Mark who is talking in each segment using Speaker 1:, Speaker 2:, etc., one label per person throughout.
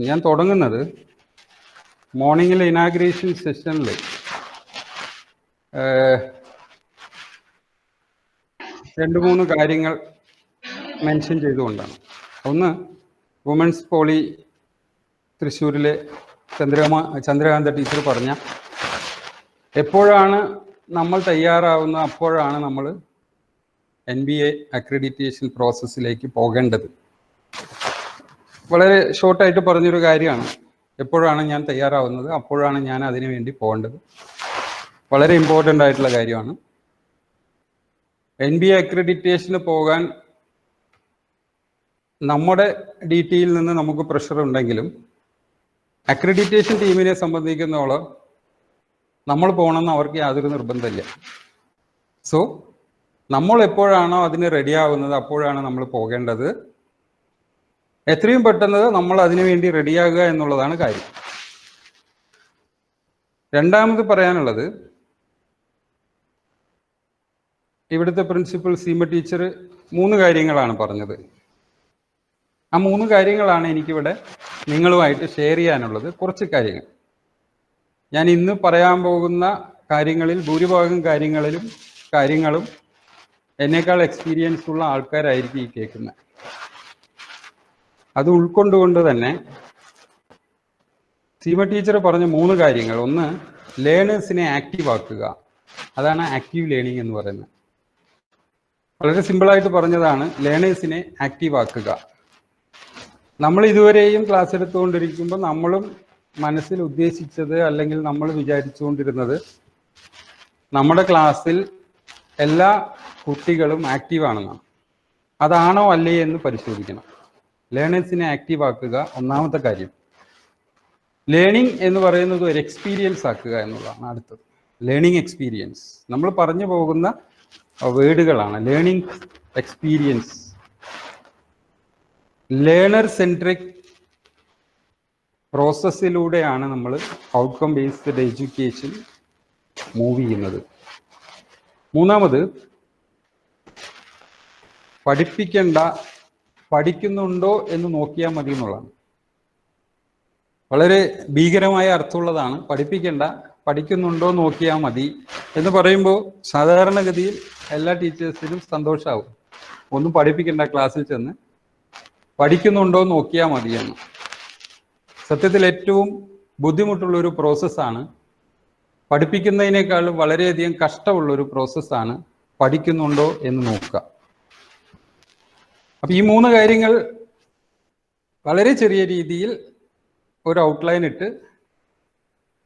Speaker 1: ഞാൻ തുടങ്ങുന്നത് മോർണിംഗിലെ ഇനാഗ്രേഷൻ സെഷനിൽ രണ്ട് മൂന്ന് കാര്യങ്ങൾ മെൻഷൻ ചെയ്തുകൊണ്ടാണ്. ഒന്ന്, വുമൻസ് പോളി തൃശ്ശൂരിലെ ചന്ദ്രകാന്ത ടീച്ചർ പറഞ്ഞ എപ്പോഴാണ് നമ്മൾ തയ്യാറാവുന്നത് അപ്പോഴാണ് നമ്മൾ NBA അക്രഡിറ്റേഷൻ പ്രോസസ്സിലേക്ക് പോകേണ്ടത്. വളരെ ഷോർട്ടായിട്ട് പറഞ്ഞൊരു കാര്യമാണ്. എപ്പോഴാണ് ഞാൻ തയ്യാറാവുന്നത് അപ്പോഴാണ് ഞാൻ അതിനു വേണ്ടി പോകേണ്ടത്. വളരെ ഇമ്പോർട്ടൻ്റ് ആയിട്ടുള്ള കാര്യമാണ്. NBA അക്രഡിറ്റേഷന് പോകാൻ നമ്മുടെ DTയിൽ നിന്ന് നമുക്ക് പ്രഷർ ഉണ്ടെങ്കിലും അക്രഡിറ്റേഷൻ ടീമിനെ സംബന്ധിക്കുന്നതോളം നമ്മൾ പോകണമെന്ന് അവർക്ക് യാതൊരു നിർബന്ധമില്ല. സോ നമ്മൾ എപ്പോഴാണോ അതിന് റെഡിയാവുന്നത് അപ്പോഴാണ് നമ്മൾ പോകേണ്ടത്. എത്രയും പെട്ടെന്ന് നമ്മൾ അതിനു വേണ്ടി റെഡിയാകുക എന്നുള്ളതാണ് കാര്യം. രണ്ടാമത് പറയാനുള്ളത്, ഇവിടുത്തെ പ്രിൻസിപ്പൽ സീമ ടീച്ചർ 3 കാര്യങ്ങളാണ് പറഞ്ഞത്. ആ 3 കാര്യങ്ങളാണ് എനിക്കിവിടെ നിങ്ങളുമായിട്ട് ഷെയർ ചെയ്യാനുള്ളത്. കുറച്ച് കാര്യങ്ങൾ ഞാൻ ഇന്ന് പറയാൻ പോകുന്ന കാര്യങ്ങളിൽ ഭൂരിഭാഗം കാര്യങ്ങളും എന്നേക്കാൾ എക്സ്പീരിയൻസ് ഉള്ള ആൾക്കാരായിരിക്കും ഈ കേൾക്കുന്നത്. അത് ഉൾക്കൊണ്ടുകൊണ്ട് തന്നെ സീമ ടീച്ചർ പറഞ്ഞ 3 കാര്യങ്ങൾ. ഒന്ന്, ലേണേഴ്സിനെ ആക്റ്റീവ് ആക്കുക. അതാണ് ആക്റ്റീവ് ലേണിംഗ് എന്ന് പറയുന്നത്. വളരെ സിമ്പിളായിട്ട് പറഞ്ഞതാണ്, ലേണേഴ്സിനെ ആക്റ്റീവ് ആക്കുക. നമ്മൾ ഇതുവരെയും ക്ലാസ് എടുത്തുകൊണ്ടിരിക്കുമ്പോൾ നമ്മളും മനസ്സിൽ ഉദ്ദേശിച്ചത് അല്ലെങ്കിൽ നമ്മൾ വിചാരിച്ചുകൊണ്ടിരുന്നത് നമ്മുടെ ക്ലാസ്സിൽ എല്ലാ കുട്ടികളും ആക്റ്റീവ് ആണെന്നാണ്. അതാണോ അല്ലേ എന്ന് പരിശോധിക്കണം. ലേണേഴ്സിനെ ആക്റ്റീവ് ആക്കുക ഒന്നാമത്തെ കാര്യം. ലേണിംഗ് എന്ന് പറയുന്നത് ഒരു എക്സ്പീരിയൻസ് ആക്കുക എന്നുള്ളതാണ് അടുത്തത്. ലേണിംഗ് എക്സ്പീരിയൻസ് നമ്മൾ പറഞ്ഞു പോകുന്ന വേർഡുകളാണ്. ലേണിംഗ് എക്സ്പീരിയൻസ്, ലേണർ സെൻട്രിക് പ്രോസസ്സിലൂടെയാണ് നമ്മൾ ഔട്ട്കം ബേസ്ഡ് എഡ്യൂക്കേഷൻ മൂവ് ചെയ്യുന്നത്. മൂന്നാമത്, പഠിക്കുന്നുണ്ടോ എന്ന് നോക്കിയാൽ മതി എന്നുള്ളതാണ്. വളരെ ഭീകരമായ അർത്ഥമുള്ളതാണ്. പഠിക്കുന്നുണ്ടോ നോക്കിയാൽ മതി എന്ന് പറയുമ്പോൾ സാധാരണഗതിയിൽ എല്ലാ ടീച്ചേഴ്സിനും സന്തോഷമാവും. ഒന്നും പഠിപ്പിക്കേണ്ട, ക്ലാസ്സിൽ ചെന്ന് പഠിക്കുന്നുണ്ടോ നോക്കിയാൽ മതിയെന്ന്. സത്യത്തിൽ ഏറ്റവും ബുദ്ധിമുട്ടുള്ളൊരു പ്രോസസ്സാണ്. പഠിപ്പിക്കുന്നതിനേക്കാളും വളരെയധികം കഷ്ടമുള്ളൊരു പ്രോസസ്സാണ് പഠിക്കുന്നുണ്ടോ എന്ന് നോക്കുക. അപ്പം ഈ 3 കാര്യങ്ങൾ വളരെ ചെറിയ രീതിയിൽ ഒരു ഔട്ട്ലൈൻ ഇട്ട്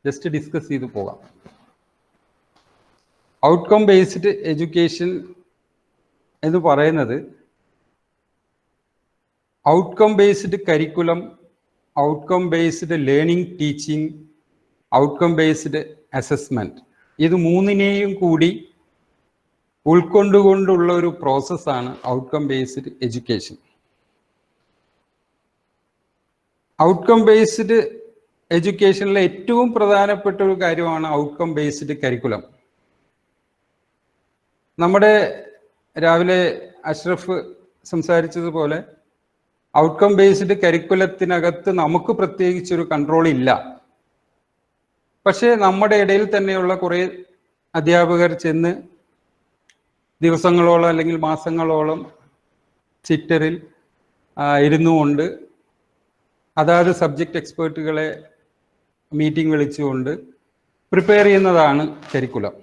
Speaker 1: ജസ്റ്റ് ഡിസ്കസ് ചെയ്ത് പോകാം. ഔട്ട്കം ബേസ്ഡ് എഡ്യൂക്കേഷൻ എന്ന് പറയുന്നത് outcome based curriculum, outcome based learning teaching, outcome based assessment, ഇത് 3നെയും കൂടി ഉൾക്കൊണ്ടുകൊണ്ടുള്ള ഒരു പ്രോസസ്സാണ് outcome based education. Outcome based എഡ്യൂക്കേഷനിലെ ഏറ്റവും പ്രധാനപ്പെട്ട ഒരു കാര്യമാണ് ഔട്ട്കം ബേസ്ഡ് കരിക്കുലം. നമ്മുടെ രാവിലെ അഷ്റഫ് സംസാരിച്ചതുപോലെ ഔട്ട്കം ബേസ്ഡ് കരിക്കുലത്തിനകത്ത് നമുക്ക് പ്രത്യേകിച്ചൊരു കൺട്രോൾ ഇല്ല. പക്ഷേ നമ്മുടെ ഇടയിൽ തന്നെയുള്ള കുറേ അധ്യാപകർ ചെന്ന് ദിവസങ്ങളോളം അല്ലെങ്കിൽ മാസങ്ങളോളം ട്വിറ്ററിൽ ഇരുന്നുകൊണ്ട് അതാത് സബ്ജക്റ്റ് എക്സ്പേർട്ടുകളെ മീറ്റിംഗ് വിളിച്ചുകൊണ്ട് പ്രിപ്പയർ ചെയ്യുന്നതാണ് കരിക്കുലം.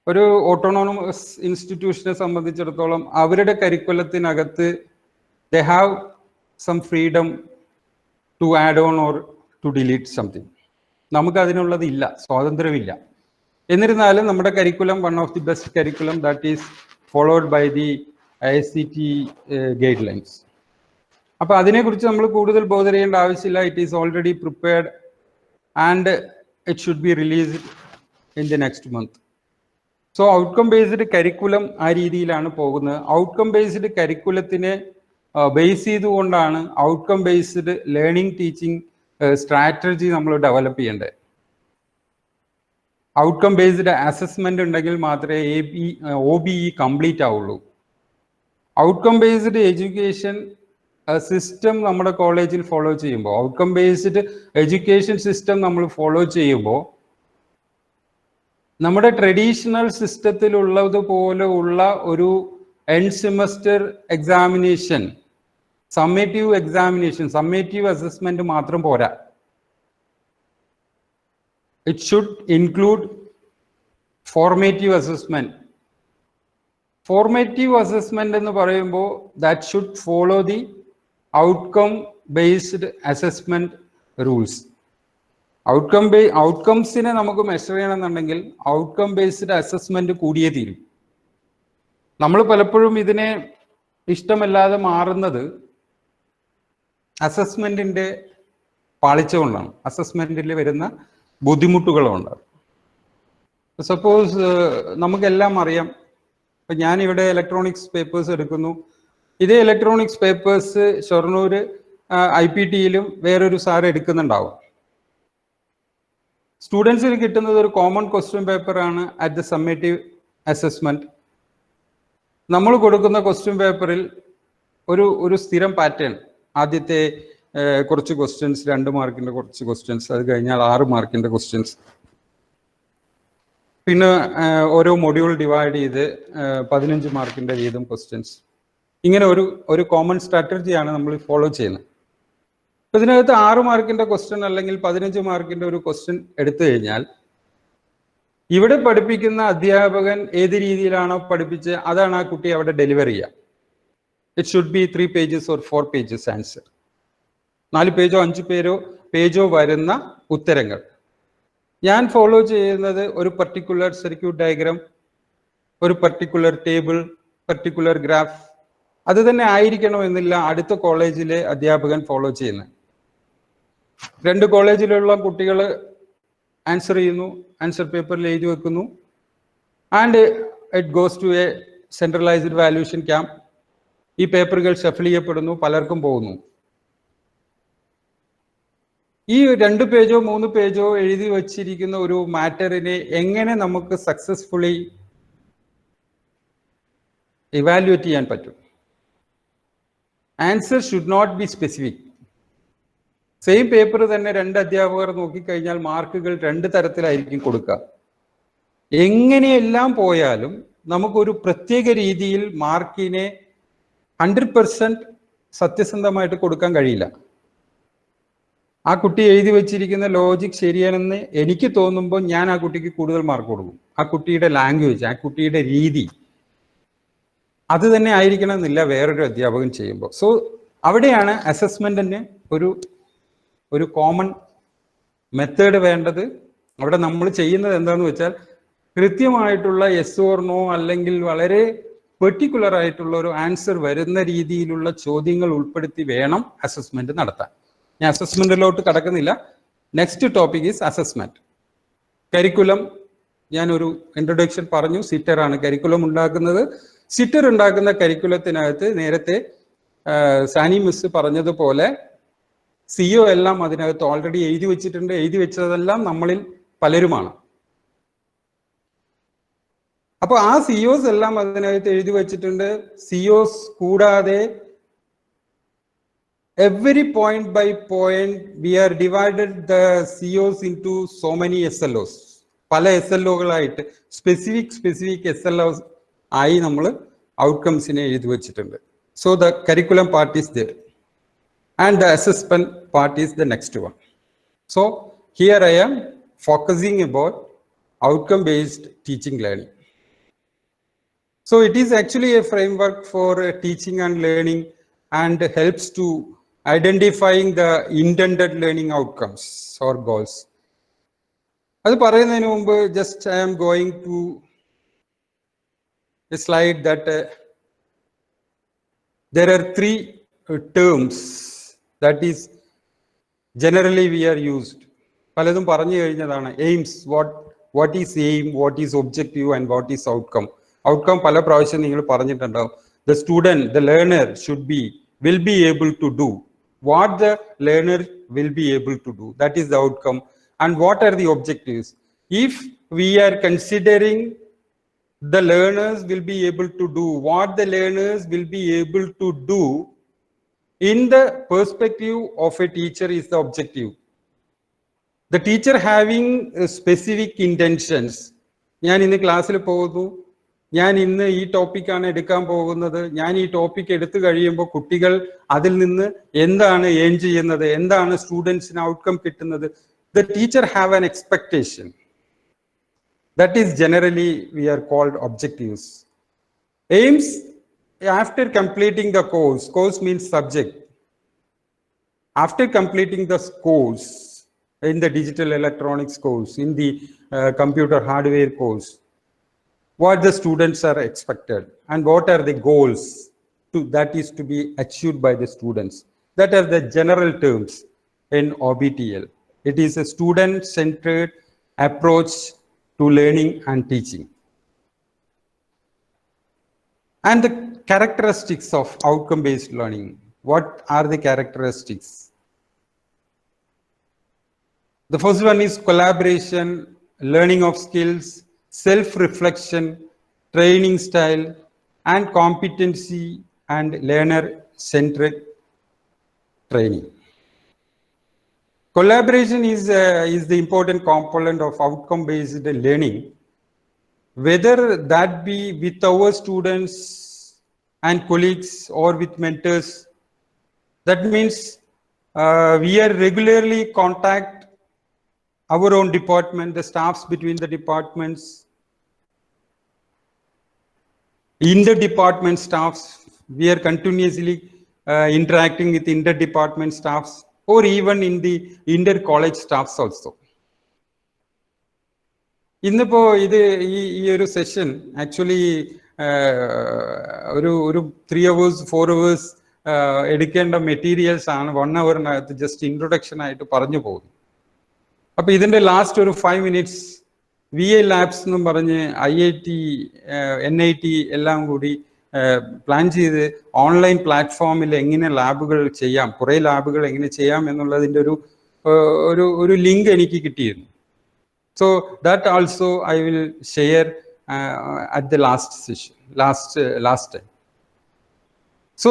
Speaker 1: ഒരു ഓട്ടോണോമസ് ഇൻസ്റ്റിറ്റ്യൂഷനെ സംബന്ധിച്ചിടത്തോളം അവരുടെ കരിക്കുലത്തിനകത്ത് they have some freedom to add on or to delete something. നമുക്ക് അതിനുള്ളതില്ല, സ്വാതന്ത്ര്യമില്ല. എന്നിരുന്നാലും നമ്മുടെ curriculum one of the best curriculum that is followed by the ICT guidelines. അപ്പോൾ അതിനെക്കുറിച്ച് നമ്മൾ കൂടുതൽ ബോധർ ചെയ്യേണ്ട ആവശ്യമില്ല. It is already prepared and it should be released in the next month. So outcome based curriculum ആ രീതിയിലാണ് പോകുന്നത്. Outcome based കരിക്കുലത്തിനെ ബേസ് ചെയ്തുകൊണ്ടാണ് outcome based learning teaching strategy നമ്മൾ ഡെവലപ്പ് ചെയ്യേണ്ടത്. ഔട്ട്കം ബേസ്ഡ് അസസ്മെന്റ് ഉണ്ടെങ്കിൽ മാത്രമേ OBE കംപ്ലീറ്റ് ആവുള്ളൂ. ഔട്ട്കം ബേസ്ഡ് എഡ്യൂക്കേഷൻ സിസ്റ്റം നമ്മുടെ കോളേജിൽ ഫോളോ ചെയ്യുമ്പോൾ, ഔട്ട്കം ബേസ്ഡ് എഡ്യൂക്കേഷൻ സിസ്റ്റം നമ്മൾ ഫോളോ ചെയ്യുമ്പോൾ, നമ്മുടെ ട്രഡീഷണൽ സിസ്റ്റത്തിലുള്ളതുപോലെ ഉള്ള ഒരു end semester examination, summative examination, summative assessment മാത്രം പോരാ. It should include formative assessment. Formative assessment എന്ന് പറയുമ്പോൾ that should follow the outcome based assessment rules. ഔട്ട്കംസിനെ നമുക്ക് മെഷർ ചെയ്യണമെന്നുണ്ടെങ്കിൽ ഔട്ട്കം ബേസ്ഡ് അസസ്മെന്റ് കൂടിയേ തീരും. നമ്മൾ പലപ്പോഴും ഇതിനെ ഇഷ്ടമല്ലാതെ മാറുന്നത് അസസ്മെന്റിന്റെ പാളിച്ച കൊണ്ടാണ്, അസസ്മെന്റിൽ വരുന്ന ബുദ്ധിമുട്ടുകൾ കൊണ്ടാണ്. സപ്പോസ് നമുക്കെല്ലാം അറിയാം, ഇപ്പൊ ഞാനിവിടെ ഇലക്ട്രോണിക്സ് പേപ്പേഴ്സ് എടുക്കുന്നു. ഇതേ ഇലക്ട്രോണിക്സ് പേപ്പേഴ്സ് ഷൊർണൂർ IPTയിലും വേറൊരു സാർ എടുക്കുന്നുണ്ടാവും. സ്റ്റുഡൻസിന് കിട്ടുന്നത് ഒരു കോമൺ ക്വസ്റ്റ്യൻ പേപ്പറാണ് അറ്റ് ദ സമ്മേറ്റീവ് അസസ്മെന്റ്. നമ്മൾ കൊടുക്കുന്ന ക്വസ്റ്റ്യൻ പേപ്പറിൽ ഒരു സ്ഥിരം പാറ്റേൺ, ആദ്യത്തെ കുറച്ച് ക്വസ്റ്റ്യൻസ് 2 മാർക്കിന്റെ കുറച്ച് ക്വസ്റ്റ്യൻസ്, അത് കഴിഞ്ഞാൽ 6 മാർക്കിന്റെ ക്വസ്റ്റ്യൻസ്, പിന്നെ ഓരോ മൊഡ്യൂൾ ഡിവൈഡ് ചെയ്ത് 15 മാർക്കിന്റെ വീതം ക്വസ്റ്റ്യൻസ്. ഇങ്ങനെ ഒരു കോമൺ സ്ട്രാറ്റജിയാണ് നമ്മൾ ഫോളോ ചെയ്യുന്നത്. അപ്പൊ ഇതിനകത്ത് 6 മാർക്കിന്റെ ക്വസ്റ്റ്യൻ അല്ലെങ്കിൽ 15 മാർക്കിന്റെ ഒരു ക്വസ്റ്റ്യൻ എടുത്തു കഴിഞ്ഞാൽ ഇവിടെ പഠിപ്പിക്കുന്ന അധ്യാപകൻ ഏത് രീതിയിലാണോ പഠിപ്പിച്ച് അതാണ് ആ കുട്ടി അവിടെ ഡെലിവർ ചെയ്യുക. It should B 3 pages or 4 pages answer. 4 പേജോ 5 പേജോ വരുന്ന ഉത്തരങ്ങൾ. ഞാൻ ഫോളോ ചെയ്യുന്നത് ഒരു പർട്ടിക്കുലർ സർക്യൂട്ട് ഡയഗ്രാം, ഒരു പർട്ടിക്കുലർ ടേബിൾ, പർട്ടിക്കുലർ ഗ്രാഫ്. അത് തന്നെ ആയിരിക്കണമെന്നില്ല അടുത്ത കോളേജിലെ അധ്യാപകൻ ഫോളോ ചെയ്യുന്നത്. 2 കോളേജിലുള്ള കുട്ടികൾ ആൻസർ ചെയ്യുന്നു, ആൻസർ പേപ്പറിൽ എഴുതി വെക്കുന്നു, and it goes to a centralised valuation camp. ഈ പേപ്പറുകൾ ഷഫിൾ ചെയ്യപ്പെടുന്നു, പലർക്കും പോകുന്നു. ഈ 2 പേജോ 3 പേജോ എഴുതി വച്ചിരിക്കുന്ന ഒരു മാറ്ററിനെ എങ്ങനെ നമുക്ക് സക്സസ്ഫുള്ളി ഇവാലുവേറ്റ് ചെയ്യാൻ പറ്റും? Answer should not be specific. Same paper തന്നെ 2 അധ്യാപകർ നോക്കിക്കഴിഞ്ഞാൽ മാർക്കുകൾ 2 തരത്തിലായിരിക്കും കൊടുക്കുക. എങ്ങനെയെല്ലാം പോയാലും നമുക്കൊരു പ്രത്യേക രീതിയിൽ മാർക്കിനെ 100% സത്യസന്ധമായിട്ട് കൊടുക്കാൻ കഴിയില്ല. ആ കുട്ടി എഴുതി വെച്ചിരിക്കുന്ന ലോജിക് ശരിയാണെന്ന് എനിക്ക് തോന്നുമ്പോൾ ഞാൻ ആ കുട്ടിക്ക് കൂടുതൽ മാർക്ക് കൊടുക്കും. ആ കുട്ടിയുടെ ലാംഗ്വേജ്, ആ കുട്ടിയുടെ രീതി അത് തന്നെ ആയിരിക്കണം എന്നില്ല വേറൊരു അധ്യാപകൻ ചെയ്യുമ്പോൾ. സോ അവിടെയാണ് അസസ്മെന്റിന് ഒരു കോമൺ മെത്തേഡ് വേണ്ടത്. അവിടെ നമ്മൾ ചെയ്യുന്നത് എന്താന്ന് വെച്ചാൽ കൃത്യമായിട്ടുള്ള യെസ് ഓർ നോ അല്ലെങ്കിൽ വളരെ പെർട്ടിക്കുലർ ആയിട്ടുള്ള ഒരു ആൻസർ വരുന്ന രീതിയിലുള്ള ചോദ്യങ്ങൾ ഉൾപ്പെടുത്തി വേണം അസസ്മെന്റ് നടത്താൻ. ഞാൻ അസസ്മെന്റിലോട്ട് കടക്കുന്നില്ല. Next topic is assessment. Curriculum, ഞാനൊരു ഇൻട്രൊഡക്ഷൻ പറഞ്ഞു. സിറ്റർ ആണ് കരിക്കുലം ഉണ്ടാക്കുന്നത്. സിറ്റർ ഉണ്ടാക്കുന്ന കരിക്കുലത്തിനകത്ത് നേരത്തെ സാനി മിസ് പറഞ്ഞതുപോലെ CO എല്ലാം അതിനകത്ത് ഓൾറെഡി എഴുതി വെച്ചിട്ടുണ്ട്. എഴുതി വെച്ചതെല്ലാം നമ്മളിൽ പലരുമാണ്. അപ്പൊ ആ COs എല്ലാം അതിനകത്ത് എഴുതി വെച്ചിട്ടുണ്ട്. COs കൂടാതെ every point by point we are divided the COs into so many SLOs. പല SLOകളായിട്ട് സ്പെസിഫിക് SLOs ആയി നമ്മൾ ഔട്ട്കംസിനെ എഴുതി വെച്ചിട്ടുണ്ട്. So the curriculum part is there and the assessment part is the next one. So here I am focusing about outcome based teaching learning. So it is actually a framework for teaching and learning and helps to identifying the intended learning outcomes or goals. അത് പറയുന്നതിന് മുമ്പ് just I am going to a slide that there are 3 terms that is generally we are used. പലതും പറഞ്ഞു കഴിഞ്ഞതാണ്. Aims, what is aim, what is objective and what is outcome. Outcome പല പ്രാവശ്യം നിങ്ങൾ പറഞ്ഞിട്ടുണ്ടാവും. The student, the learner will be able to do what the learner will be able to do. That is the outcome. And what are the objectives? If we are considering the learners will be able to do what the learners will be able to do, in the perspective of a teacher is the objective. The teacher having specific intentions. ഞാൻ ഇന്ന് ക്ലാസ്സിൽ പോകുന്നു, ഞാൻ ഇന്ന് ഈ ടോപ്പിക്കാണ് എടുക്കാൻ പോകുന്നത്, ഞാൻ ഈ ടോപ്പിക് എടുത്തു കഴിയുമ്പോൾ കുട്ടികൾ അതിൽ നിന്ന് എന്താണ് ഏൺ ചെയ്യുന്നത്, എന്താണ് സ്റ്റുഡൻസിന് ഔട്ട്കം കിട്ടുന്നത്. The teacher have an expectation. That is generally we are called objectives. Aims, after completing the course means subject. After completing the course, in the digital electronics course, in the computer hardware course, what the students are expected and what are the goals that is to be achieved by the students. That are the general terms in OBTL. It is a student-centered approach to learning and teaching. And the characteristics of outcome-based learning. What are the characteristics? The first one is collaboration, learning of skills, self-reflection, training style, and competency and learner-centric training. Collaboration is the important component of outcome-based learning, whether that be with our students and colleagues or with mentors. That means we are regularly contact our own department, the staffs between the departments, in the department staffs, we are continuously interacting with inter-department staffs or even in the inter-college staffs also. ഇന്നിപ്പോ ഇത് ഈ ഒരു session actually ഒരു 3 hours 4 hours എടുക്കേണ്ട materials ആണ് 1 hourനകത്ത് just introduction ആയിട്ട് പറഞ്ഞു പോകുന്നു. അപ്പൊ ഇതിന്റെ ലാസ്റ്റ് ഒരു 5 minutes VA ലാബ്സ് എന്നും പറഞ്ഞ് IIT NIT എല്ലാം കൂടി പ്ലാൻ ചെയ്ത് ഓൺലൈൻ പ്ലാറ്റ്ഫോമിൽ എങ്ങനെ ലാബുകൾ ചെയ്യാം, കുറെ ലാബുകൾ എങ്ങനെ ചെയ്യാം എന്നുള്ളതിന്റെ ഒരു ലിങ്ക് എനിക്ക് കിട്ടിയിരുന്നു. So that also I will share at the last session, last time. So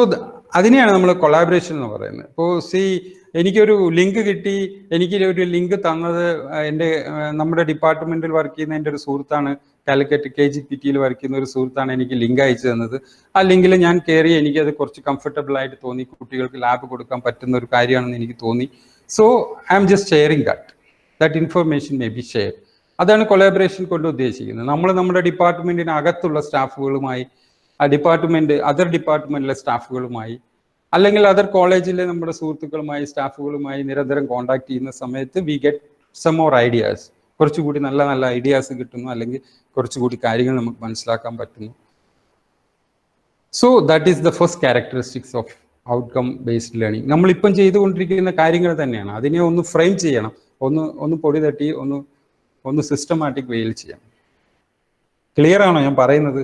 Speaker 1: അതിനെയാണ് നമ്മൾ കൊളാബറേഷൻ എന്ന് പറയുന്നത്. ഇപ്പോൾ എനിക്കൊരു ലിങ്ക് കിട്ടി, എനിക്ക് ഒരു ലിങ്ക് തന്നത് നമ്മുടെ ഡിപ്പാർട്ട്മെന്റിൽ വർക്ക് ചെയ്യുന്ന എൻ്റെ ഒരു സുഹൃത്താണ്, കാലിക്കറ്റ് KGPTയിൽ വർക്ക് ചെയ്യുന്ന ഒരു സുഹൃത്താണ് എനിക്ക് ലിങ്ക് അയച്ചു തന്നത്. ആ ലിങ്കിൽ ഞാൻ കയറി, എനിക്കത് കുറച്ച് കംഫർട്ടബിൾ ആയിട്ട് തോന്നി, കുട്ടികൾക്ക് ലാബ് കൊടുക്കാൻ പറ്റുന്ന ഒരു കാര്യമാണെന്ന് എനിക്ക് തോന്നി. So I am just sharing that information maybe share. അതാണ് കൊളാബറേഷൻ കൊണ്ട് ഉദ്ദേശിക്കുന്നത്. നമ്മൾ നമ്മുടെ ഡിപ്പാർട്ട്മെന്റിന് അകത്തുള്ള സ്റ്റാഫുകളുമായി, അതർ ഡിപ്പാർട്ട്മെന്റിലെ സ്റ്റാഫുകളുമായി, അല്ലെങ്കിൽ അതർ കോളേജിലെ നമ്മുടെ സുഹൃത്തുക്കളുമായി, സ്റ്റാഫുകളുമായി നിരന്തരം കോണ്ടാക്ട് ചെയ്യുന്ന സമയത്ത് we get some more ideas. കുറച്ചുകൂടി നല്ല നല്ല ഐഡിയാസ് കിട്ടുന്നു, അല്ലെങ്കിൽ കുറച്ചുകൂടി കാര്യങ്ങൾ നമുക്ക് മനസ്സിലാക്കാൻ പറ്റുന്നു. So that is the first characteristics of outcome based learning. നമ്മളിപ്പം ചെയ്തുകൊണ്ടിരിക്കുന്ന കാര്യങ്ങൾ തന്നെയാണ്. അതിനെ ഒന്ന് ഫ്രെയിം ചെയ്യണം, ഒന്ന് പൊടി തട്ടി ഒന്ന് സിസ്റ്റമാറ്റിക് വേയിൽ ചെയ്യാം. ക്ലിയർ ആണോ ഞാൻ പറയുന്നത്?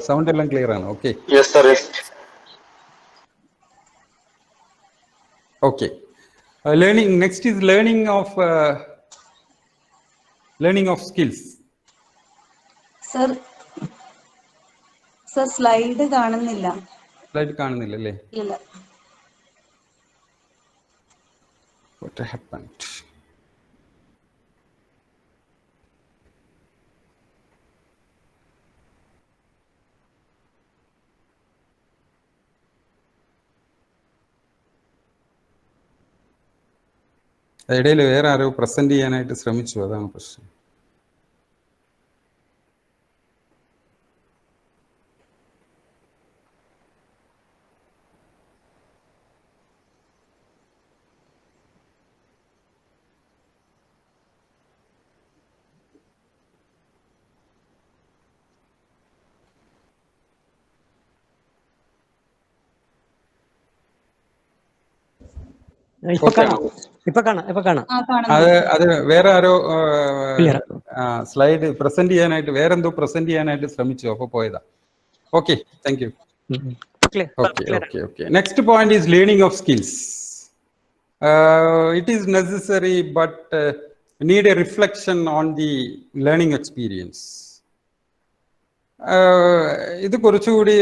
Speaker 1: സൗണ്ട് എല്ലാം ക്ലിയർ ആണ്? Okay. Okay. Learning, next is learning of skills.
Speaker 2: Sir slide കാണുന്നില്ല.
Speaker 1: സ്ലൈഡ് കാണുന്നില്ല അല്ലേ?
Speaker 2: ഇല്ല.
Speaker 1: What happened? ഇടയിൽ വേറെ ആരോ പ്രസന്റ് ചെയ്യാനായിട്ട് ശ്രമിച്ചു, അതാണ് പ്രശ്നം. അത് വേറെ ആരോ സ്ലൈഡ് പ്രസന്റ് ചെയ്യാനായിട്ട്, വേറെന്തോ പ്രസന്റ് ചെയ്യാനായിട്ട് ശ്രമിച്ചു, അപ്പൊ പോയതാ. Okay, thank U. Okay. Next point is learning of skills. It is necessary, but need a reflection on the learning experience. ഇത് കുറച്ചുകൂടി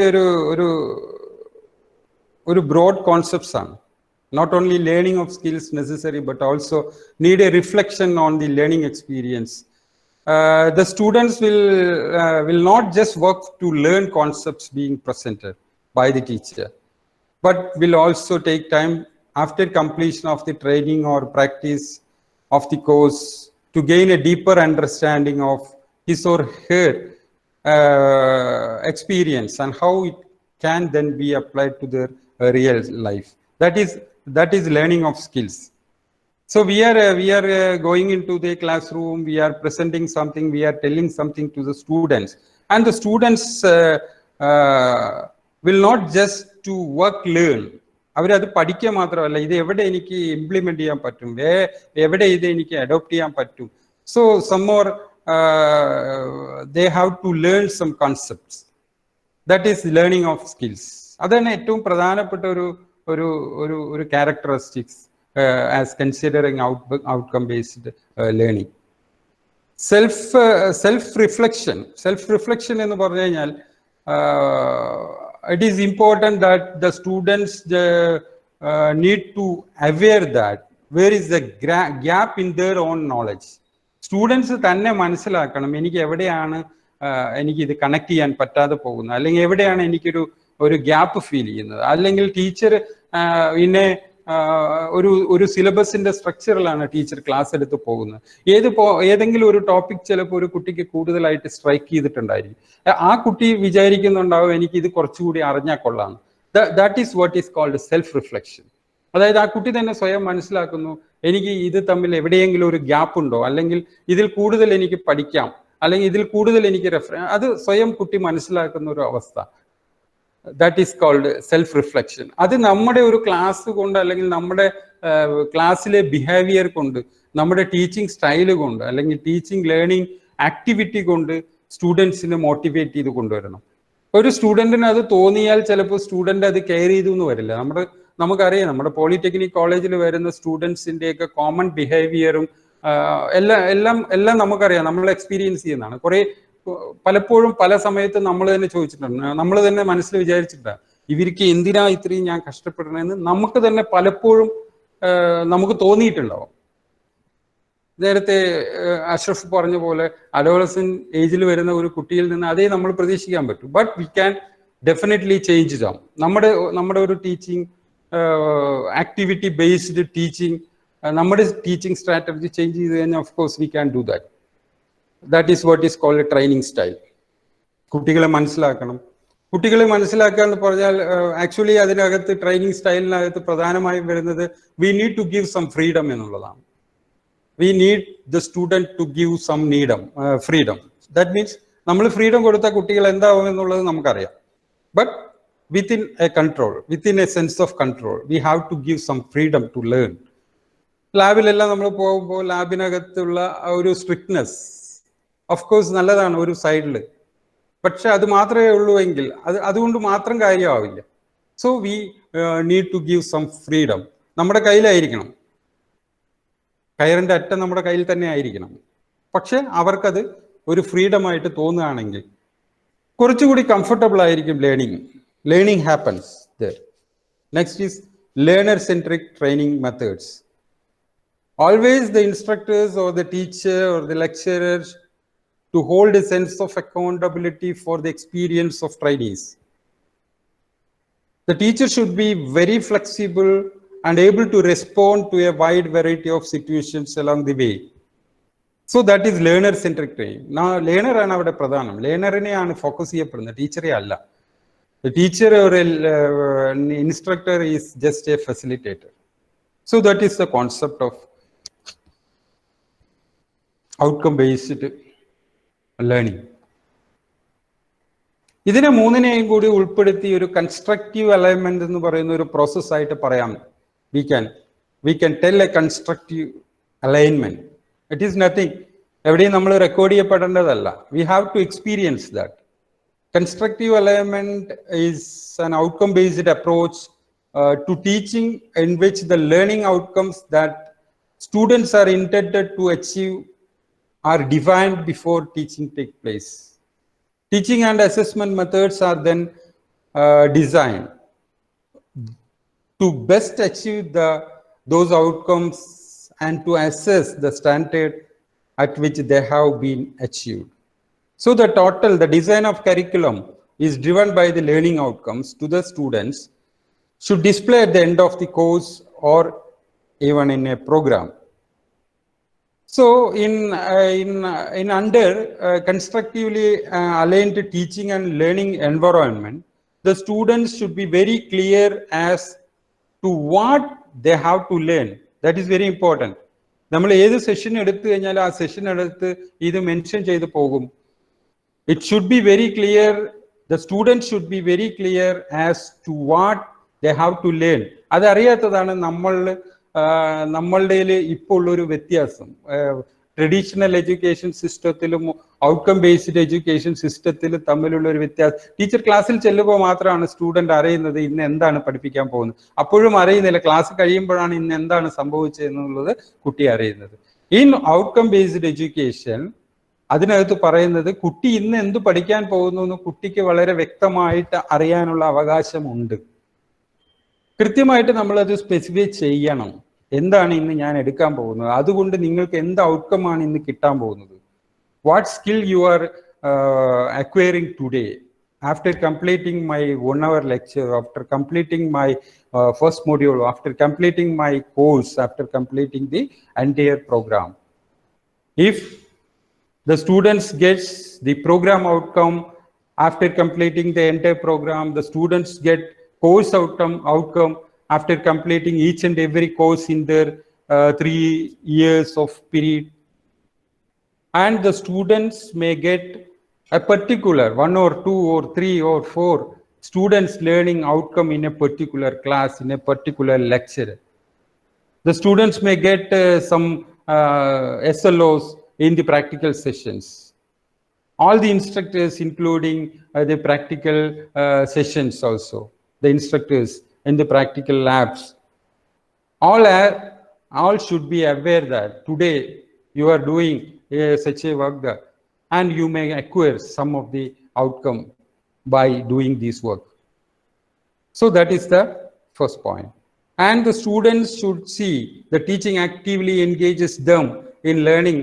Speaker 1: ഒരു broad concepts ആണ്. Not only learning of skills necessary, but also need a reflection on the learning experience. The students will not just work to learn concepts being presented by the teacher, but will also take time after completion of the training or practice of the course to gain a deeper understanding of his or her experience and how it can then be applied to their real life. That is learning of skills. So we are going into the classroom, we are presenting something, we are telling something to the students, and the students will not just to work learn. അവരത് പഠിക്കുക മാത്രമല്ല, ഇത് എവിടെ എനിക്ക് implement ചെയ്യാൻ പറ്റും, എവിടെ ഇത് എനിക്ക് അഡോപ്റ്റ് ചെയ്യാൻ പറ്റും. So some more they have to learn some concepts. That is learning of skills. അതാണ് ഏറ്റവും പ്രധാനപ്പെട്ട ഒരു characteristics as considering outcome based learning. Self reflection എന്ന് പറഞ്ഞു കഴിഞ്ഞാൽ it is important that the students need to aware that where is the gap in their own knowledge. Students തന്നെ മനസ്സിലാക്കണം എനിക്ക് എവിടെയാണ് എനിക്ക് ഇത് കണക്ട് ചെയ്യാൻ പറ്റാതെ പോകുന്നത്, അല്ലെങ്കിൽ എവിടെയാണ് എനിക്കൊരു ഗ്യാപ്പ് ഫീൽ ചെയ്യുന്നത്, അല്ലെങ്കിൽ ടീച്ചർ പിന്നെ ഒരു സിലബസിന്റെ സ്ട്രക്ചറിലാണ് ടീച്ചർ ക്ലാസ് എടുത്ത് പോകുന്നത്. ഏതെങ്കിലും ഒരു ടോപ്പിക് ചിലപ്പോൾ ഒരു കുട്ടിക്ക് കൂടുതലായിട്ട് സ്ട്രൈക്ക് ചെയ്തിട്ടുണ്ടായിരിക്കും. ആ കുട്ടി വിചാരിക്കുന്നുണ്ടാവും എനിക്ക് ഇത് കുറച്ചുകൂടി അറിഞ്ഞാൽ കൊള്ളാം. That is what is called self reflection. അതായത് ആ കുട്ടി തന്നെ സ്വയം മനസ്സിലാക്കുന്നു എനിക്ക് ഇത് തമ്മിൽ എവിടെയെങ്കിലും ഒരു ഗ്യാപ്പ് ഉണ്ടോ, അല്ലെങ്കിൽ ഇതിൽ കൂടുതൽ എനിക്ക് പഠിക്കാം, അല്ലെങ്കിൽ ഇതിൽ കൂടുതൽ എനിക്ക് അത് സ്വയം കുട്ടി മനസ്സിലാക്കുന്ന ഒരു അവസ്ഥ. That is called self reflection. അത് നമ്മുടെ ഒരു ക്ലാസ് കൊണ്ട്, അല്ലെങ്കിൽ നമ്മുടെ ക്ലാസ്സിലെ ബിഹേവിയർ കൊണ്ട്, നമ്മുടെ ടീച്ചിങ് സ്റ്റൈല് കൊണ്ട്, അല്ലെങ്കിൽ ടീച്ചിങ് ലേണിംഗ് ആക്ടിവിറ്റി കൊണ്ട് സ്റ്റുഡൻസിനെ മോട്ടിവേറ്റ് ചെയ്ത് കൊണ്ടുവരണം. ഒരു സ്റ്റുഡൻറ്റിന് അത് തോന്നിയാൽ ചിലപ്പോൾ സ്റ്റുഡൻ്റ് അത് കെയർ ചെയ്തു എന്ന് വരില്ല. നമുക്കറിയാം നമ്മുടെ പോളിടെക്നിക് കോളേജിൽ വരുന്ന സ്റ്റുഡൻസിൻ്റെയൊക്കെ കോമൺ ബിഹേവിയറും എല്ലാം നമുക്കറിയാം, നമ്മൾ എക്സ്പീരിയൻസ് ചെയ്യുന്നതാണ്. പലപ്പോഴും പല സമയത്ത് നമ്മൾ തന്നെ ചോദിച്ചിട്ടുണ്ട്, നമ്മൾ തന്നെ മനസ്സിൽ വിചാരിച്ചിട്ടാണ് ഇവർക്ക് എന്തിനാ ഇത്രയും ഞാൻ കഷ്ടപ്പെടണമെന്ന് നമുക്ക് തന്നെ പലപ്പോഴും നമുക്ക് തോന്നിയിട്ടുണ്ടാവും. നേരത്തെ അഷ്റഫ് പറഞ്ഞ പോലെ അഡോളസൻ ഏജിൽ വരുന്ന ഒരു കുട്ടിയിൽ നിന്ന് അതേ നമ്മൾ പ്രതീക്ഷിക്കാൻ പറ്റും. But we can definitely change it. നമ്മുടെ ഒരു ടീച്ചിങ് ആക്ടിവിറ്റി ബേസ്ഡ് ടീച്ചിങ്, നമ്മുടെ ടീച്ചിങ് സ്ട്രാറ്റജി ചേഞ്ച് ചെയ്ത് കഴിഞ്ഞാൽ of course we can do that. That is what is called training style. കുട്ടികളെ മനസ്സിലാക്കണം. കുട്ടികളെ മനസ്സിലാക്കുക എന്ന് പറഞ്ഞാൽ ആക്ച്വലി അതിനകത്ത് ട്രെയിനിങ് സ്റ്റൈലിനകത്ത് പ്രധാനമായും വരുന്നത് we need to give some freedom എന്നുള്ളതാണ്. We need the student to give some freedom. That means നമ്മൾ ഫ്രീഡം കൊടുത്ത കുട്ടികൾ എന്താവും എന്നുള്ളത് നമുക്കറിയാം. But within a control, within a sense of control, we have to give some freedom to learn. ലാബിലെല്ലാം നമ്മൾ പോകുമ്പോൾ ലാബിനകത്തുള്ള ഒരു സ്ട്രിക്ട്നെസ് ഓഫ് കോഴ്സ് നല്ലതാണ് ഒരു സൈഡിൽ. പക്ഷെ അത് മാത്രമേ ഉള്ളൂ എങ്കിൽ അതുകൊണ്ട് മാത്രം കാര്യമാവില്ല. So we need to give some freedom. നമ്മുടെ കയ്യിലായിരിക്കണം, കയറിന്റെ അറ്റം നമ്മുടെ കയ്യിൽ തന്നെ ആയിരിക്കണം. പക്ഷെ അവർക്കത് ഒരു ഫ്രീഡം ആയിട്ട് തോന്നുകയാണെങ്കിൽ കുറച്ചുകൂടി കംഫർട്ടബിൾ ആയിരിക്കും learning happens there. Next is learner centric training methods. Always the instructors or the teacher or the lecturers to hold a sense of accountability for the experience of trainees. The teacher should be very flexible and able to respond to a wide variety of situations along the way. So that is learner centric training. Now learner ആണ് അവിടെ പ്രധാനം. ലേണറിനെയാണ് focus ചെയ്യപ്പെടുന്നത്, ടീച്ചറെ അല്ല. The teacher or an instructor is just a facilitator. So that is the concept of outcome based learning. ഇതിനെ മൂന്നിനെയും കൂടി ഉൾപ്പെടുത്തി ഒരു കൺസ്ട്രക്റ്റീവ് അലൈൻമെന്റ് എന്ന് പറയുന്ന ഒരു പ്രോസസ് ആയിട്ട് പറയാം. We can tell a constructive alignment. It is nothing. എവിടെയും നമ്മൾ record ചെയ്യപ്പെടേണ്ടതല്ല. We have to experience that. Constructive alignment is an outcome-based approach to teaching in which the learning outcomes that students are intended to achieve are defined before teaching takes place. Teaching and assessment methods are then designed to best achieve those outcomes and to assess the standard at which they have been achieved. So the design of curriculum is driven by the learning outcomes to the students should display at the end of the course or even in a program. So in under constructively aligned teaching and learning environment, the students should be very clear as to what they have to learn. That is very important. നമ്മൾ ഏത് session എടുത്തു കഴിഞ്ഞാൽ ആ session എടുത്ത് ഇത് mention ചെയ്ത് പോകും. It should be very clear, the students should be very clear as to what they have to learn. അതറിയാത്തതാണ് നമ്മളുടെ ഇപ്പോൾ ഉള്ളൊരു വ്യത്യാസം. ട്രഡീഷണൽ എഡ്യൂക്കേഷൻ സിസ്റ്റത്തിലും ഔട്ട്കം ബേസ്ഡ് എഡ്യൂക്കേഷൻ സിസ്റ്റത്തിലും തമ്മിലുള്ള ഒരു വ്യത്യാസം. ടീച്ചർ ക്ലാസ്സിൽ ചെല്ലുമ്പോൾ മാത്രമാണ് സ്റ്റുഡന്റ് അറിയുന്നത് ഇന്ന് എന്താണ് പഠിപ്പിക്കാൻ പോകുന്നത്. അപ്പോഴും അറിയുന്നില്ല, ക്ലാസ് കഴിയുമ്പോഴാണ് ഇന്ന് എന്താണ് സംഭവിച്ചതെന്നുള്ളത് കുട്ടി അറിയുന്നത്. ഇൻ ഔട്ട്കം ബേസ്ഡ് എഡ്യൂക്കേഷൻ അതിനകത്ത് പറയുന്നത് കുട്ടി ഇന്ന് എന്ത് പഠിക്കാൻ പോകുന്നു എന്ന് കുട്ടിക്ക് വളരെ വ്യക്തമായിട്ട് അറിയാനുള്ള അവകാശമുണ്ട്. കൃത്യമായിട്ട് നമ്മളത് സ്പെസിഫൈ ചെയ്യണം. എന്താണ് ഇന്ന് ഞാൻ എടുക്കാൻ പോകുന്നത്, അതുകൊണ്ട് നിങ്ങൾക്ക് എന്ത് ഔട്ട്കം ആണ് ഇന്ന് കിട്ടാൻ പോകുന്നത്. What skill you are acquiring today after completing my 1 hour lecture, after completing my first module, after completing my course, after completing the entire program. If the students gets the program outcome after completing the entire program, the students get course outcome after completing each and every course in their 3 years of period, and the students may get a particular 1 or 2 or 3 or 4 students learning outcome in a particular class, in a particular lecture. The students may get some SLOs in the practical sessions. All the instructors, including the practical sessions also, the instructors in the practical labs, all should be aware that today you are doing such a work that, and you may acquire some of the outcome by doing this work. So that is the first point. And the students should see the teaching actively engages them in learning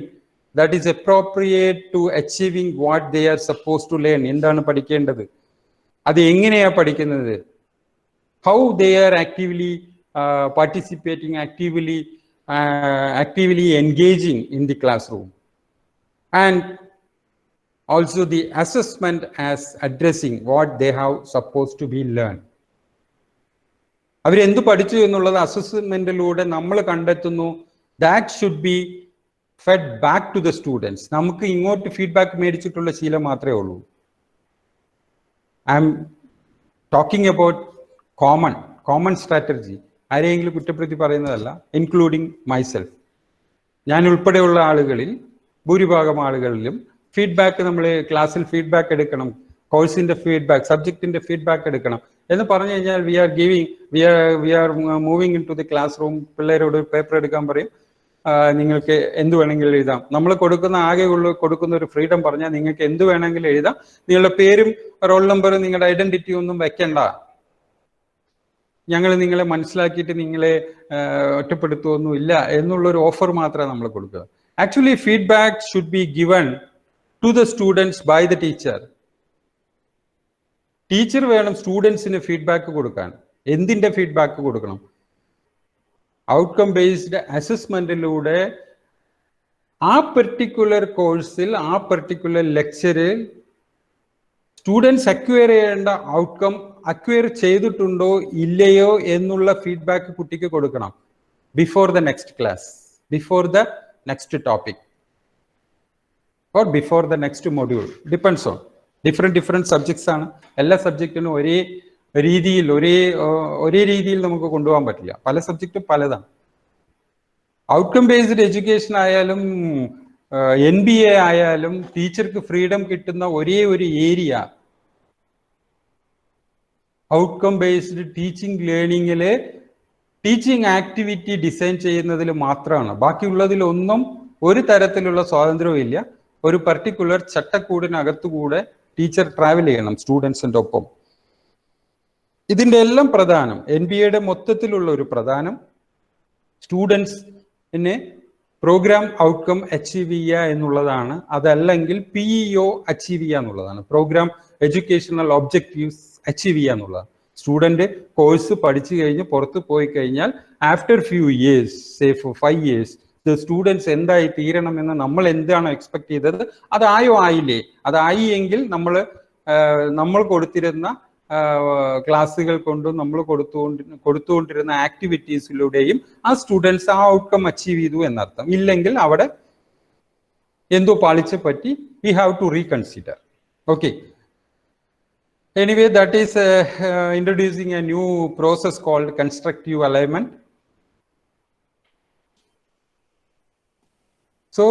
Speaker 1: that is appropriate to achieving what they are supposed to learn. എന്താണ് പഠിക്കേണ്ടത്, അത് എങ്ങനെയാ പഠിക്കുന്നത്, how they are actively participating, actively engaging in the classroom, and also the assessment as addressing what they have supposed to be learned. അവരെന്ത് പഠിച്ചു എന്നുള്ളത് അസസ്മെന്റിലൂടെ നമ്മൾ കണ്ടെത്തുന്നു. That should be fed back to the students. നമുക്ക് ഇങ്ങോട്ട് feedback മേടിച്ചിട്ടുള്ള ശീലം മാത്രമേ ഉള്ളൂ. I'm talking about common strategy. ആരെയെങ്കിലും കുറ്റപ്പെടുത്തി പറയുന്നതല്ല, ഇൻക്ലൂഡിങ് മൈസെൽഫ്. ഞാൻ ഉൾപ്പെടെയുള്ള ആളുകളിൽ ഭൂരിഭാഗം ആളുകളിലും ഫീഡ്ബാക്ക്, നമ്മൾ ക്ലാസ്സിൽ ഫീഡ്ബാക്ക് എടുക്കണം, കോഴ്സിന്റെ ഫീഡ്ബാക്ക്, സബ്ജക്റ്റിന്റെ ഫീഡ്ബാക്ക് എടുക്കണം എന്ന് പറഞ്ഞു കഴിഞ്ഞാൽ we are moving into the classroom. പിള്ളേരോട് പേപ്പർ എടുക്കാൻ പറയും, നിങ്ങൾക്ക് എന്ത് വേണമെങ്കിലും എഴുതാം. നമ്മൾ കൊടുക്കുന്ന ഒരു ഫ്രീഡം പറഞ്ഞാൽ നിങ്ങൾക്ക് എന്ത് വേണമെങ്കിലും എഴുതാം, നിങ്ങളുടെ പേരും റോൾ നമ്പറും നിങ്ങളുടെ ഐഡന്റിറ്റി ഒന്നും വെക്കണ്ട, ഞങ്ങൾ നിങ്ങളെ മനസ്സിലാക്കിയിട്ട് നിങ്ങളെ ഒറ്റപ്പെടുത്തുകയൊന്നും ഇല്ല എന്നുള്ളൊരു ഓഫർ മാത്രമേ നമ്മൾ കൊടുക്കുക. Actually feedback should be given to the students by the teacher. Teacher വേണം സ്റ്റുഡൻസിന് ഫീഡ്ബാക്ക് കൊടുക്കാൻ. എന്തിന്റെ ഫീഡ്ബാക്ക് കൊടുക്കണം? ഔട്ട്കം ബേസ്ഡ് അസസ്മെന്റിലൂടെ ആ പെർട്ടിക്കുലർ കോഴ്സിൽ, ആ പെർട്ടിക്കുലർ ലെക്ചറിൽ സ്റ്റുഡൻസ് അക്വയർ ചെയ്യേണ്ട ഔട്ട്കം അക്വയർ ചെയ്തിട്ടുണ്ടോ ഇല്ലയോ എന്നുള്ള ഫീഡ്ബാക്ക് കുട്ടിക്ക് കൊടുക്കണം. Before the next class, before the next topic, or before the next module. Depends on different subjects ആണ്. എല്ലാ സബ്ജക്റ്റിനും ഒരേ രീതിയിൽ നമുക്ക് കൊണ്ടുപോകാൻ പറ്റില്ല. പല സബ്ജക്റ്റും പലതാണ്. ഔട്ട്കം ബേസ്ഡ് എഡ്യൂക്കേഷൻ ആയാലും NBA ആയാലും ടീച്ചർക്ക് ഫ്രീഡം കിട്ടുന്ന ഒരേ ഒരു ഏരിയ ഔട്ട്കം ബേസ്ഡ് ടീച്ചിങ് ലേണിങ്ങിലെ ടീച്ചിങ് ആക്ടിവിറ്റി ഡിസൈൻ ചെയ്യുന്നതിൽ മാത്രമാണ്. ബാക്കിയുള്ളതിലൊന്നും ഒരു തരത്തിലുള്ള സ്വാതന്ത്ര്യവും ഇല്ല. ഒരു പർട്ടിക്കുലർ ചട്ടക്കൂടിനകത്തുകൂടെ ടീച്ചർ ട്രാവൽ ചെയ്യണം സ്റ്റുഡൻസിന്റെ ഒപ്പം. ഇതിന്റെ എല്ലാം പ്രധാനം, NBA മൊത്തത്തിലുള്ള ഒരു പ്രധാനം സ്റ്റുഡൻസിനെ പ്രോഗ്രാം ഔട്ട്കം അച്ചീവ് ചെയ്യുക എന്നുള്ളതാണ്. അതല്ലെങ്കിൽ PEO അച്ചീവ് ചെയ്യുക എന്നുള്ളതാണ്. പ്രോഗ്രാം എഡ്യൂക്കേഷണൽ ഒബ്ജക്റ്റീവ്സ് അച്ചീവ് ചെയ്യുക എന്നുള്ളതാണ്. സ്റ്റുഡന്റ് കോഴ്സ് പഠിച്ചു കഴിഞ്ഞ് പുറത്ത് പോയി കഴിഞ്ഞാൽ after few years, say for 5 years, students എന്തായി തീരണമെന്ന് നമ്മൾ എന്താണ് എക്സ്പെക്ട് ചെയ്തത് അതായോ ആയില്ലേ, അതായി എങ്കിൽ നമ്മൾ കൊടുത്തിരുന്ന ക്ലാസ്സുകൾ കൊണ്ടും നമ്മൾ കൊടുത്തുകൊണ്ടിരുന്ന ആക്ടിവിറ്റീസിലൂടെയും ആ സ്റ്റുഡൻസ് ആ ഔട്ട്കം അച്ചീവ് ചെയ്തു എന്നർത്ഥം. ഇല്ലെങ്കിൽ അവിടെ എന്തോ പാളിച്ച പറ്റി, we have to reconsider. Okay, anyway, that is introducing a new process called constructive alignment. So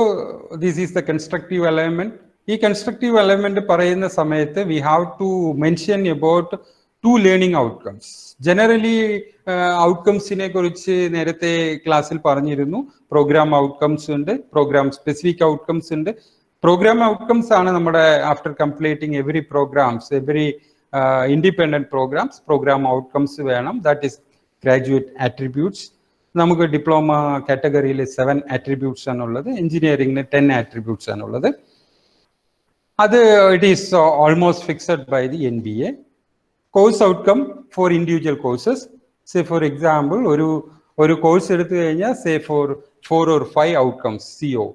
Speaker 1: this is the constructive alignment. ഈ കൺസ്ട്രക്റ്റീവ് അലൈൻമെന്റ് പറയുന്ന സമയത്ത് we have to mention about 2 learning outcomes. Generally ഔട്ട്കംസിനെ കുറിച്ച് നേരത്തെ ക്ലാസ്സിൽ പറഞ്ഞിരുന്നു. Programme outcomes ഉണ്ട്, programme specific outcomes ഉണ്ട്. പ്രോഗ്രാം ഔട്ട്കംസ് ആണ് നമ്മുടെ after completing every programmes, every independent programmes, programme outcomes വേണം. That is graduate attributes. നമുക്ക് ഡിപ്ലോമ കാറ്റഗറിയിൽ 7 ആട്രിബ്യൂട്ട്സ് ആണുള്ളത്, എഞ്ചിനീയറിംഗിന് 10 ആട്രിബ്യൂട്ട്സ് ആണുള്ളത്. അത് it is almost fixed by the NBA. Course outcome for individual courses, say for example ഒരു course എടുത്തു കഴിഞ്ഞാൽ say for 4 or 5 outcomes CO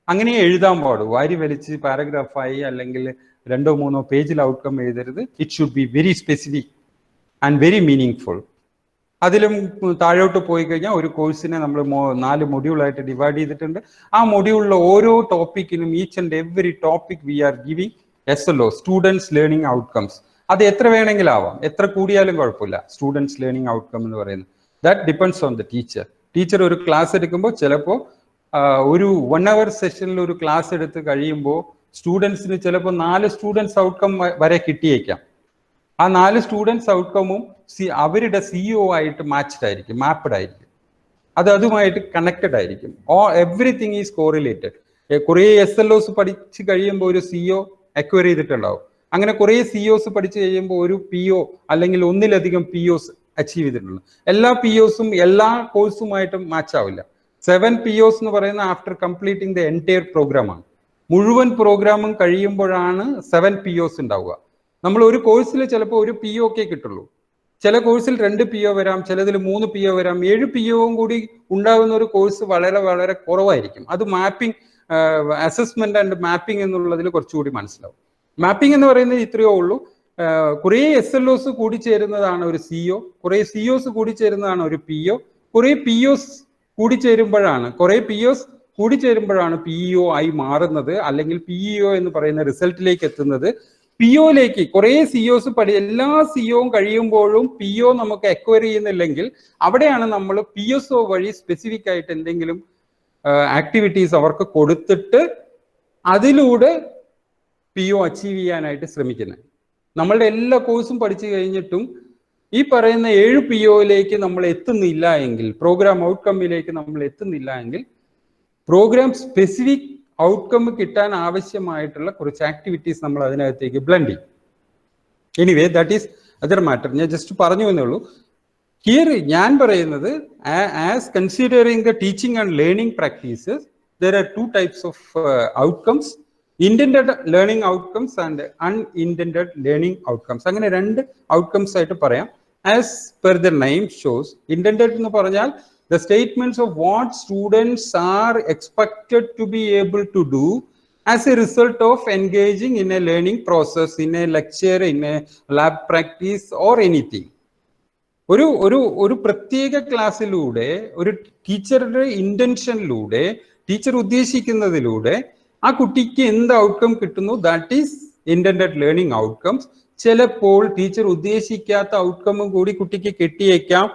Speaker 1: അങ്ങനെ എഴുതാൻ പാടും. വാരി വലിച്ച് പാരഗ്രാഫായി അല്ലെങ്കിൽ 2 or 3 പേജിൽ ഔട്ട്കം എഴുതരുത്. It should be very specific and very meaning full. അതിലും താഴോട്ട് പോയി കഴിഞ്ഞാൽ ഒരു കോഴ്സിനെ നമ്മൾ 4 മൊഡ്യൂളായിട്ട് ഡിവൈഡ് ചെയ്തിട്ടുണ്ട്. ആ മൊഡ്യൂളിലെ ഓരോ ടോപ്പിക്കിനും each and every topic we are giving SLO, students learning outcomes. അത് എത്ര വേണമെങ്കിലും ആവാം, എത്ര കൂടിയാലും കുഴപ്പമില്ല. സ്റ്റുഡൻസ് ലേണിംഗ് ഔട്ട്കം എന്ന് പറയുന്നത് that depends on the teacher. Teacher ഒരു ക്ലാസ് എടുക്കുമ്പോൾ ചിലപ്പോൾ ഒരു 1 hour സെഷനിൽ ഒരു ക്ലാസ് എടുത്ത് കഴിയുമ്പോൾ സ്റ്റുഡൻസിന് ചിലപ്പോൾ 4 സ്റ്റുഡൻസ് ഔട്ട്കം വരെ കിട്ടിയേക്കാം. ആ 4 സ്റ്റുഡൻസ് ഔട്ട്കമും അവരുടെ CO ആയിട്ട് മാച്ച്ഡ് ആയിരിക്കും, മാപ്ഡ് ആയിരിക്കും. അതുമായിട്ട് കണക്റ്റഡ് ആയിരിക്കും. Everything is correlated. കുറേ SLOs പഠിച്ച് കഴിയുമ്പോൾ ഒരു CO അക്വയർ ചെയ്തിട്ടുണ്ടാവും. അങ്ങനെ കുറേ COs പഠിച്ചു കഴിയുമ്പോൾ ഒരു PO അല്ലെങ്കിൽ ഒന്നിലധികം POs അച്ചീവ് ചെയ്തിട്ടുണ്ട്. എല്ലാ POസും എല്ലാ കോഴ്സുമായിട്ടും മാച്ച് ആവില്ല. 7 POs എന്ന് പറയുന്ന ആഫ്റ്റർ കംപ്ലീറ്റിംഗ് ദ എൻറ്റയർ പ്രോഗ്രാമാണ്. മുഴുവൻ പ്രോഗ്രാമും കഴിയുമ്പോഴാണ് 7 POs ഉണ്ടാവുക. നമ്മൾ ഒരു കോഴ്സിൽ ചിലപ്പോൾ ഒരു PO ഒക്കെ കിട്ടുള്ളൂ. ചില കോഴ്സിൽ 2 PO വരാം, ചിലതിൽ 3 PO വരാം. 7 POയും കൂടി ഉണ്ടാകുന്ന ഒരു കോഴ്സ് വളരെ വളരെ കുറവായിരിക്കും. അത് മാപ്പിംഗ്, അസസ്മെന്റ് ആൻഡ് മാപ്പിംഗ് എന്നുള്ളതിൽ കുറച്ചുകൂടി മനസ്സിലാവും. മാപ്പിംഗ് എന്ന് പറയുന്നത് ഇത്രയേ ഉള്ളൂ. കുറേ SLOs കൂടി ചേരുന്നതാണ് ഒരു CO, കുറേ COs കൂടി ചേരുന്നതാണ് ഒരു PO, കുറേ POs കൂടി ചേരുമ്പോഴാണ് PEO ആയി മാറുന്നത്, അല്ലെങ്കിൽ PEO എന്ന് പറയുന്ന റിസൾട്ടിലേക്ക് എത്തുന്നത്. POയിലേക്ക് കുറേ COs എല്ലാ COയും കഴിയുമ്പോഴും PO നമുക്ക് അക്വയർ ചെയ്യുന്നില്ലെങ്കിൽ അവിടെയാണ് നമ്മൾ PSO വഴി സ്പെസിഫിക് ആയിട്ട് എന്തെങ്കിലും ആക്ടിവിറ്റീസ് അവർക്ക് കൊടുത്തിട്ട് അതിലൂടെ PO അച്ചീവ് ചെയ്യാനായിട്ട് ശ്രമിക്കുന്നത്. നമ്മളുടെ എല്ലാ കോഴ്സും പഠിച്ചു കഴിഞ്ഞിട്ടും ഈ പറയുന്ന 7 POയിലേക്ക് നമ്മൾ എത്തുന്നില്ല എങ്കിൽ, പ്രോഗ്രാം ഔട്ട്കമ്മിലേക്ക് നമ്മൾ എത്തുന്നില്ല എങ്കിൽ, പ്രോഗ്രാം സ്പെസിഫിക് ഔട്ട്കം കിട്ടാൻ ആവശ്യമായിട്ടുള്ള കുറച്ച് ആക്ടിവിറ്റീസ് നമ്മൾ അതിനകത്തേക്ക് ബ്ലെൻഡ് ചെയ്യും. Anyway that is other matter. ഞാൻ ജസ്റ്റ് പറഞ്ഞു എന്നേ ഉള്ളൂ. ഹിയർ ഞാൻ പറയുന്നത്, as considering the teaching and learning practices, there are 2 types of outcomes, intended learning outcomes and unintended learning outcomes. അങ്ങനെ 2 outcomes ആയിട്ട് പറയാം. As per the name shows, intended എന്ന് പറഞ്ഞാൽ the statements of what students are expected to be able to do as a result of engaging in a learning process, in a lecture, in a lab practice or anything. ഒരു പ്രത്യേക ക്ലാസ്സിലൂടെ, ഒരു ടീച്ചറുടെ ഇന്റൻഷനിലൂടെ, teacher ഉദ്ദേശിക്കുന്നതിലൂടെ ആ കുട്ടിക്ക് എന്ത് outcome കിട്ടുന്നു, that is intended learning outcomes. ചിലപ്പോൾ teacher ഉദ്ദേശിക്കാത്ത ഔട്ട്കമും കൂടി കുട്ടിക്ക് കിട്ടിയേക്കാം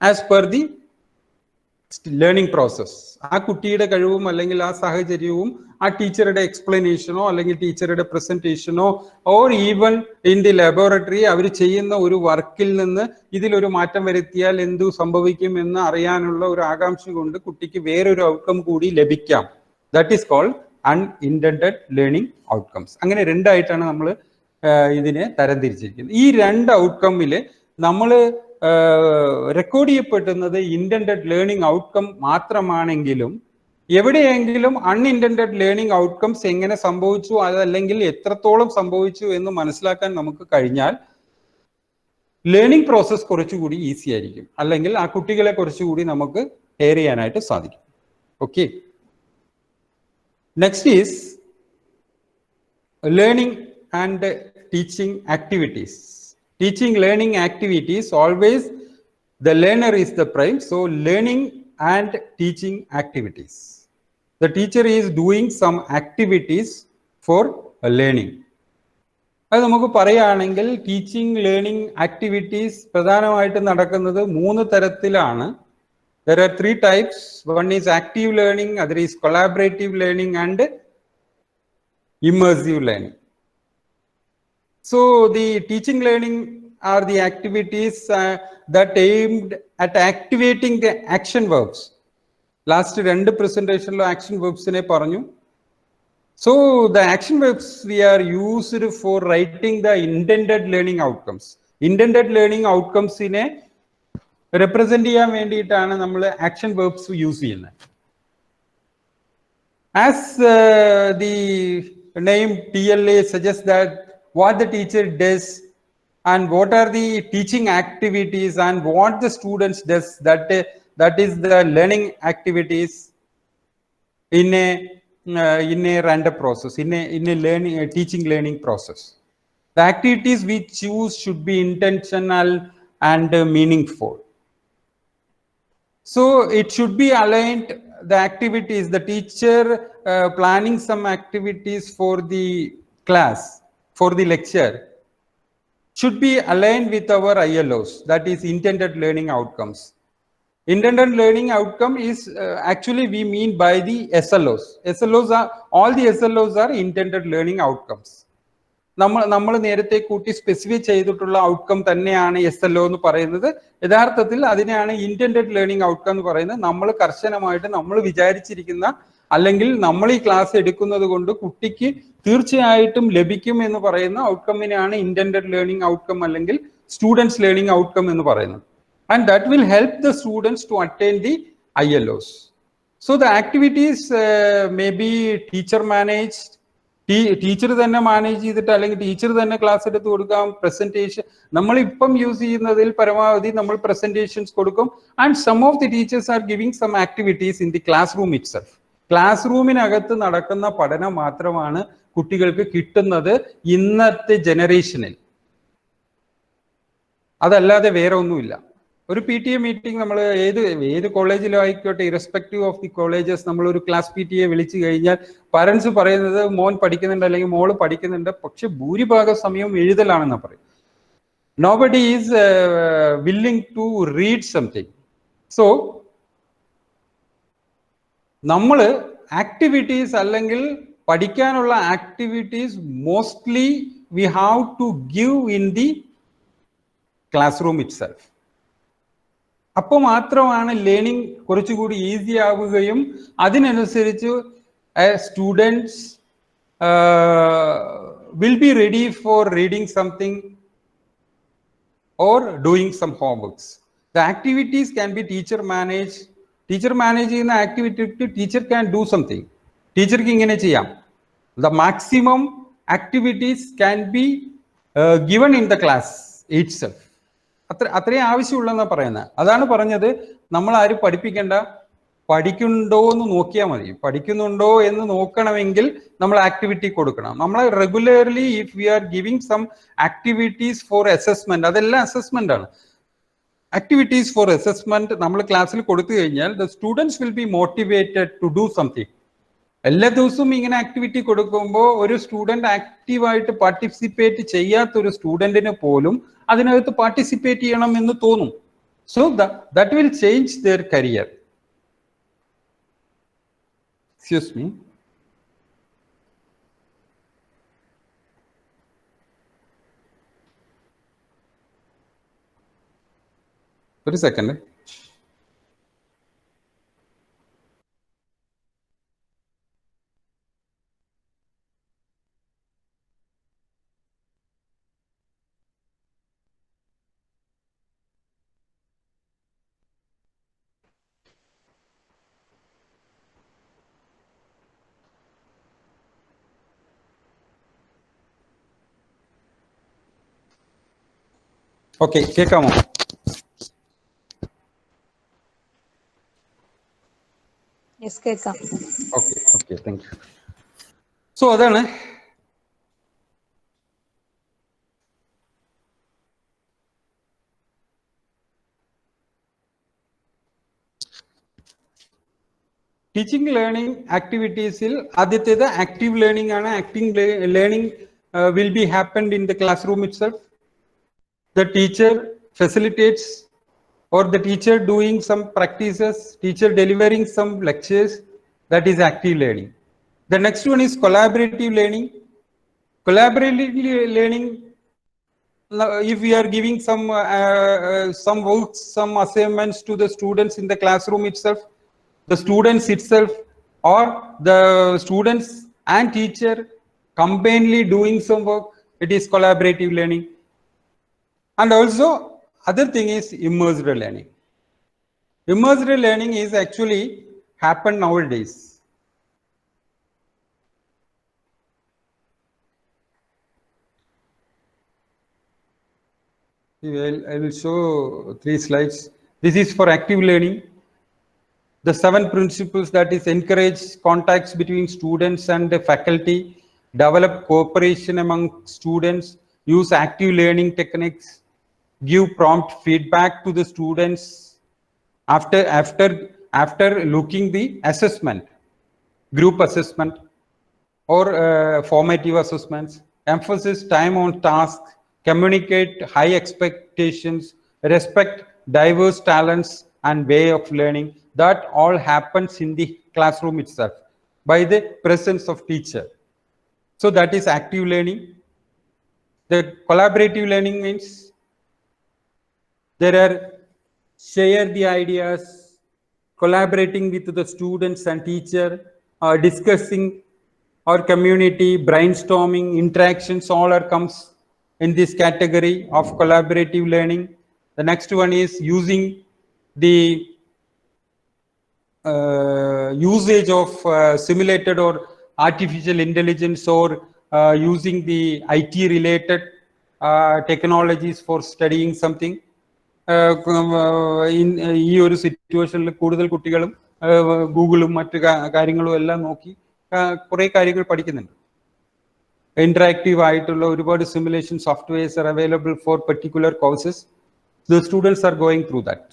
Speaker 1: as per the learning process. ആ കുട്ടിയുടെ കഴിവും അല്ലെങ്കിൽ ആ സാഹചര്യവും ആ ടീച്ചറുടെ എക്സ്പ്ലനേഷനോ അല്ലെങ്കിൽ ടീച്ചറുടെ പ്രസന്റേഷനോ or even in the laboratory അവർ ചെയ്യുന്ന ഒരു വർക്കിൽ നിന്ന് ഇതിലൊരു മാറ്റം വരുത്തിയാൽ എന്തു സംഭവിക്കും എന്ന് അറിയാനുള്ള ഒരു ആകാംക്ഷ കൊണ്ട് കുട്ടിക്ക് വേറൊരു ഔട്ട്കം കൂടി ലഭിക്കാം. That is called unintended learning outcomes. അങ്ങനെ രണ്ടായിട്ടാണ് നമ്മൾ ഇതിനെ തരംതിരിച്ചിരിക്കുന്നത്. ഈ രണ്ട് ഔട്ട്കമ്മിൽ നമ്മൾ റെക്കോർഡ് ചെയ്യപ്പെടുന്നത് ഇന്റൻഡഡ് ലേണിംഗ് ഔട്ട്കം മാത്രമാണെങ്കിലും എവിടെയെങ്കിലും അൺഇന്റൻഡഡ് ലേണിംഗ് ഔട്ട്കംസ് എങ്ങനെ സംഭവിച്ചു, അതല്ലെങ്കിൽ എത്രത്തോളം സംഭവിച്ചു എന്ന് മനസ്സിലാക്കാൻ നമുക്ക് കഴിഞ്ഞാൽ ലേണിംഗ് പ്രോസസ് കുറച്ചുകൂടി ഈസി ആയിരിക്കും, അല്ലെങ്കിൽ ആ കുട്ടികളെ കുറച്ചുകൂടി നമുക്ക് കെയർ ചെയ്യാനായിട്ട് സാധിക്കും. Okay, next is learning and teaching activities. Teaching learning activities, always the learner is the prime. So learning and teaching activities. The teacher is doing some activities for learning. അത് നമുക്ക് പറയുകയാണെങ്കിൽ ടീച്ചിങ് ലേണിംഗ് ആക്ടിവിറ്റീസ് പ്രധാനമായിട്ട് നടക്കുന്നത് 3 തരത്തിലാണ്. There are 3 types. One is active learning, other is collaborative learning and immersive learning. So the teaching learning are the activities that aimed at activating the action verbs. Last 2 presentation lo action verbs ne paranju. So the action verbs we are used for writing the intended learning outcomes. Intended learning outcomes ine represent cheyan vendiittana nammal action verbs use cheyyunne. As the name TLA suggests that what the teacher does and what are the teaching activities and what the students does, that is the learning activities in a random process, in a learning teaching learning process. The activities we choose should be intentional and meaningful. So it should be aligned, the activities, the teacher planning some activities for the class, for the lecture, should be aligned with our ILOs, that is intended learning outcomes. Intended learning outcome is actually we mean by the SLOs. SLOs are, all the SLOs are intended learning outcomes. നമ്മൾ നേരത്തെ കൂട്ടി specify ചെയ്തിട്ടുള്ള outcome തന്നെയാണ് SLO എന്ന് പറയുന്നത്. യഥാർത്ഥത്തിൽ അതിനെയാണ് intended learning outcome എന്ന് പറയുന്നത്. നമ്മൾ കർശനമായിട്ട് നമ്മൾ വിചാരിച്ചിരിക്കുന്ന അല്ലെങ്കിൽ നമ്മൾ ഈ ക്ലാസ് എടുക്കുന്നത് കൊണ്ട് കുട്ടിക്ക് തീർച്ചയായിട്ടും ലഭിക്കും എന്ന് പറയുന്ന ഔട്ട്കമ്മിനെയാണ് ഇന്റൻഡഡ് ലേണിംഗ് ഔട്ട്കം അല്ലെങ്കിൽ സ്റ്റുഡൻസ് ലേണിംഗ് ഔട്ട്കം എന്ന് പറയുന്നത്. And that will help the students to attain the ILOs. So the activities may be teacher managed, teacher തന്നെ മാനേജ് ചെയ്തിട്ട് അല്ലെങ്കിൽ ടീച്ചർ തന്നെ ക്ലാസ് എടുത്ത് കൊടുക്കാം. പ്രസന്റേഷൻ നമ്മൾ ഇപ്പം യൂസ് ചെയ്യുന്നതിൽ പരമാവധി നമ്മൾ പ്രസന്റേഷൻസ് കൊടുക്കും. And some of the teachers are giving some activities in the classroom itself. ക്ലാസ് റൂമിനകത്ത് നടക്കുന്ന പഠനം മാത്രമാണ് കുട്ടികൾക്ക് കിട്ടുന്നത് ഇന്നത്തെ ജനറേഷനിൽ, അതല്ലാതെ വേറെ ഒന്നുമില്ല. ഒരു PTA മീറ്റിംഗ് നമ്മൾ ഏത് കോളേജിലും ആയിക്കോട്ടെ, ഇറസ്പെക്റ്റീവ് ഓഫ് ദി കോളേജസ്, നമ്മൾ ഒരു ക്ലാസ് PTA വിളിച്ചു കഴിഞ്ഞാൽ പാരന്റ്സ് പറയുന്നത് മോൻ പഠിക്കുന്നുണ്ട് അല്ലെങ്കിൽ മോള് പഠിക്കുന്നുണ്ട്, പക്ഷെ ഭൂരിഭാഗം സമയവും എഴുതലാണെന്ന് പറയും. Nobody is willing to read something. So നമ്മൾ ആക്ടിവിറ്റീസ് അല്ലെങ്കിൽ പഠിക്കാനുള്ള activities mostly we have to give in the classroom itself. അപ്പോൾ മാത്രമാണ് ലേണിംഗ് കുറച്ചുകൂടി ഈസി ആവുകയും അതിനനുസരിച്ച് students will be ready for reading something or doing some homeworks. The activities can be teacher manage. Teacher manage ചെയ്യുന്ന ആക്ടിവിറ്റിക്ക് teacher can do something. ടീച്ചർക്ക് ഇങ്ങനെ ചെയ്യാം. The maximum activities can be given in the class itself. അത്രയും ആവശ്യമുള്ളതെന്നാണ് പറയുന്നത്. അതാണ് പറഞ്ഞത്, നമ്മൾ ആരും പഠിപ്പിക്കേണ്ട, പഠിക്കുന്നുണ്ടോ എന്ന് നോക്കിയാൽ മതി. പഠിക്കുന്നുണ്ടോ എന്ന് നോക്കണമെങ്കിൽ നമ്മൾ ആക്ടിവിറ്റി കൊടുക്കണം. നമ്മൾ regularly if we are giving some activities for assessment, അതെല്ലാം അസസ്മെന്റ് ആണ്. ആക്ടിവിറ്റീസ് ഫോർ അസസ്മെന്റ് നമ്മൾ ക്ലാസ്സിൽ കൊടുത്തു കഴിഞ്ഞാൽ the students will be motivated to do something. എല്ലാ ദിവസവും ഇങ്ങനെ ആക്ടിവിറ്റി കൊടുക്കുമ്പോൾ ഒരു സ്റ്റുഡന്റ് ആക്റ്റീവായിട്ട് പാർട്ടിസിപ്പേറ്റ് ചെയ്യാത്തൊരു സ്റ്റുഡന്റിന് പോലും അതിനകത്ത് പാർട്ടിസിപ്പേറ്റ് ചെയ്യണം എന്ന് തോന്നും. So that will change there career. Excuse me. For a second. Okay, കേൾക്കാമോ?
Speaker 2: യെസ്, കേൾക്കാം.
Speaker 1: Okay okay, thank U. So അതാണ് ടീച്ചിങ് ലേണിംഗ് ആക്ടിവിറ്റീസിൽ ആദ്യത്തേത് ആക്റ്റീവ് ലേണിംഗ് ആണ്. Active learning will be happened in the classroom itself. The teacher facilitates, or the teacher doing some practices, teacher delivering some lectures. That is active learning. The next one is collaborative learning. Collaborative learning, if we are giving some works, some assignments to the students in the classroom itself, the students itself or the students and teacher combinedly doing some work, it is collaborative learning. And also other thing is immersed learning. Immersed learning is actually happen nowadays. I will show 3 slides. This is for active learning. The 7 principles, that is encourage contacts between students and the faculty, develop cooperation among students, use active learning techniques, give prompt feedback to the students after looking the assessment, group assessment or formative assessments, emphasis time on task, communicate high expectations, respect diverse talents and way of learning. That all happens in the classroom itself by the presence of teacher. So that is active learning. The collaborative learning means there are share the ideas, collaborating with the students and teacher, discussing or community, brainstorming, interactions, all are comes in this category of collaborative learning. The next one is using the usage of simulated or artificial intelligence, or using the IT related technologies for studying something. ഈ ഒരു സിറ്റുവേഷനിൽ കൂടുതൽ കുട്ടികളും ഗൂഗിളും മറ്റു കാര്യങ്ങളും എല്ലാം നോക്കി കുറെ കാര്യങ്ങൾ പഠിക്കുന്നുണ്ട്. ഇന്ററാക്റ്റീവ് ആയിട്ടുള്ള ഒരുപാട് simulation softwares are available for particular courses. The students are going through that.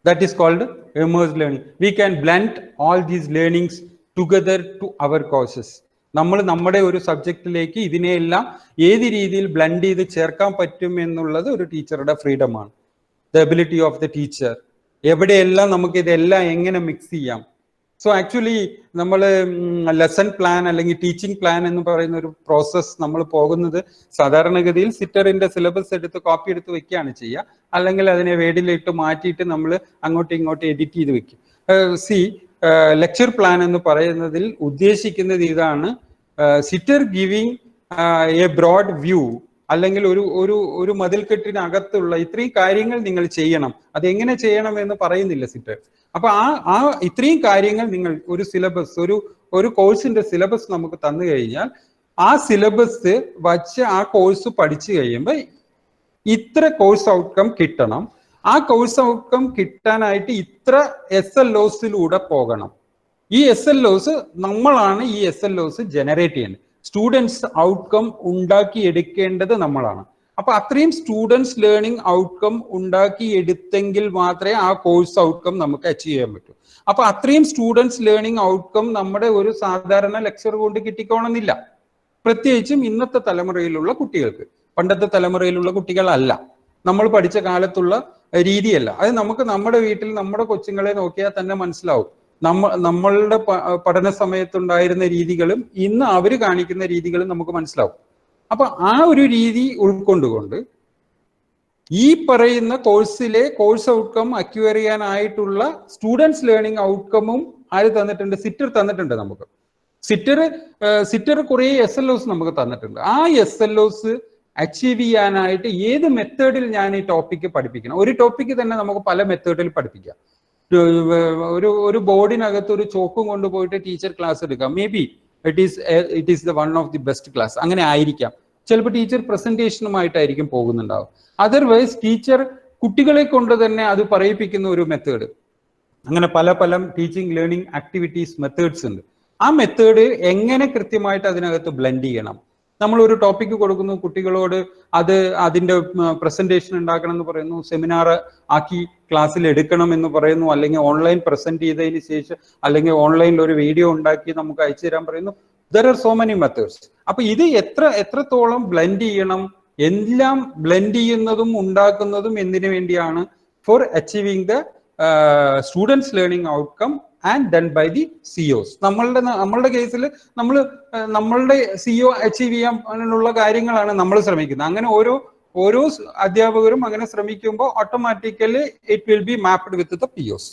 Speaker 1: That is called immersed learning. We can blend all these learnings together to our courses. നമ്മൾ നമ്മുടെ ഒരു സബ്ജക്റ്റിലേക്ക് ഇതിനെയെല്ലാം ഏത് രീതിയിൽ ബ്ലെൻഡ് ചെയ്ത് ചേർക്കാൻ പറ്റും എന്നുള്ളത് ഒരു ടീച്ചറുടെ ഫ്രീഡമാണ്. The ability of the teacher. എവിടെയെല്ലാം നമുക്ക് ഇതെല്ലാം എങ്ങനെ മിക്സ് ചെയ്യാം. സോ ആക്ച്വലി നമ്മൾ ലെസൺ പ്ലാൻ അല്ലെങ്കിൽ ടീച്ചിങ് പ്ലാൻ എന്ന് പറയുന്ന ഒരു പ്രോസസ് നമ്മൾ പോകുന്നത് സാധാരണഗതിയിൽ സിറ്ററിന്റെ സിലബസ് എടുത്ത് കോപ്പി എടുത്ത് വെക്കുകയാണ് ചെയ്യുക. അല്ലെങ്കിൽ അതിനെ വേഡിലിട്ട് മാറ്റിയിട്ട് നമ്മൾ അങ്ങോട്ടും ഇങ്ങോട്ടും എഡിറ്റ് ചെയ്ത് വെക്കും. ലെക്ചർ പ്ലാൻ എന്ന് പറയുന്നതിൽ ഉദ്ദേശിക്കുന്നത് ഇതാണ്, സിറ്റർ ഗിവിങ് എ ബ്രോഡ് വ്യൂ, അല്ലെങ്കിൽ ഒരു മതിൽക്കെട്ടിനകത്തുള്ള ഇത്രയും കാര്യങ്ങൾ നിങ്ങൾ ചെയ്യണം, അതെങ്ങനെ ചെയ്യണം എന്ന് പറയുന്നില്ല സിറ്റർ. അപ്പൊ ആ ഇത്രയും കാര്യങ്ങൾ നിങ്ങൾ ഒരു സിലബസ്, ഒരു കോഴ്സിന്റെ സിലബസ് നമുക്ക് തന്നു കഴിഞ്ഞാൽ ആ സിലബസ് വച്ച് ആ കോഴ്സ് പഠിച്ചു കഴിയുമ്പോൾ ഇത്ര കോഴ്സ് ഔട്ട്കം കിട്ടണം. ആ കോഴ്സ് ഔട്ട്കം കിട്ടാനായിട്ട് ഇത്ര SLOസിലൂടെ പോകണം. ഈ SLOസ് നമ്മളാണ് ഈ SLOസ് ജനറേറ്റ് ചെയ്യുന്നത്. സ്റ്റുഡൻസ് ഔട്ട്കം ഉണ്ടാക്കി എടുക്കേണ്ടത് നമ്മളാണ്. അപ്പൊ അത്രയും സ്റ്റുഡൻസ് ലേണിംഗ് ഔട്ട്കം ഉണ്ടാക്കി എടുത്തെങ്കിൽ മാത്രമേ ആ കോഴ്സ് ഔട്ട്കം നമുക്ക് അച്ചീവ് ചെയ്യാൻ പറ്റൂ. അപ്പൊ അത്രയും സ്റ്റുഡൻസ് ലേണിംഗ് ഔട്ട്കം നമ്മുടെ ഒരു സാധാരണ ലെക്ചർ കൊണ്ട് കിട്ടിക്കോണമെന്നില്ല. പ്രത്യേകിച്ചും ഇന്നത്തെ തലമുറയിലുള്ള കുട്ടികൾക്ക്. പണ്ടത്തെ തലമുറയിലുള്ള കുട്ടികളല്ല, നമ്മൾ പഠിച്ച കാലത്തുള്ള രീതിയല്ല. അത് നമുക്ക് നമ്മുടെ വീട്ടിൽ നമ്മുടെ കൊച്ചുങ്ങളെ നോക്കിയാൽ തന്നെ മനസ്സിലാവും. നമ്മളുടെ പഠന സമയത്തുണ്ടായിരുന്ന രീതികളും ഇന്ന് അവർ കാണിക്കുന്ന രീതികളും നമുക്ക് മനസ്സിലാവും. അപ്പൊ ആ ഒരു രീതി ഉൾക്കൊണ്ടുകൊണ്ട് ഈ പറയുന്ന കോഴ്സിലെ കോഴ്സ് ഔട്ട്കം അക്വയർ ചെയ്യാനായിട്ടുള്ള സ്റ്റുഡൻസ് ലേണിംഗ് ഔട്ട്കമും ആര് തന്നിട്ടുണ്ട്? സിറ്റർ തന്നിട്ടുണ്ട്. നമുക്ക് സിറ്റർ കുറെ SLOs നമുക്ക് തന്നിട്ടുണ്ട്. ആ SLOs അച്ചീവ് ചെയ്യാനായിട്ട് ഏത് മെത്തേഡിൽ ഞാൻ ഈ ടോപ്പിക്ക് പഠിപ്പിക്കണം? ഒരു ടോപ്പിക്ക് തന്നെ നമുക്ക് പല മെത്തേഡിൽ പഠിപ്പിക്കാം. ഒരു ബോർഡിനകത്ത് ഒരു ചോക്കും കൊണ്ടുപോയിട്ട് ടീച്ചർ ക്ലാസ് എടുക്കാം. May be it is the one of the best class, അങ്ങനെ ആയിരിക്കാം. ചിലപ്പോൾ ടീച്ചർ പ്രസന്റേഷനുമായിട്ടായിരിക്കും പോകുന്നുണ്ടാവും. അതർവൈസ് ടീച്ചർ കുട്ടികളെ കൊണ്ട് തന്നെ അത് പറയിപ്പിക്കുന്ന ഒരു മെത്തേഡ്. അങ്ങനെ പല ടീച്ചിങ് ലേണിംഗ് ആക്ടിവിറ്റീസ് മെത്തേഡ്സ് ഉണ്ട്. ആ മെത്തേഡ് എങ്ങനെ കൃത്യമായിട്ട് അതിനകത്ത് ബ്ലെൻഡ് ചെയ്യണം? നമ്മൾ ഒരു ടോപ്പിക്ക് കൊടുക്കുന്നു, കുട്ടികളോട് അതിന്റെ പ്രസന്റേഷൻ ഉണ്ടാക്കണം എന്ന് പറയുന്നു, സെമിനാർ ആക്കി ക്ലാസ്സിൽ എടുക്കണം എന്ന് പറയുന്നു, അല്ലെങ്കിൽ ഓൺലൈൻ പ്രസന്റ് ചെയ്തതിന് ശേഷം അല്ലെങ്കിൽ ഓൺലൈനിൽ ഒരു വീഡിയോ ഉണ്ടാക്കി നമുക്ക് അയച്ചു തരാൻ പറയുന്നു. There are so many methods. അപ്പൊ ഇത് എത്രത്തോളം ബ്ലെൻഡ് ചെയ്യണം? എല്ലാം ബ്ലെൻഡ് ചെയ്യുന്നതും ഉണ്ടാക്കുന്നതും എന്തിനു വേണ്ടിയാണ്? For achieving the students learning outcome and done by the CEOs. നമ്മളുടെ കേസിൽ നമ്മളുടെ CEO അച്ചീവ് ചെയ്യാനുള്ള കാര്യങ്ങളാണ് നമ്മൾ ശ്രമിക്കുന്നത്. അങ്ങനെ ഓരോ അധ്യാപകരും അങ്ങനെ ശ്രമിക്കുമ്പോൾ automatically it will be mapped with the POs.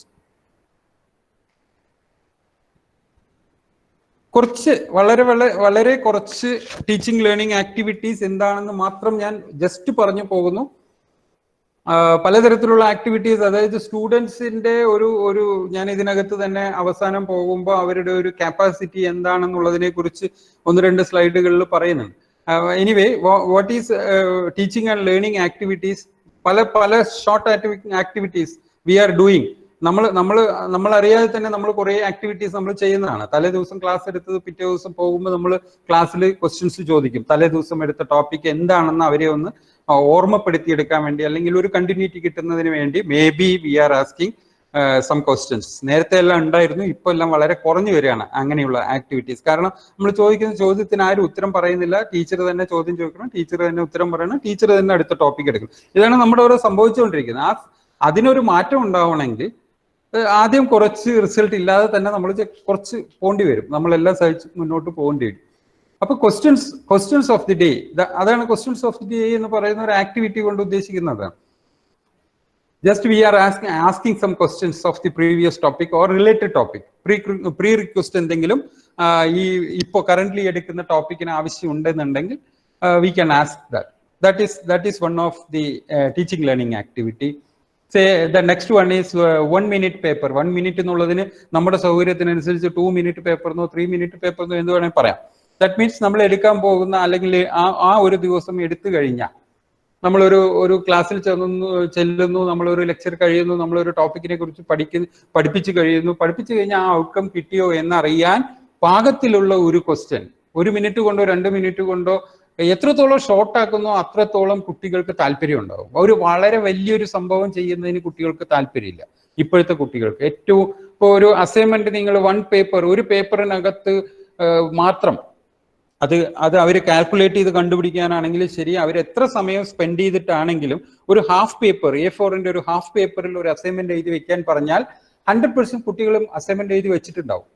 Speaker 1: വളരെ കുറച്ച് ടീച്ചിങ് ലേണിംഗ് ആക്ടിവിറ്റീസ് എന്താണെന്ന് മാത്രം ഞാൻ ജസ്റ്റ് പറഞ്ഞു പോകുന്നു. പലതരത്തിലുള്ള ആക്ടിവിറ്റീസ്, അതായത് സ്റ്റുഡൻസിന്റെ ഒരു ഞാൻ ഇതിനകത്ത് തന്നെ അവസാനം പോകുമ്പോൾ അവരുടെ ഒരു കാപ്പാസിറ്റി എന്താണെന്നുള്ളതിനെ കുറിച്ച് 1-2 സ്ലൈഡുകളിൽ പറയുന്നുണ്ട്. Anyway, what is teaching and learning activities? പല short activities we are doing. നമ്മൾ അറിയാതെ തന്നെ നമ്മൾ കുറെ ആക്ടിവിറ്റീസ് നമ്മൾ ചെയ്യുന്നതാണ്. തലേ ദിവസം ക്ലാസ് എടുത്തത് പിറ്റേ ദിവസം പോകുമ്പോൾ നമ്മൾ ക്ലാസ്സിൽ ക്വസ്റ്റ്യൻസ് ചോദിക്കും. തലേ ദിവസം എടുത്ത ടോപ്പിക് എന്താണെന്ന് അവരെ ഒന്ന് ഓർമ്മപ്പെടുത്തിയെടുക്കാൻ വേണ്ടി, അല്ലെങ്കിൽ ഒരു കണ്ടിന്യൂറ്റി കിട്ടുന്നതിന് വേണ്ടി maybe we are asking some questions. നേരത്തെ എല്ലാം ഉണ്ടായിരുന്നു, ഇപ്പൊ എല്ലാം വളരെ കുറഞ്ഞു വരികയാണ് അങ്ങനെയുള്ള ആക്ടിവിറ്റീസ്. കാരണം നമ്മൾ ചോദിക്കുന്ന ചോദ്യത്തിന് ആരും ഉത്തരം പറയുന്നില്ല. ടീച്ചർ തന്നെ ചോദ്യം ചോദിക്കണം, ടീച്ചർ തന്നെ ഉത്തരം പറയണം, ടീച്ചർ തന്നെ അടുത്ത ടോപ്പിക് എടുക്കണം. ഇതാണ് നമ്മുടെ ഓരോ സംഭവിച്ചുകൊണ്ടിരിക്കുന്നത്. അതിനൊരു മാറ്റം ഉണ്ടാവണമെങ്കിൽ ആദ്യം കുറച്ച് റിസൾട്ട് ഇല്ലാതെ തന്നെ നമ്മൾ കുറച്ച് പോണ്ടി വരും. നമ്മളെല്ലാം സഹിച്ച് മുന്നോട്ട് പോകേണ്ടി വരും. അപ്പൊ ക്വസ്റ്റ്യൻസ് ഓഫ് ദി ഡേ, അതാണ് ക്വസ്റ്റ്യൻസ് ഓഫ് ദി ഡേ എന്ന് പറയുന്ന ഒരു ആക്ടിവിറ്റി കൊണ്ട് ഉദ്ദേശിക്കുന്നത്. Just we are asking some questions of the previous topic or related topic. Pre request എന്തെങ്കിലും ഇപ്പോൾ കറന്റ്ലി എടുക്കുന്ന ടോപ്പിക്കിന് ആവശ്യം ഉണ്ടെന്നുണ്ടെങ്കിൽ we can ask that is one of the teaching learning activity. Say the next one is 1 minute paper. 1 minute എന്നുള്ളതിന് നമ്മുടെ സൗകര്യത്തിനനുസരിച്ച് 2 minute paper എന്നോ 3 minute paper എന്നോ എന്ത് വേണമെങ്കിൽ പറയാം. ദാറ്റ് മീൻസ് നമ്മൾ എടുക്കാൻ പോകുന്ന അല്ലെങ്കിൽ ആ ഒരു ദിവസം എടുത്തു കഴിഞ്ഞാൽ നമ്മളൊരു ക്ലാസ്സിൽ ചെല്ലുന്നു, നമ്മളൊരു ലെക്ചർ കഴിയുന്നു, നമ്മളൊരു ടോപ്പിക്കിനെ കുറിച്ച് പഠിപ്പിച്ചു കഴിഞ്ഞാൽ ആ ഔട്ട്കം കിട്ടിയോ എന്നറിയാൻ പാകത്തിലുള്ള ഒരു ക്വസ്റ്റ്യൻ 1 മിനിറ്റ് കൊണ്ടോ 2 മിനിറ്റ് കൊണ്ടോ എത്രത്തോളം ഷോർട്ട് ആക്കുന്നോ അത്രത്തോളം കുട്ടികൾക്ക് താല്പര്യം ഉണ്ടാവും. ഒരു വളരെ വലിയൊരു സംഭവം ചെയ്യുന്നതിന് കുട്ടികൾക്ക് താല്പര്യമില്ല. ഇപ്പോഴത്തെ കുട്ടികൾക്ക് ഇപ്പോൾ ഒരു അസൈൻമെന്റ് നിങ്ങൾ ഒരു പേപ്പറിനകത്ത് മാത്രം അത് അവർ കാൽക്കുലേറ്റ് ചെയ്ത് കണ്ടുപിടിക്കാനാണെങ്കിൽ ശരി, അവർ എത്ര സമയം സ്പെൻഡ് ചെയ്തിട്ടാണെങ്കിലും ഒരു ഹാഫ് പേപ്പർ A4-ന്റെ ഒരു ഹാഫ് പേപ്പറിൽ ഒരു അസൈൻമെന്റ് എഴുതി വെക്കാൻ പറഞ്ഞാൽ 100% കുട്ടികളും അസൈൻമെന്റ് എഴുതി വെച്ചിട്ടുണ്ടാവും.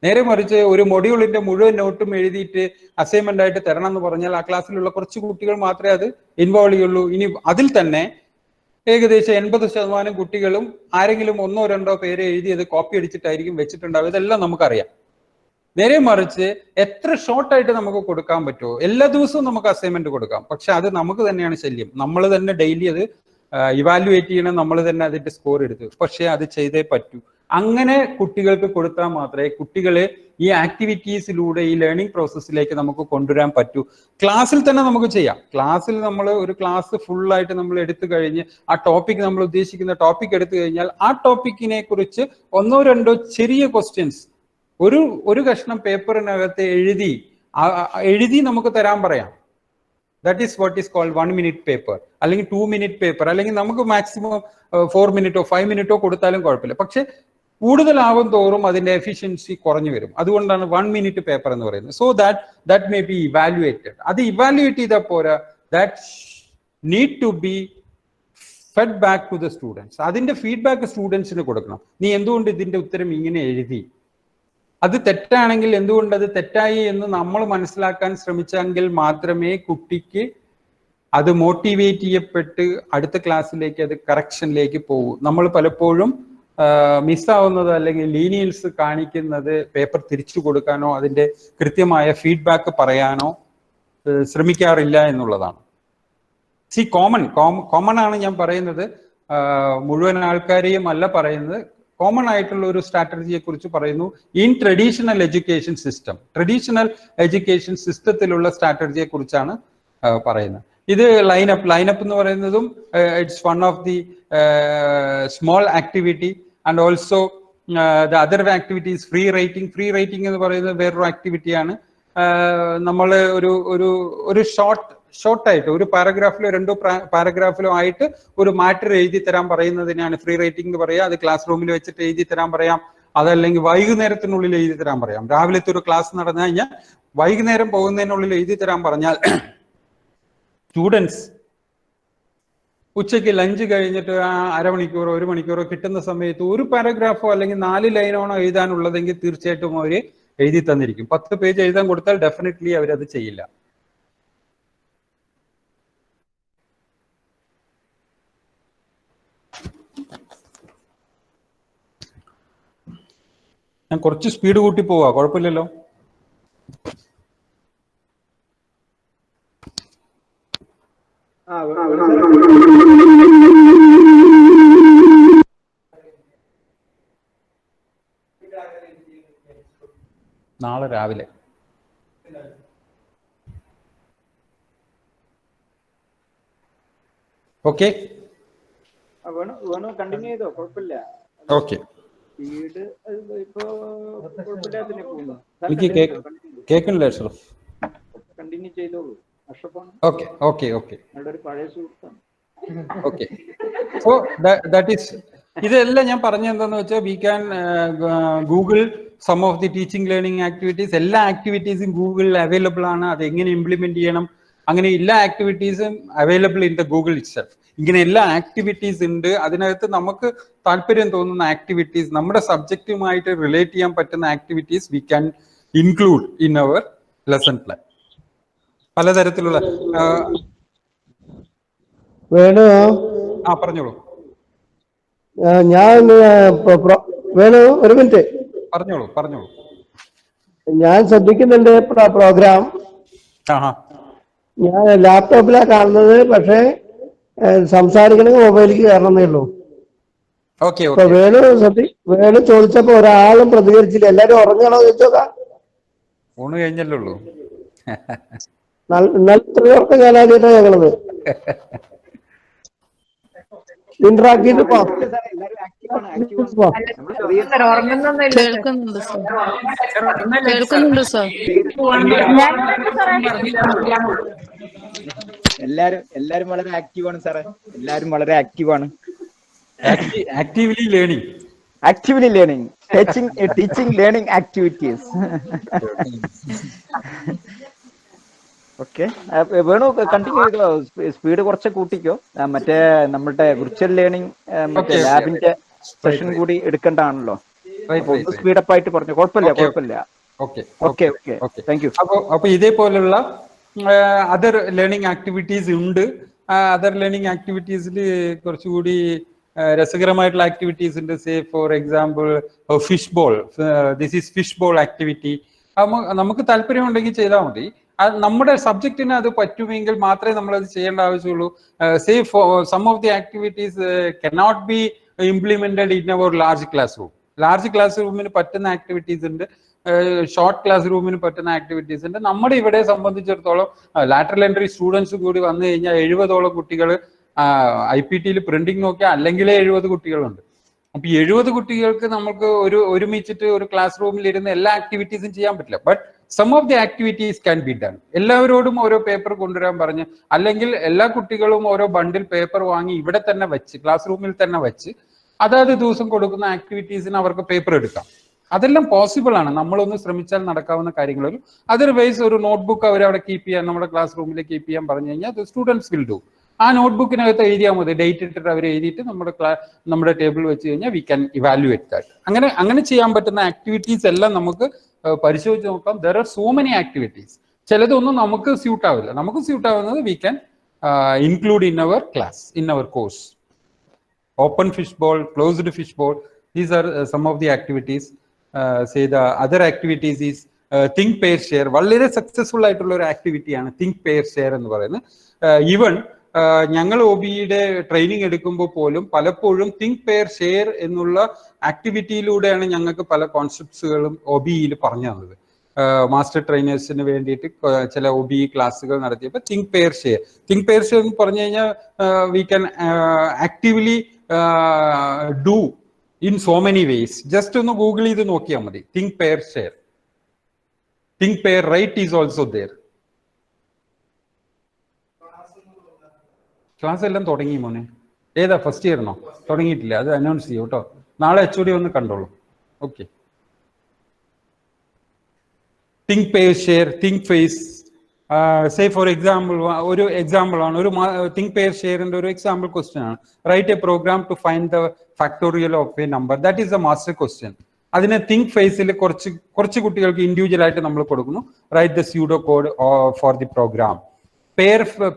Speaker 1: നേരെ മറിച്ച് ഒരു മൊഡ്യൂളിന്റെ മുഴുവൻ നോട്ടും എഴുതിയിട്ട് അസൈൻമെന്റ് ആയിട്ട് തരണം എന്ന് പറഞ്ഞാൽ ആ ക്ലാസ്സിലുള്ള കുറച്ച് കുട്ടികൾ മാത്രമേ അത് ഇൻവോൾവ് ചെയ്യുള്ളൂ. ഇനി അതിൽ തന്നെ ഏകദേശം 80% കുട്ടികളും ആരെങ്കിലും 1-2 പേര് എഴുതി അത് കോപ്പി അടിച്ചിട്ടായിരിക്കും വെച്ചിട്ടുണ്ടാവും. ഇതെല്ലാം നമുക്കറിയാം. നേരെ മറിച്ച് എത്ര ഷോർട്ടായിട്ട് നമുക്ക് കൊടുക്കാൻ പറ്റുമോ, എല്ലാ ദിവസവും നമുക്ക് അസൈൻമെന്റ് കൊടുക്കാം. പക്ഷെ അത് നമുക്ക് തന്നെയാണ് ശല്യം. നമ്മൾ തന്നെ ഡെയിലി അത് ഇവാലുവേറ്റ് ചെയ്യണം, നമ്മൾ തന്നെ അതിന്റെ സ്കോർ എടുത്ത്. പക്ഷെ അത് ചെയ്തേ പറ്റൂ. അങ്ങനെ കുട്ടികൾക്ക് കൊടുത്താൽ മാത്രമേ കുട്ടികളെ ഈ ആക്ടിവിറ്റീസിലൂടെ ഈ ലേണിംഗ് പ്രോസസ്സിലേക്ക് നമുക്ക് കൊണ്ടുവരാൻ പറ്റൂ. ക്ലാസ്സിൽ തന്നെ നമുക്ക് ചെയ്യാം. ക്ലാസ്സിൽ നമ്മൾ ഒരു ക്ലാസ് ഫുള്ളായിട്ട് നമ്മൾ എടുത്തു കഴിഞ്ഞ് ആ ടോപ്പിക്, നമ്മൾ ഉദ്ദേശിക്കുന്ന ടോപ്പിക് എടുത്തു കഴിഞ്ഞാൽ ആ ടോപ്പിക്കിനെ കുറിച്ച് 1-2 ചെറിയ ക്വസ്റ്റ്യൻസ് ഒരു കഷ്ണം പേപ്പറിനകത്ത് എഴുതി നമുക്ക് തരാൻ പറയാം. That is what is called 1 minute paper, അല്ലെങ്കിൽ 2 minute പേപ്പർ, അല്ലെങ്കിൽ നമുക്ക് മാക്സിമം 4 minute 5 minute കൊടുത്താലും കുഴപ്പമില്ല. പക്ഷെ കൂടുതലാവും തോറും അതിന്റെ എഫിഷ്യൻസി കുറഞ്ഞു വരും. അതുകൊണ്ടാണ് 1 minute പേപ്പർ എന്ന് പറയുന്നത്. So that may be evaluated. അത് ഇവാലുവേറ്റ് ചെയ്താൽ പോരാ, that need to be fed back to the students. അതിന്റെ ഫീഡ്ബാക്ക് സ്റ്റുഡൻസിന് കൊടുക്കണം. നീ എന്തുകൊണ്ട് ഇതിന്റെ ഉത്തരം ഇങ്ങനെ എഴുതി, അത് തെറ്റാണെങ്കിൽ എന്തുകൊണ്ട് അത് തെറ്റായി എന്ന് നമ്മൾ മനസ്സിലാക്കാൻ ശ്രമിച്ചെങ്കിൽ മാത്രമേ കുട്ടിക്ക് അത് മോട്ടിവേറ്റ് ചെയ്യപ്പെട്ട് അടുത്ത ക്ലാസ്സിലേക്ക് അത് കറക്ഷനിലേക്ക് പോകും. നമ്മൾ പലപ്പോഴും മിസ്സാവുന്നത് അല്ലെങ്കിൽ ലീനിയൻസ് കാണിക്കുന്നത് പേപ്പർ തിരിച്ചു കൊടുക്കാനോ അതിന്റെ കൃത്യമായ ഫീഡ്ബാക്ക് പറയാനോ ശ്രമിക്കാറില്ല എന്നുള്ളതാണ്. കോമൺ ആണ് ഞാൻ പറയുന്നത്, മുഴുവൻ ആൾക്കാരെയും അല്ല പറയുന്നത്. കോമൺ ആയിട്ടുള്ള ഒരു സ്ട്രാറ്റജിയെ കുറിച്ച് പറയുന്നു. ഇൻ ട്രഡീഷണൽ എഡ്യൂക്കേഷൻ സിസ്റ്റത്തിലുള്ള സ്ട്രാറ്റജിയെ കുറിച്ചാണ് പറയുന്നത്. ഇത് ലൈനപ്പ് എന്ന് പറയുന്നതും it's one of the small activity and also the other activities. Free writing എന്ന് പറയുന്നത് വേറൊരു ആക്ടിവിറ്റിയാണ്. നമ്മൾ ഒരു ഷോർട്ടായിട്ട് ഒരു പാരഗ്രാഫിലോ 2 പാരഗ്രാഫിലോ ആയിട്ട് ഒരു മാറ്റർ എഴുതി തരാൻ പറയുന്നതിനാണ് ഫ്രീ റൈറ്റിംഗ് എന്ന് പറയുക. അത് ക്ലാസ് റൂമിൽ വെച്ചിട്ട് എഴുതി തരാൻ പറയാം, അതല്ലെങ്കിൽ വൈകുന്നേരത്തിനുള്ളിൽ എഴുതി തരാൻ പറയാം. രാവിലത്തെ ഒരു ക്ലാസ് നടന്നു കഴിഞ്ഞാൽ വൈകുന്നേരം പോകുന്നതിനുള്ളിൽ എഴുതി തരാൻ പറഞ്ഞാൽ സ്റ്റുഡൻസ് ഉച്ചയ്ക്ക് ലഞ്ച് കഴിഞ്ഞിട്ട് അരമണിക്കൂറോ 1 മണിക്കൂറോ കിട്ടുന്ന സമയത്ത് ഒരു പാരഗ്രാഫോ അല്ലെങ്കിൽ 4 ലൈനാണോ എഴുതാനുള്ളതെങ്കിൽ തീർച്ചയായിട്ടും അവർ എഴുതി തന്നിരിക്കും. 10 പേജ് എഴുതാൻ കൊടുത്താൽ ഡെഫിനറ്റ്ലി അവരത് ചെയ്യില്ല. ഞാൻ കുറച്ച് സ്പീഡ് കൂട്ടി പോവാ, കുഴപ്പമില്ലല്ലോ. നാളെ രാവിലെ ഓക്കെ
Speaker 3: കണ്ടിന്യൂ ചെയ്തോ, കുഴപ്പമില്ല.
Speaker 1: ഓക്കെ,
Speaker 3: സ്പീഡ് ഇപ്പോ കുഴപ്പമില്ലാതെ പോകുന്നു.
Speaker 1: എനിക്ക് കേൾക്കണില്ല അഷ്റഫ്.
Speaker 3: കണ്ടിന്യൂ ചെയ്തോളൂ അഷ്റഫാണ്.
Speaker 1: ഓക്കെ ഓക്കെ ഓക്കെ
Speaker 3: ഒരു പഴയ സുഹൃത്താണ്.
Speaker 1: ഓക്കെ, സോ ദാറ്റ് ഈസ് ഇതെല്ലാം ഞാൻ പറഞ്ഞ എന്താന്ന് വെച്ചാൽ we can Google some of the teaching learning activities. എല്ലാ ആക്ടിവിറ്റീസും ഗൂഗിളിൽ അവൈലബിൾ ആണ്. അത് എങ്ങനെ ഇംപ്ലിമെന്റ് ചെയ്യണം, അങ്ങനെ എല്ലാ ആക്ടിവിറ്റീസും available in the Google itself. ഇങ്ങനെ എല്ലാ ആക്ടിവിറ്റീസ് ഉണ്ട്. അതിനകത്ത് നമുക്ക് താല്പര്യം തോന്നുന്ന ആക്ടിവിറ്റീസ്, നമ്മുടെ സബ്ജക്റ്റുമായിട്ട് റിലേറ്റ് ചെയ്യാൻ പറ്റുന്ന activities we can include in our lesson plan. പലതരത്തിലുള്ള
Speaker 4: വേണു
Speaker 1: പറഞ്ഞോളൂ.
Speaker 4: ഞാൻ വേണു ഒരു മിനിറ്റ്
Speaker 1: പറഞ്ഞോളൂ.
Speaker 4: ഞാൻ ശ്രദ്ധിക്കുന്നുണ്ട് പ്രോഗ്രാം. ഞാൻ ലാപ്ടോപ്പിലാണ് കാണുന്നത്, പക്ഷേ സംസാരിക്കണമെങ്കിൽ മൊബൈലിലേക്ക് കയറണമെന്നേ ഉള്ളൂ. വേണു ചോദിച്ചപ്പോ ഒരാളും പ്രതികരിച്ചില്ല. എല്ലാരും ഉറങ്ങണോ ചോദിച്ചോക്കാം.
Speaker 1: ഊണ് കഴിഞ്ഞല്ലോ.
Speaker 4: ഇന്നലെ ഇത്രയും ഉറക്കം ഞാൻ ആദ്യമായിട്ടാണ് ഞങ്ങളത് ഇന്ററാക്റ്റീവ്.
Speaker 2: കേൾക്കുന്നുണ്ട് സാർ.
Speaker 3: എല്ലാരും വളരെ ആക്റ്റീവാണ് സാറേ. എല്ലാരും വളരെ ആക്റ്റീവാണ്.
Speaker 1: Actively learning teaching learning activities.
Speaker 3: Okay, Venu continue ചെയ്തോ. സ്പീഡ് കുറച്ച് കൂട്ടിക്കോ. മറ്റേ നമ്മുടെ വിർച്വൽ ലേണിംഗ് മറ്റേ ലാബിന്റെ സെഷൻ കൂടി എടുക്കേണ്ടതാണല്ലോ. ഒന്ന് സ്പീഡപ്പ് ആയിട്ട് പറഞ്ഞു. കുഴപ്പമില്ല. Okay, thank U.
Speaker 1: അപ്പൊ ഇതേപോലുള്ള അതർ ലേണിംഗ് ആക്ടിവിറ്റീസ് ഉണ്ട്. അതർ ലേണിംഗ് ആക്ടിവിറ്റീസിൽ കുറച്ചുകൂടി രസകരമായിട്ടുള്ള ആക്ടിവിറ്റീസ് ഉണ്ട്. Say for example fish ball. This is fish ball activity. നമുക്ക് താല്പര്യമുണ്ടെങ്കിൽ ചെയ്താൽ മതി. നമ്മുടെ സബ്ജക്റ്റിന് അത് പറ്റുമെങ്കിൽ മാത്രമേ നമ്മൾ അത് ചെയ്യേണ്ട ആവശ്യമുള്ളൂ. Say some of the activities cannot be implemented in our large classroom. Large class റൂമിന് പറ്റുന്ന ആക്ടിവിറ്റീസ് ഉണ്ട്, ഷോർട്ട് ക്ലാസ് റൂമിന് പറ്റുന്ന ആക്ടിവിറ്റീസ് ഉണ്ട്. നമ്മുടെ ഇവിടെ സംബന്ധിച്ചിടത്തോളം ലാറ്ററൽ എൻട്രി സ്റ്റുഡൻസ് കൂടി വന്നു കഴിഞ്ഞാൽ 70ഓളം കുട്ടികൾ IPT പ്രിന്റിംഗ് നോക്കിയാൽ അല്ലെങ്കിലേ 70 കുട്ടികളുണ്ട്. അപ്പൊ 70 കുട്ടികൾക്ക് നമുക്ക് ഒരുമിച്ചിട്ട് ഒരു ക്ലാസ് റൂമിൽ ഇരുന്ന് എല്ലാ ആക്ടിവിറ്റീസും ചെയ്യാൻ പറ്റില്ല. But some of the activities can be done. എല്ലാവരോടും ഓരോ പേപ്പർ കൊണ്ടുവരാൻ പറഞ്ഞ്, അല്ലെങ്കിൽ എല്ലാ കുട്ടികളും ഓരോ ബണ്ടിൽ പേപ്പർ വാങ്ങി ഇവിടെ തന്നെ വെച്ച് ക്ലാസ് റൂമിൽ തന്നെ വെച്ച് അതാത് ദിവസം കൊടുക്കുന്ന ആക്ടിവിറ്റീസിന് അവർക്ക് പേപ്പർ എടുക്കാം. അതെല്ലാം പോസിബിൾ ആണ്. നമ്മളൊന്ന് ശ്രമിച്ചാൽ നടക്കാവുന്ന കാര്യങ്ങളും. അതർവൈസ് ഒരു നോട്ട്ബുക്ക് അവരവിടെ കീപ്പ് ചെയ്യാൻ, നമ്മുടെ ക്ലാസ് റൂമിൽ കീപ്പ് ചെയ്യാൻ പറഞ്ഞു കഴിഞ്ഞാൽ സ്റ്റുഡൻസ് വിൽ ഡു. ആ നോട്ട്ബുക്കിനകത്ത് എഴുതിയാൽ മതി, ഡേറ്റ് ഇട്ടിട്ട് അവർ എഴുതിയിട്ട് നമ്മുടെ ടേബിൾ വെച്ച് കഴിഞ്ഞാൽ വി ക്യാൻ ഇവാലുവേറ്റ് ദാറ്റ്. അങ്ങനെ ചെയ്യാൻ പറ്റുന്ന ആക്ടിവിറ്റീസ് എല്ലാം നമുക്ക് പരിശോധിച്ച് നോക്കാം. There are so many activities. ചിലതൊന്നും നമുക്ക് സ്യൂട്ട് ആവില്ല. നമുക്ക് സ്യൂട്ട് ആവുന്നത് we can include in our class, in our course. Open fishbowl, closed fishbowl, these are some of the activities. Say the other activities is think, pair, share. വളരെ successful ആയിട്ടുള്ള ഒരു ആക്ടിവിറ്റിയാണ് think, pair, share എന്ന് പറയുന്നത്. Even ഞങ്ങൾ OBE-യുടെ training എടുക്കുമ്പോൾ പോലും പലപ്പോഴും think, pair, share എന്നുള്ള ആക്ടിവിറ്റിയിലൂടെയാണ് ഞങ്ങൾക്ക് പല കോൺസെപ്റ്റ്സുകളും OBE-യിൽ പറഞ്ഞു തന്നത്. മാസ്റ്റർ ട്രെയിനേഴ്സിന് വേണ്ടിയിട്ട് ചില OBE ക്ലാസ്സുകൾ നടത്തിയപ്പോൾ think, pair, share. Think, pair, share എന്ന് പറഞ്ഞു കഴിഞ്ഞാൽ we can actively do in so many ways. Just ഒന്ന് ഗൂഗിൾ ചെയ്ത് നോക്കിയാൽ മതി. Think, pair, share. Think, pair, write is also there. Class എല്ലാം തുടങ്ങി മോനെ. ഏതാ, ഫസ്റ്റ് ഇയറിനോ? തുടങ്ങിയിട്ടില്ല, അത് അനൗൺസ് ചെയ്യും കേട്ടോ. നാളെ HOD ഒന്ന് കണ്ടോളൂ. Okay. Think, pair, share, think, face. Say for example, ഒരു എക്സാമ്പിൾ ആണ്, ഒരു think, pair, share ന്റെ ഒരു എക്സാമ്പിൾ ക്വസ്റ്റ്യൻ ആണ്. Write a program to find the factorial of a number. That is a master question. അതിന് think ഫേസിൽ കുറച്ച് കുട്ടികൾക്ക് ഇൻഡിവിജ്വൽ ആയിട്ട് നമ്മൾ കൊടുക്കുന്നു. Write the pseudo code for the program.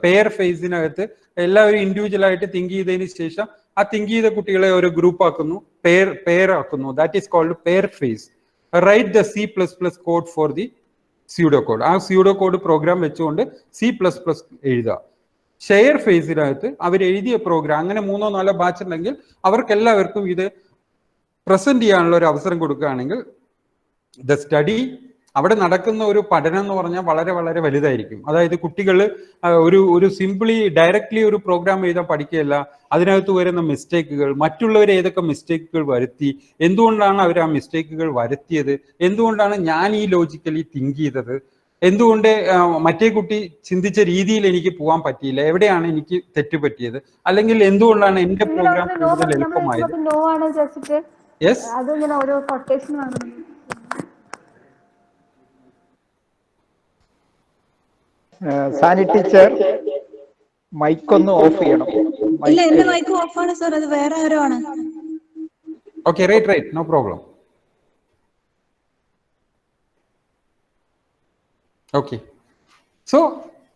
Speaker 1: Pair ഫേസിനകത്ത് എല്ലാവരും ഇൻഡിവിജ്വൽ ആയിട്ട് തിങ്ക് ചെയ്തതിന് ശേഷം ആ തിങ്ക് ചെയ്ത കുട്ടികളെ ഒരു ഗ്രൂപ്പ് ആക്കുന്നു, പെയർ ആക്കുന്നു. That is called pair phase. Write the C++ code for the pseudo code. ആ സ്യൂഡോ കോഡ് പ്രോഗ്രാം വെച്ചുകൊണ്ട് C++ എഴുതുക. ഷെയർ ഫേസിനകത്ത് അവർ എഴുതിയ പ്രോഗ്രാം, അങ്ങനെ 3-4 ബാച്ച് ഉണ്ടെങ്കിൽ അവർക്കെല്ലാവർക്കും ഇത് പ്രസന്റ് ചെയ്യാനുള്ള ഒരു അവസരം കൊടുക്കുകയാണെങ്കിൽ ദ സ്റ്റഡി, അവിടെ നടക്കുന്ന ഒരു പഠനം എന്ന് പറഞ്ഞാൽ വളരെ വളരെ വലുതായിരിക്കും. അതായത് കുട്ടികൾ ഒരു സിംപിളി ഡയറക്ട്ലി ഒരു പ്രോഗ്രാം എഴുതാൻ പഠിക്കുകയല്ല. അതിനകത്ത് വരുന്ന മിസ്റ്റേക്കുകൾ, മറ്റുള്ളവർ ഏതൊക്കെ മിസ്റ്റേക്കുകൾ വരുത്തി, എന്തുകൊണ്ടാണ് അവർ ആ മിസ്റ്റേക്കുകൾ വരുത്തിയത്, എന്തുകൊണ്ടാണ് ഞാൻ ഈ ലോജിക്കലി തിങ്ക് ചെയ്തത്, എന്തുകൊണ്ട് മറ്റേ കുട്ടി ചിന്തിച്ച രീതിയിൽ എനിക്ക് പോകാൻ പറ്റിയില്ല, എവിടെയാണ് എനിക്ക് തെറ്റുപറ്റിയത്, അല്ലെങ്കിൽ എന്തുകൊണ്ടാണ് എന്റെ പ്രോഗ്രാം കൂടുതൽ എളുപ്പമായത്. യെസ്,
Speaker 3: സാനി ടീച്ചർ മൈക്ക് ഒന്ന് ഓഫ് ചെയ്യണം.
Speaker 2: ഇല്ല, എന്റെ മൈക്ക് ഓഫ് ആണ് സർ, അത് വേറെ ആരോ ആണ്.
Speaker 1: Okay, right, no problem. Okay, so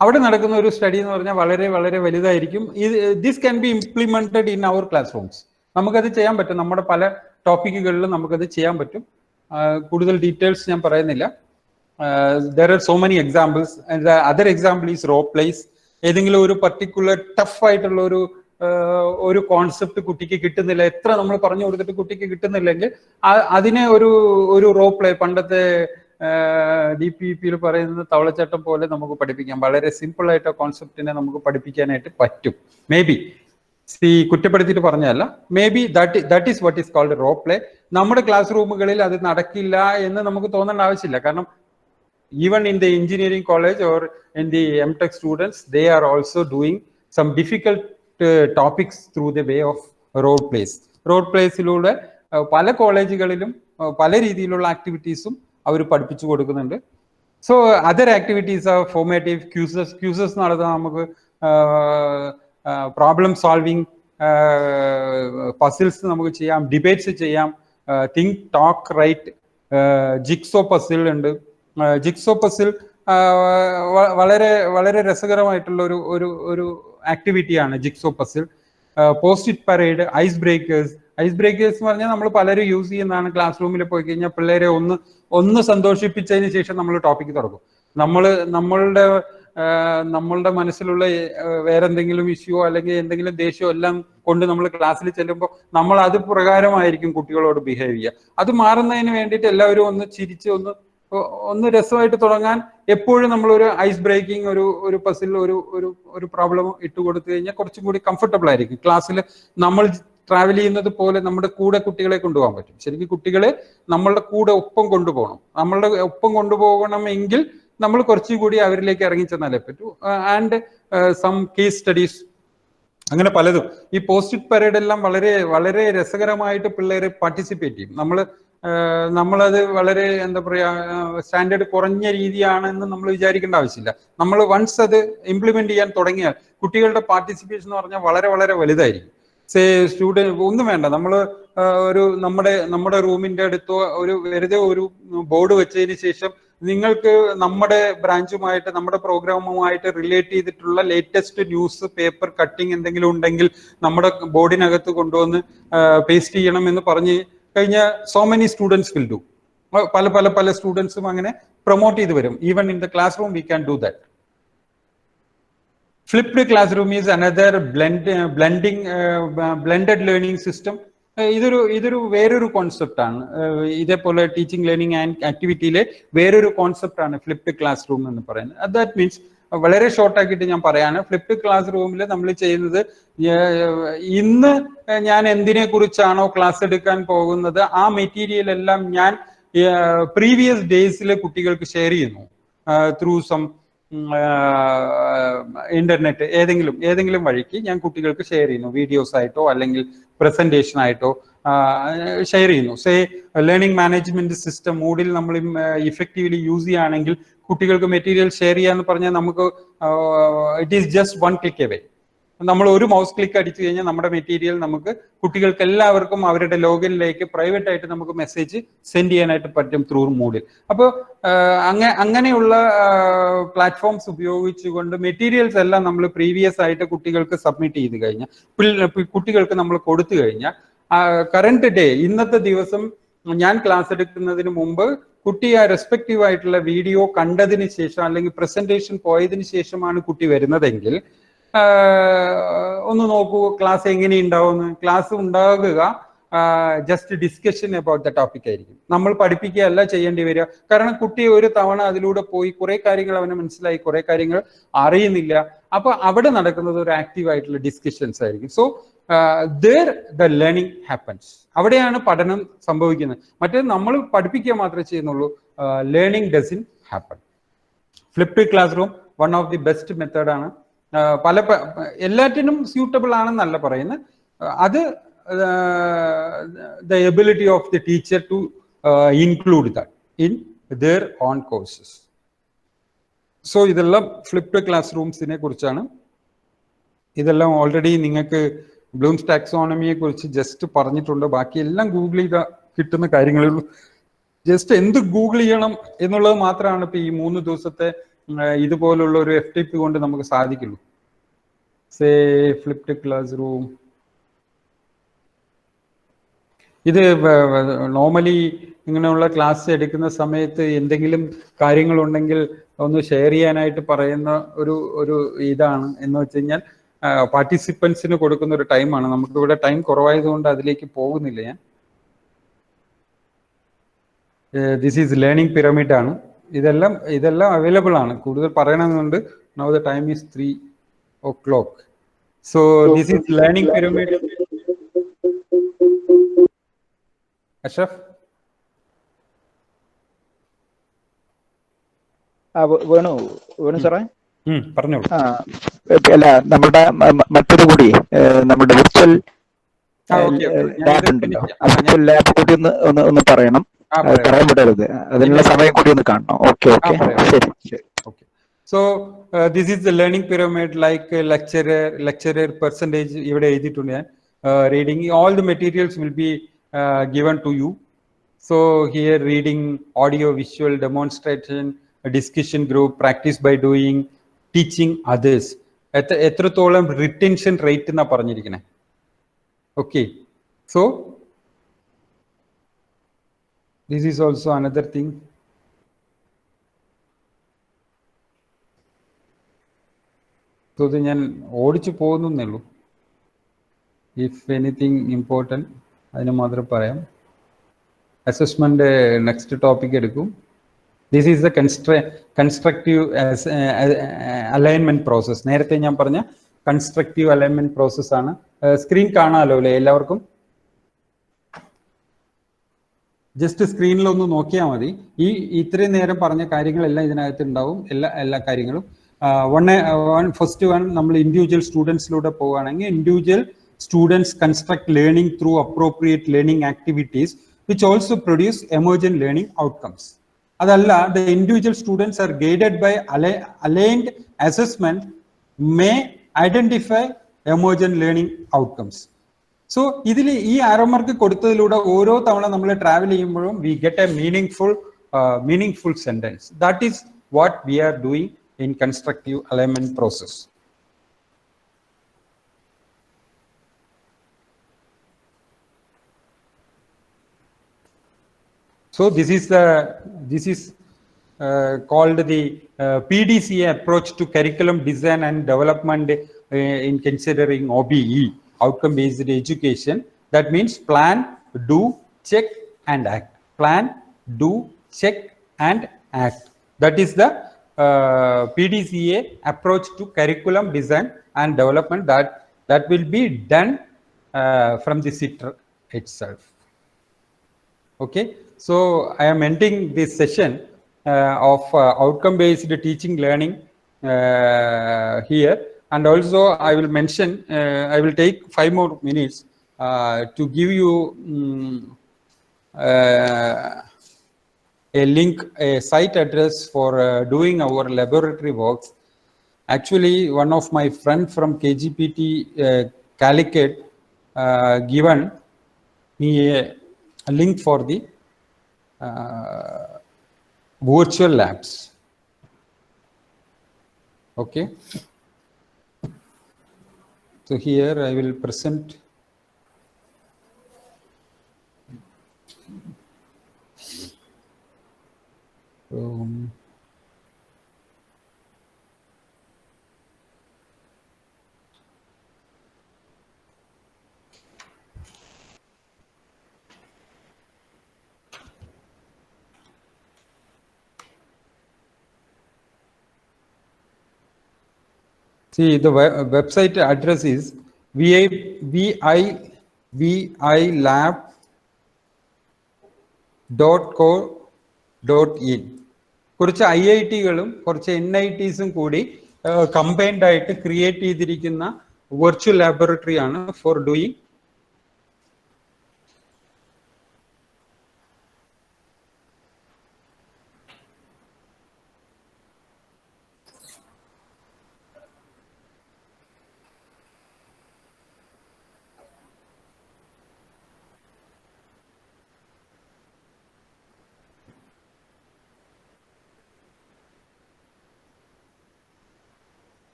Speaker 1: അവിടെ നടക്കുന്ന ഒരു സ്റ്റഡി എന്ന് പറഞ്ഞാൽ വളരെ വളരെ വലുതായിരിക്കും. This can be implemented in our classrooms. നമുക്കത് ചെയ്യാൻ പറ്റും. നമ്മുടെ പല ടോപ്പിക്കുകളിലും നമുക്കത് ചെയ്യാൻ പറ്റും. കൂടുതൽ ഡീറ്റെയിൽസ് ഞാൻ പറയുന്നില്ല. There are so many examples, and the other example is role plays. ഏതെങ്കിലും ഒരു പർട്ടിക്കുലർ ടഫ് ആയിട്ടുള്ള ഒരു കോൺസെപ്റ്റ് കുട്ടിക്ക് കിട്ടുന്നില്ല, എത്ര നമ്മൾ പറഞ്ഞു കൊടുത്തിട്ട് കുട്ടിക്ക് കിട്ടുന്നില്ലെങ്കിൽ അതിനെ ഒരു റോൾ പ്ലേ, പണ്ടത്തെ DPEP പറയുന്നത് തവളച്ചട്ടം പോലെ നമുക്ക് പഠിപ്പിക്കാം. വളരെ സിമ്പിൾ ആയിട്ട് കോൺസെപ്റ്റിനെ നമുക്ക് പഠിപ്പിക്കാനായിട്ട് പറ്റും. മേ ബി കുറ്റപ്പെടുത്തിയിട്ട് പറഞ്ഞതല്ല, maybe that is what is called role play. നമ്മുടെ ക്ലാസ് റൂമുകളിൽ അത് നടക്കില്ല എന്ന് നമുക്ക് തോന്നേണ്ട ആവശ്യമില്ല. കാരണം even in the engineering college or in the MTech students, they are also doing some difficult topics through the way of role plays. Role plays-ലൂടെ പല കോളേജുകളിലും പല രീതിയിലുള്ള ആക്ടിവിറ്റീസും അവർ പഠിപ്പിച്ചു കൊടുക്കുന്നുണ്ട്. So other activities are formative. Quizzes നടത്താൻ നമുക്ക് പ്രോബ്ലം സോൾവിങ്, പസിൽസ് നമുക്ക് ചെയ്യാം, ഡിബേറ്റ്സ് ചെയ്യാം, think, talk, write, jigsaw puzzle ഉണ്ട്. ജിക്സോ പസിൽ വളരെ വളരെ രസകരമായിട്ടുള്ള ഒരു ആക്ടിവിറ്റിയാണ് jigsaw puzzle. Post it parade, ice breakers. Ice breakers എന്ന് പറഞ്ഞാൽ നമ്മൾ പലരും യൂസ് ചെയ്യുന്നതാണ്. ക്ലാസ് റൂമിൽ പോയി കഴിഞ്ഞാൽ പിള്ളേരെ ഒന്ന് സന്തോഷിപ്പിച്ചതിന് ശേഷം നമ്മൾ ടോപ്പിക്ക് തുറക്കും. നമ്മളുടെ മനസ്സിലുള്ള വേറെ എന്തെങ്കിലും ഇഷ്യൂയോ അല്ലെങ്കിൽ എന്തെങ്കിലും ദേഷ്യമോ എല്ലാം കൊണ്ട് നമ്മൾ ക്ലാസ്സിൽ ചെല്ലുമ്പോൾ നമ്മൾ അത് പ്രകാരമായിരിക്കും കുട്ടികളോട് ബിഹേവ് ചെയ്യുക. അത് മാറുന്നതിന് വേണ്ടിയിട്ട് എല്ലാവരും ഒന്ന് ചിരിച്ച് ഒന്ന് രസമായിട്ട് തുടങ്ങാൻ എപ്പോഴും നമ്മൾ ഒരു ഐസ് ബ്രേക്കിംഗ് ഒരു പസിൽ ഒരു പ്രോബ്ലം ഇട്ട് കൊടുത്തു കഴിഞ്ഞാൽ കുറച്ചും കൂടി കംഫർട്ടബിൾ ആയിരിക്കും. ക്ലാസ്സിൽ നമ്മൾ ട്രാവൽ ചെയ്യുന്നത് പോലെ നമ്മുടെ കൂടെ കുട്ടികളെ കൊണ്ടുപോകാൻ പറ്റും. ശരിക്കും കുട്ടികളെ നമ്മളുടെ കൂടെ ഒപ്പം കൊണ്ടുപോകണം. നമ്മളുടെ ഒപ്പം കൊണ്ടുപോകണമെങ്കിൽ നമ്മൾ കുറച്ചും കൂടി അവരിലേക്ക് ഇറങ്ങി ചെന്നാലേ പറ്റൂ. ആൻഡ് സം കേസ് സ്റ്റഡീസ്, അങ്ങനെ പലതും. ഈ പോസ്റ്റ് ഇറ്റ് പരേഡ് എല്ലാം വളരെ വളരെ രസകരമായിട്ട് പിള്ളേരെ പാർട്ടിസിപ്പേറ്റ് ചെയ്യും. നമ്മൾ നമ്മളത് വളരെ എന്താ പറയുക സ്റ്റാൻഡേർഡ് കുറഞ്ഞ രീതിയാണെന്ന് നമ്മൾ വിചാരിക്കേണ്ട ആവശ്യമില്ല. നമ്മൾ വൺസ് അത് ഇംപ്ലിമെന്റ് ചെയ്യാൻ തുടങ്ങിയാൽ കുട്ടികളുടെ പാർട്ടിസിപ്പേഷൻ എന്ന് പറഞ്ഞാൽ വളരെ വളരെ വലുതായിരിക്കും. സ്റ്റുഡൻറ് ഒന്നും വേണ്ട, നമ്മൾ ഒരു നമ്മുടെ റൂമിന്റെ അടുത്തോ ഒരു വെറുതെ ഒരു ബോർഡ് വെച്ചതിന് ശേഷം നിങ്ങൾക്ക് നമ്മുടെ ബ്രാഞ്ചുമായിട്ട് നമ്മുടെ പ്രോഗ്രാമുമായിട്ട് റിലേറ്റ് ചെയ്തിട്ടുള്ള ലേറ്റസ്റ്റ് ന്യൂസ് പേപ്പർ കട്ടിങ് എന്തെങ്കിലും ഉണ്ടെങ്കിൽ നമ്മുടെ ബോർഡിനകത്ത് കൊണ്ടുവന്ന് പേസ്റ്റ് ചെയ്യണം എന്ന് പറഞ്ഞ് കഴിഞ്ഞാൽ so many students will do. പല സ്റ്റുഡൻസും അങ്ങനെ പ്രൊമോട്ട് ചെയ്ത് വരും. Even in the class room V can do that. Flipped classroom is another blended learning system. ഇതൊരു വേറൊരു കോൺസെപ്റ്റ് ആണ്. ഇതേപോലെ ടീച്ചിങ് ലേണിംഗ് ആൻഡ് ആക്ടിവിറ്റിയിലെ വേറൊരു കോൺസെപ്റ്റ് ആണ് ഫ്ലിപ്ഡ് ക്ലാസ് റൂം എന്ന് പറയുന്നത്. ദാറ്റ് മീൻസ് വളരെ ഷോർട്ട് ആക്കിയിട്ട് ഞാൻ പറയാണ്, ഫ്ലിപ്ഡ് ക്ലാസ് റൂമിൽ നമ്മൾ ചെയ്യുന്നത്, ഇന്ന് ഞാൻ എന്തിനെ കുറിച്ചാണോ ക്ലാസ് എടുക്കാൻ പോകുന്നത് ആ മെറ്റീരിയൽ എല്ലാം ഞാൻ പ്രീവിയസ് ഡേയ്സിൽ കുട്ടികൾക്ക് ഷെയർ ചെയ്യുന്നു ത്രൂ സം ഇന്റർനെറ്റ് ഏതെങ്കിലും വഴിക്ക് ഞാൻ കുട്ടികൾക്ക് ഷെയർ ചെയ്യുന്നു. വീഡിയോസ് ആയിട്ടോ അല്ലെങ്കിൽ പ്രസന്റേഷൻ ആയിട്ടോ ഷെയർ ചെയ്യുന്നു. ലേണിംഗ് മാനേജ്മെന്റ് സിസ്റ്റം മൂഡിൽ നമ്മൾ ഇഫക്റ്റീവ്ലി യൂസ് ചെയ്യുകയാണെങ്കിൽ കുട്ടികൾക്ക് മെറ്റീരിയൽ ഷെയർ ചെയ്യാന്ന് പറഞ്ഞാൽ നമുക്ക് it is just one click away. നമ്മൾ ഒരു മൗസ് ക്ലിക്ക് അടിച്ചു കഴിഞ്ഞാൽ നമ്മുടെ മെറ്റീരിയൽ നമുക്ക് കുട്ടികൾക്ക് എല്ലാവർക്കും അവരുടെ ലോഗിനിലേക്ക് പ്രൈവറ്റ് ആയിട്ട് നമുക്ക് മെസ്സേജ് സെൻഡ് ചെയ്യാനായിട്ട് പറ്റും ത്രൂ മൂഡിൽ. അപ്പോൾ അങ്ങനെയുള്ള പ്ലാറ്റ്ഫോംസ് ഉപയോഗിച്ചുകൊണ്ട് മെറ്റീരിയൽസ് എല്ലാം നമ്മൾ പ്രീവിയസ് ആയിട്ട് കുട്ടികൾക്ക് സബ്മിറ്റ് ചെയ്ത് കഴിഞ്ഞാൽ, കുട്ടികൾക്ക് നമ്മൾ കൊടുത്തു കഴിഞ്ഞാൽ, കറന്റ് ഡേ ഇന്നത്തെ ദിവസം ഞാൻ ക്ലാസ് എടുക്കുന്നതിന് മുമ്പ് കുട്ടി ആ റെസ്പെക്റ്റീവ് ആയിട്ടുള്ള വീഡിയോ കണ്ടതിന് ശേഷം അല്ലെങ്കിൽ പ്രസന്റേഷൻ പോയതിനു ശേഷമാണ് കുട്ടി വരുന്നതെങ്കിൽ ഒന്ന് നോക്കൂ ക്ലാസ് എങ്ങനെ ഉണ്ടാവുമെന്ന്. ക്ലാസ് ഉണ്ടാകുക just discussion about the topic ആയിരിക്കും. നമ്മൾ പഠിപ്പിക്കുകയല്ല ചെയ്യേണ്ടി വരിക. കാരണം കുട്ടി ഒരു തവണ അതിലൂടെ പോയി കുറെ കാര്യങ്ങൾ അവന് മനസ്സിലായി, കുറെ കാര്യങ്ങൾ അറിയുന്നില്ല. അപ്പൊ അവിടെ നടക്കുന്നത് ഒരു ആക്റ്റീവ് ആയിട്ടുള്ള ഡിസ്കഷൻസ് ആയിരിക്കും. So there the learning happens. അവിടെയാണ് പഠനം സംഭവിക്കുന്നത്. മറ്റേത് നമ്മൾ പഠിപ്പിക്കുക മാത്രമേ ചെയ്യുന്നുള്ളൂ. Learning doesn't happen. Flipped class room one of the best method ആണ്. എല്ലാറ്റിനും സ്യൂട്ടബിൾ ആണെന്നല്ല പറയുന്നത്. അത് the ability of the teacher to include that in their own courses. So ഇതെല്ലാം ഫ്ലിപ്ഡ് ക്ലാസ് റൂംസിനെ കുറിച്ചാണ്. ഇതെല്ലാം ഓൾറെഡി നിങ്ങൾക്ക് ബ്ലൂംസ് ടാക്സോണമിയെ കുറിച്ച് ജസ്റ്റ് പറഞ്ഞിട്ടുണ്ട്. ബാക്കി എല്ലാം ഗൂഗിൾ ചെയ്താൽ കിട്ടുന്ന കാര്യങ്ങളുള്ളൂ. ജസ്റ്റ് എന്ത് ഗൂഗിൾ ചെയ്യണം എന്നുള്ളത് മാത്രമാണ് ഇപ്പൊ ഈ 3 ദിവസത്തെ ഇതുപോലുള്ള ഒരു FTP കൊണ്ട് നമുക്ക് സാധിക്കുള്ളൂ. ഫ്ലിപ്ഡ് ക്ലാസ് റൂം ഇത് നോർമലി ഇങ്ങനെയുള്ള ക്ലാസ് എടുക്കുന്ന സമയത്ത് എന്തെങ്കിലും കാര്യങ്ങളുണ്ടെങ്കിൽ ഒന്ന് ഷെയർ ചെയ്യാനായിട്ട് പറയുന്ന ഒരു ഇതാണ്. എന്ന് വെച്ച് കഴിഞ്ഞാൽ പാർട്ടിസിപ്പൻസിന് കൊടുക്കുന്ന ഒരു ടൈമാണ്. നമുക്ക് ഇവിടെ ടൈം കുറവായതുകൊണ്ട് അതിലേക്ക് പോകുന്നില്ല ഞാൻ. ദിസ് ഈസ് ലേണിംഗ് പിരമിഡ് ആണ്. ഇതെല്ലാം അവൈലബിൾ ആണ്. കൂടുതൽ പറയണമെന്നുണ്ട്. Now the time is 3 o'clock. So this is learning pyramid. Ashraf?
Speaker 3: Venu സാറേ
Speaker 1: പറഞ്ഞോളൂ.
Speaker 3: അല്ല, നമ്മുടെ മറ്റൊരു കൂടി നമ്മുടെ വിർച്വൽ ലാബ് ഉണ്ടല്ലോ, വിർച്വൽ ലാബ് കൂടി ഒന്ന് പറയണം. പറയാൻ വിടരുത്, അതിനുള്ള സമയം കൂടി ഒന്ന് കാണണം. ഓക്കെ ശരി.
Speaker 1: So this is the learning pyramid, like lecturer percentage ഇവിടെ എഴുതിയിട്ടുണ്ട് ഞാൻ. Reading all the materials will be given to you. So here reading, audio, visual, demonstration, discussion group, practice by doing, teaching others. എത്രത്തോളം retention rate എന്നാ പറഞ്ഞിരിക്കണേ. Okay, so this is also another thing. So ഇത് ഞാൻ ഓടിച്ചു പോകുന്നേ ഉള്ളൂ. If anything important അതിന് മാത്രം പറയാം. അസസ്മെന്റ് നെക്സ്റ്റ് ടോപ്പിക് എടുക്കും. This is the constructive alignment process. നേരത്തെ ഞാൻ പറഞ്ഞ കൺസ്ട്രക്റ്റീവ് അലൈൻമെന്റ് പ്രോസസ് ആണ്. സ്ക്രീൻ കാണാമല്ലോ അല്ലേ എല്ലാവർക്കും? ജസ്റ്റ് സ്ക്രീനിലൊന്ന് നോക്കിയാൽ മതി. ഇത്രയും നേരം പറഞ്ഞ കാര്യങ്ങളെല്ലാം ഇതിനകത്ത് ഉണ്ടാവും. എല്ലാ കാര്യങ്ങളും. ഫസ്റ്റ് വൺ നമ്മൾ ഇൻഡിവിജ്വൽ സ്റ്റുഡൻസിലൂടെ പോവുകയാണെങ്കിൽ individual students construct learning through appropriate learning activities which also produce emergent learning outcomes. Adalla, the individual students are guided by aligned assessment may identify emergent learning outcomes. So, idile ee arrow mark koduthathilooda oro thavana nammal travel cheyyumbozhum we get a meaningful sentence. That is what we are doing in constructive alignment process. So this is called the PDCA approach to curriculum design and development in considering OBE, outcome-based education. That means plan, do, check, and act. Plan, do, check, and act. That is the PDCA approach to curriculum design and development that will be done from the sitter itself. Okay, so I am ending this session of outcome-based teaching learning here, and also I will mention, I will take 5 more minutes to give you a link, a site address for doing our laboratory works. Actually, one of my friend from KGPT Calicut given me a link for the virtual labs. Okay. So here I will present see the website address is vilab.co.in. കുറച്ച് IIT-കളും കുറച്ച് NITs-ഉം കൂടി combined ആയിട്ട് create ചെയ്തിരിക്കുന്ന virtual laboratory ആണ് four doing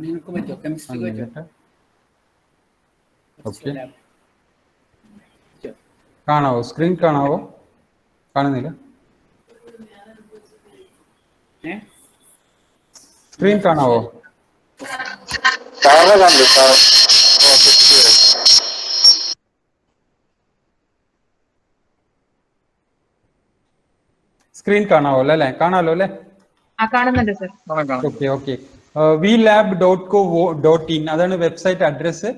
Speaker 5: നിങ്ങൾക്ക് പറ്റുമോ? കെമിസ്ട്രിക്ക് പറ്റുമോ?
Speaker 1: Okay, കാണാവോ? Screen കാണാവോ? കാണുന്നില്ല? സ്ക്രീൻ കാണാവോ? സ്ക്രീൻ കാണാവോ അല്ലേ? കാണാലോ അല്ലേ?
Speaker 2: കാണുന്നുണ്ട് സർ.
Speaker 1: Okay okay. vilab.co.in അതാണ് വെബ്സൈറ്റ് അഡ്രസ്.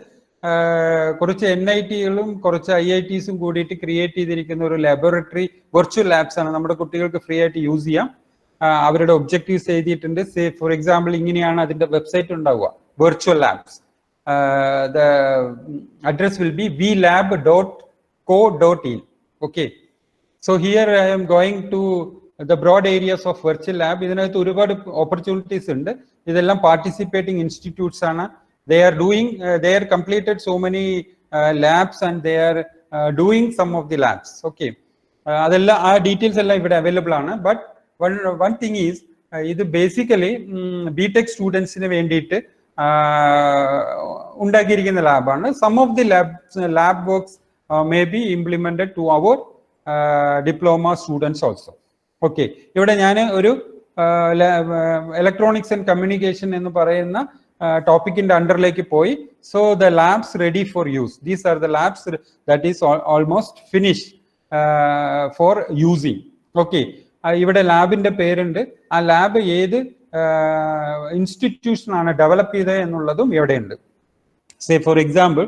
Speaker 1: കുറച്ച് NIT-കളും കുറച്ച് IITs-ഉം കൂടിയിട്ട് ക്രിയേറ്റ് ചെയ്തിരിക്കുന്ന ഒരു ലാബോറട്ടറി വെർച്വൽ ലാബ്സ് ആണ്. നമ്മുടെ കുട്ടികൾക്ക് ഫ്രീ ആയിട്ട് യൂസ് ചെയ്യാം. അവരുടെ ഒബ്ജക്റ്റീവ്സ് എഴുതിയിട്ടുണ്ട്. സേ ഫോർ എക്സാമ്പിൾ ഇങ്ങനെയാണ് അതിന്റെ വെബ്സൈറ്റ് ഉണ്ടാവുക, virtual labs. The address will be vilab.co.in. Okay, so here I'm going to the broad areas of virtual lab. ഇതിനകത്ത് ഒരുപാട് ഓപ്പർച്യൂണിറ്റീസ് ഉണ്ട്. ഇതെല്ലാം പാർട്ടിസിപ്പേറ്റിംഗ് ഇൻസ്റ്റിറ്റ്യൂട്ട്സ് ആണ്. they are completed so many labs and they are doing some of the labs. Okay, അതെല്ലാം ആ details എല്ലാം ഇവിടെ available ആണ്. ബട്ട് one thing is ഇത് ബേസിക്കലി BTech സ്റ്റുഡൻസിന് വേണ്ടിയിട്ട് ഉണ്ടാക്കിയിരിക്കുന്ന ലാബാണ്. some of the lab works may be implemented to our diploma students also. Okay, ഇവിടെ ഞാൻ ഒരു ഇലക്ട്രോണിക്സ് ആൻഡ് കമ്മ്യൂണിക്കേഷൻ എന്ന് പറയുന്ന ടോപ്പിക്കിന്റെ അണ്ടറിലേക്ക് പോയി. So the labs ready for use. These are the labs that is almost finish four using. Okay, ഇവിടെ ലാബിന്റെ പേരുണ്ട്. ആ lab ഏത് ഇൻസ്റ്റിറ്റ്യൂഷൻ ആണ് ഡെവലപ്പ് ചെയ്തത് എന്നുള്ളതും ഇവിടെയുണ്ട്. സേ ഫോർ എക്സാമ്പിൾ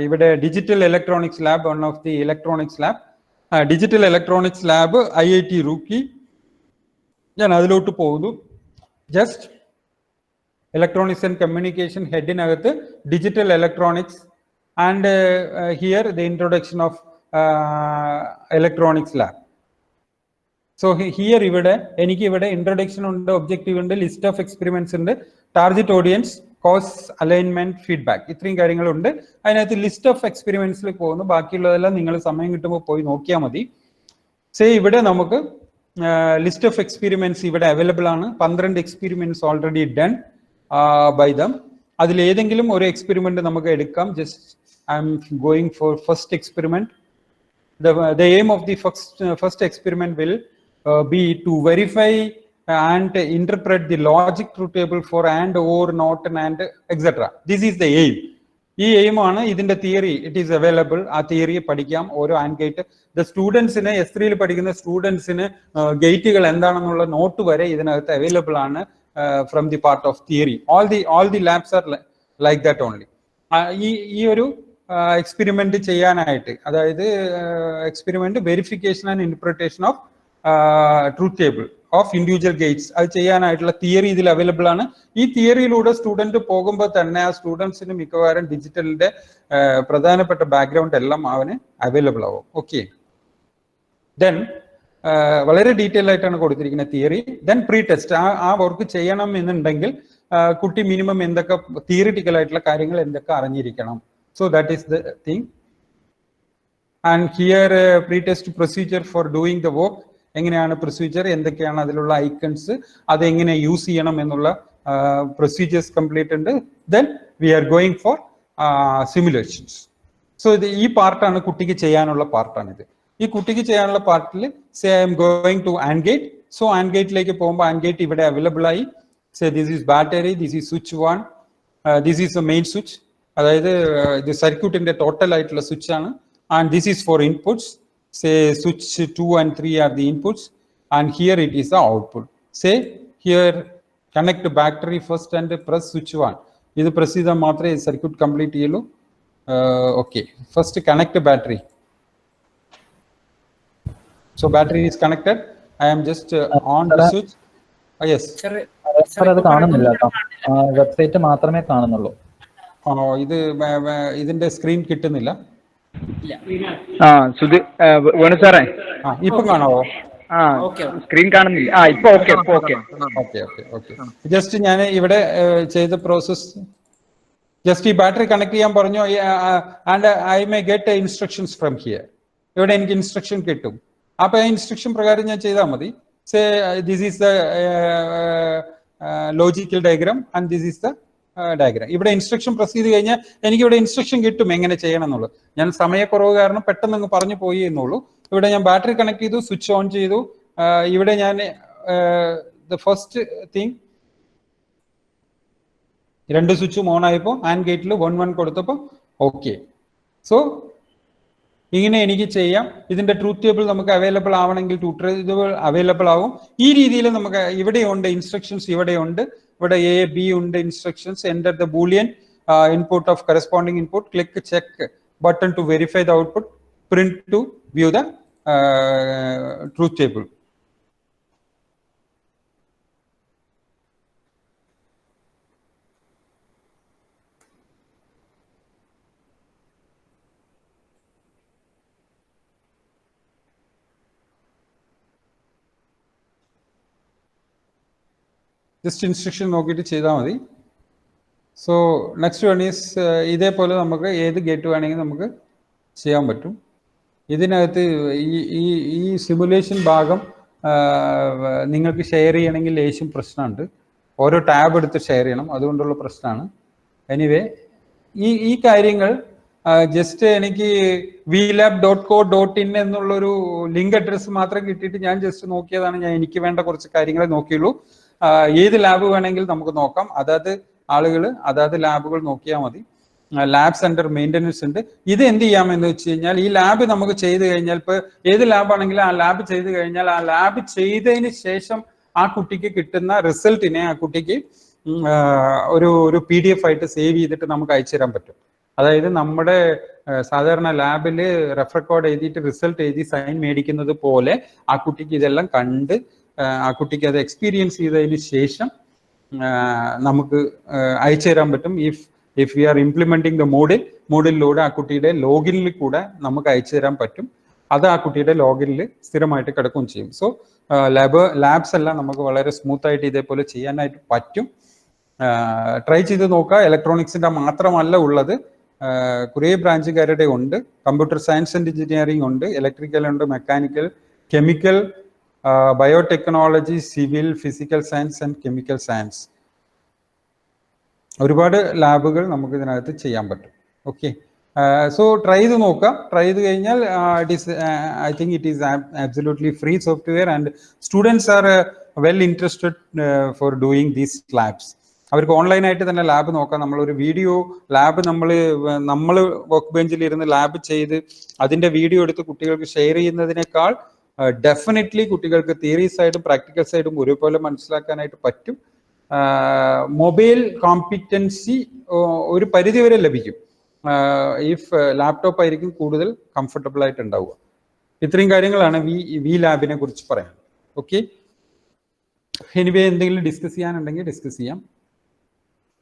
Speaker 1: ഇവിടെ digital electronics lab, one of the electronics lab, digital electronics lab IIT Roorkee. ഞാൻ അതിലോട്ട് പോകുന്നു. ജസ്റ്റ് ഇലക്ട്രോണിക്സ് ആൻഡ് കമ്മ്യൂണിക്കേഷൻ ഹെഡിനകത്ത് digital electronics and here the introduction of electronics lab. So here ഇവിടെ എനിക്ക് ഇവിടെ ഇൻട്രൊഡക്ഷൻ ഉണ്ട്, objective ഉണ്ട്, ലിസ്റ്റ് ഓഫ് എക്സ്പെരിമെന്റ്സ് ഉണ്ട്, target audience, course alignment, feedback, ഇത്രയും കാര്യങ്ങളുണ്ട്. അതിനകത്ത് ലിസ്റ്റ് ഓഫ് എക്സ്പെരിമെന്റ്സിൽ പോകുന്നു. ബാക്കിയുള്ളതെല്ലാം നിങ്ങൾ സമയം കിട്ടുമ്പോൾ പോയി നോക്കിയാൽ മതി. ഇവിടെ നമുക്ക് ലിസ്റ്റ് ഓഫ് എക്സ്പെരിമെന്റ്സ് ഇവിടെ അവൈലബിൾ ആണ്. 12 experiments already done by them. അതിൽ ഏതെങ്കിലും ഒരു എക്സ്പെരിമെന്റ് നമുക്ക് എടുക്കാം. Just I'm going for first experiment. The aim of the first experiment will be to verify and interpret the logic truth table for and, or, not, and etc. This is the aim. ഈ aim ആണ് ഇതിന്റെ theory. It is available. ആ theory പഠിക്കാം. ഓരോ and gate the സ്റ്റുഡൻസിന്, S3 പഠിക്കുന്ന സ്റ്റുഡൻസിന് ഗേറ്റുകൾ എന്താണെന്നുള്ള നോട്ട് വരെ ഇതിനകത്ത് അവൈലബിൾ ആണ് from the part of theory. All the labs are like that only. ഈ ഒരു എക്സ്പെരിമെന്റ് ചെയ്യാനായിട്ട്, അതായത് experiment verification and interpretation of truth table of individual Gates, അത് ചെയ്യാനായിട്ടുള്ള തിയറി ഇതിൽ അവൈലബിൾ ആണ്. ഈ തിയറിയിലൂടെ സ്റ്റുഡന്റ് പോകുമ്പോൾ തന്നെ ആ സ്റ്റുഡൻസിന് മിക്കവാറും ഡിജിറ്റലിന്റെ പ്രധാനപ്പെട്ട ബാക്ക്ഗ്രൗണ്ട് എല്ലാം അവന് അവൈലബിൾ ആവും. ഓക്കെ, ദെൻ വളരെ ഡീറ്റെയിൽ ആയിട്ടാണ് കൊടുത്തിരിക്കുന്ന തിയറി. Then pre test. ആ വർക്ക് ചെയ്യണം എന്നുണ്ടെങ്കിൽ കുട്ടി മിനിമം എന്തൊക്കെ തിയറിറ്റിക്കൽ ആയിട്ടുള്ള കാര്യങ്ങൾ എന്തൊക്കെ അറിഞ്ഞിരിക്കണം. So that is the thing. And here pre-test procedure for doing the work. എങ്ങനെയാണ് പ്രൊസീജിയർ, എന്തൊക്കെയാണ് അതിലുള്ള ഐക്കൺസ്, അതെങ്ങനെ യൂസ് ചെയ്യണം എന്നുള്ള പ്രൊസീജിയേഴ്സ് കംപ്ലീറ്റ് ഉണ്ട്. Then we are going for simulations. So ഇത് ഈ പാർട്ടാണ് കുട്ടിക്ക് ചെയ്യാനുള്ള പാർട്ടാണിത്. ഈ കുട്ടിക്ക് ചെയ്യാനുള്ള പാർട്ടിൽ say I'm going to and gate. So ആൻഡ് ഗേറ്റിലേക്ക് പോകുമ്പോൾ ആൻഡ് ഗേറ്റ് ഇവിടെ അവൈലബിൾ ആയി. Say this is battery, this is switch 1, this is a main switch, അതായത് ഇത് സർക്യൂട്ടിന്റെ ടോട്ടൽ ആയിട്ടുള്ള സ്വിച്ച് ആണ്. And this is for inputs. Say switch 2 and 3 are the inputs and here it is the output. Say here connect battery first and press switch 1. ഇത് press ചെയ്താൽ മാത്രമേ circuit complete ചെയ്യുള്ളൂ. Okay, first connect battery. So battery is connected. I am just on the switch. Yes
Speaker 6: sir, അത് കാണുന്നില്ല കേട്ടോ, website മാത്രമേ കാണുന്നുള്ളൂ.
Speaker 1: ഇത് ഇതിന്റെ സ്ക്രീൻ കിട്ടുന്നില്ല.
Speaker 3: വേണു സാറേ,
Speaker 1: ഇപ്പൊ കാണാവോ?
Speaker 3: സ്ക്രീൻ കാണുന്നില്ല. ഇപ്പൊ ഓക്കെ.
Speaker 1: ഓക്കെ. ജസ്റ്റ് ഞാൻ ഇവിടെ ചെയ്ത പ്രോസസ്, ജസ്റ്റ് ഈ ബാറ്ററി കണക്ട് ചെയ്യാൻ പറഞ്ഞു. And I may get instructions from here. ഇവിടെ എനിക്ക് ഇൻസ്ട്രക്ഷൻ കിട്ടും. അപ്പൊ ആ ഇൻസ്ട്രക്ഷൻ പ്രകാരം ഞാൻ ചെയ്താൽ മതി. Say this is the logical diagram and this is the diagram. ഇവിടെ ഇൻസ്ട്രക്ഷൻ പ്രസ് ചെയ്ത് കഴിഞ്ഞാൽ എനിക്ക് ഇവിടെ ഇൻസ്ട്രക്ഷൻ കിട്ടും എങ്ങനെ ചെയ്യണം എന്നുള്ളത്. ഞാൻ സമയക്കുറവ് കാരണം പെട്ടെന്ന് അങ്ങ് പറഞ്ഞു പോയി എന്നുള്ളൂ. ഇവിടെ ഞാൻ ബാറ്ററി കണക്ട് ചെയ്തു, സ്വിച്ച് ഓൺ ചെയ്തു. ഇവിടെ ഞാൻ ദ ഫസ്റ്റ് തിങ്, 2 സ്വിച്ചും ഓൺ ആയപ്പോൾ ആൻഡ് ഗേറ്റിൽ 1 കൊടുത്തപ്പോൾ ഓക്കെ. സോ ഇങ്ങനെ എനിക്ക് ചെയ്യാം. ഇതിന്റെ ട്രൂത്ത് ടേബിൾ നമുക്ക് അവൈലബിൾ ആവണമെങ്കിൽ ട്രൂത്ത് ടേബിൾ അവൈലബിൾ ആവും. ഈ രീതിയിൽ നമുക്ക് ഇവിടെയുണ്ട് ഇൻസ്ട്രക്ഷൻസ്. ഇവിടെയുണ്ട്, ഇവിടെ A, B ഉണ്ട് instructions. Enter the Boolean input of corresponding input, click check button to verify the output, print to view the truth table. Just instruction നോക്കിയിട്ട് ചെയ്താൽ മതി. സോ നെക്സ്റ്റ് വൺ ഈസ് ഇതേപോലെ നമുക്ക് ഏത് ഗേറ്റ് വേണമെങ്കിൽ നമുക്ക് ചെയ്യാൻ പറ്റും. ഇതിനകത്ത് ഈ സിമുലേഷൻ ഭാഗം നിങ്ങൾക്ക് ഷെയർ ചെയ്യണമെങ്കിൽ ലേശം പ്രശ്നമുണ്ട്. ഓരോ ടാബ് എടുത്ത് ഷെയർ ചെയ്യണം, അതുകൊണ്ടുള്ള പ്രശ്നമാണ്. എനിവേ ഈ കാര്യങ്ങൾ ജസ്റ്റ് എനിക്ക് vlab.co.in എന്നുള്ളൊരു ലിങ്ക് അഡ്രസ്സ് മാത്രം കിട്ടിയിട്ട് ഞാൻ ജസ്റ്റ് നോക്കിയതാണ്. എനിക്ക് വേണ്ട കുറച്ച് കാര്യങ്ങളെ നോക്കിയുള്ളൂ. ഏത് ലാബ് വേണമെങ്കിൽ നമുക്ക് നോക്കാം. അതായത് ആളുകൾ അതായത് ലാബുകൾ നോക്കിയാൽ മതി. ലാബ് സെന്റർ മെയിൻ്റനൻസ് ഉണ്ട്. ഇത് എന്ത് ചെയ്യാമെന്ന് വെച്ച് കഴിഞ്ഞാൽ ഈ ലാബ് നമുക്ക് ചെയ്ത് കഴിഞ്ഞാൽ, ഇപ്പോൾ ഏത് ലാബാണെങ്കിലും ആ ലാബ് ചെയ്ത് കഴിഞ്ഞാൽ ആ ലാബ് ചെയ്തതിന് ശേഷം ആ കുട്ടിക്ക് കിട്ടുന്ന റിസൾട്ടിനെ ആ കുട്ടിക്ക് ഒരു PDF ആയിട്ട് സേവ് ചെയ്തിട്ട് നമുക്ക് അയച്ചു തരാൻ പറ്റും. അതായത് നമ്മുടെ സാധാരണ ലാബിൽ റെഫ് റെക്കോർഡ് എഴുതിയിട്ട് റിസൾട്ട് എഴുതി സൈൻ മേടിക്കുന്നത് പോലെ ആ കുട്ടിക്ക് ഇതെല്ലാം കണ്ട് ആ കുട്ടിക്ക് അത് എക്സ്പീരിയൻസ് ചെയ്തതിന് ശേഷം നമുക്ക് അയച്ചു തരാൻ പറ്റും. If we are implementing the model മൂഡിലൂടെ ആ കുട്ടിയുടെ ലോഗിനിൽ കൂടെ നമുക്ക് അയച്ചു തരാൻ പറ്റും. അത് ആ കുട്ടിയുടെ ലോഗിനിൽ സ്ഥിരമായിട്ട് കിടക്കുകയും ചെയ്യും. സോ ലാബ്സ് എല്ലാം നമുക്ക് വളരെ സ്മൂത്ത് ആയിട്ട് ഇതേപോലെ ചെയ്യാനായിട്ട് പറ്റും. ട്രൈ ചെയ്ത് നോക്കുക. ഇലക്ട്രോണിക്സിന്റെ മാത്രമല്ല ഉള്ളത്, കുറേ ബ്രാഞ്ചുകാരുടെ ഉണ്ട്. കമ്പ്യൂട്ടർ സയൻസ് ആൻഡ് എഞ്ചിനീയറിംഗ് ഉണ്ട്, ഇലക്ട്രിക്കൽ ഉണ്ട്, mechanical, chemical, biotechnology, civil, physical science and chemical science. ഒരുപാട് ലാബുകൾ നമുക്ക് ഇതിനകത്ത് ചെയ്യാൻ പറ്റും. ഓക്കെ, സോ ട്രൈ ചെയ്ത് നോക്കുക. ട്രൈ ചെയ്ത് കഴിഞ്ഞാൽ I think it is absolutely free software and students are well interested four doing these labs. അവർക്ക് ഓൺലൈനായിട്ട് തന്നെ ലാബ് നോക്കാം. നമ്മളൊരു വീഡിയോ ലാബ് നമ്മൾ വർക്ക് ബെഞ്ചിൽ ഇരുന്ന് ലാബ് ചെയ്ത് അതിൻ്റെ വീഡിയോ എടുത്ത് കുട്ടികൾക്ക് ഷെയർ ചെയ്യുന്നതിനേക്കാൾ ഡെഫിനറ്റ്ലി കുട്ടികൾക്ക് തിയറി സൈഡും പ്രാക്ടിക്കൽ സൈഡും ഒരുപോലെ മനസ്സിലാക്കാനായിട്ട് പറ്റും. മൊബൈൽ കോമ്പിറ്റൻസി ഒരു പരിധിവരെ ലഭിക്കും. ഇഫ് ലാപ്ടോപ്പ് ആയിരിക്കും കൂടുതൽ കംഫർട്ടബിൾ ആയിട്ട് ഉണ്ടാവുക. ഇത്രയും കാര്യങ്ങളാണ് വി ലാബിനെ കുറിച്ച് പറയാൻ. ഓക്കെ, എനിവേ എന്തെങ്കിലും ഡിസ്കസ് ചെയ്യാനുണ്ടെങ്കിൽ ഡിസ്കസ് ചെയ്യാം.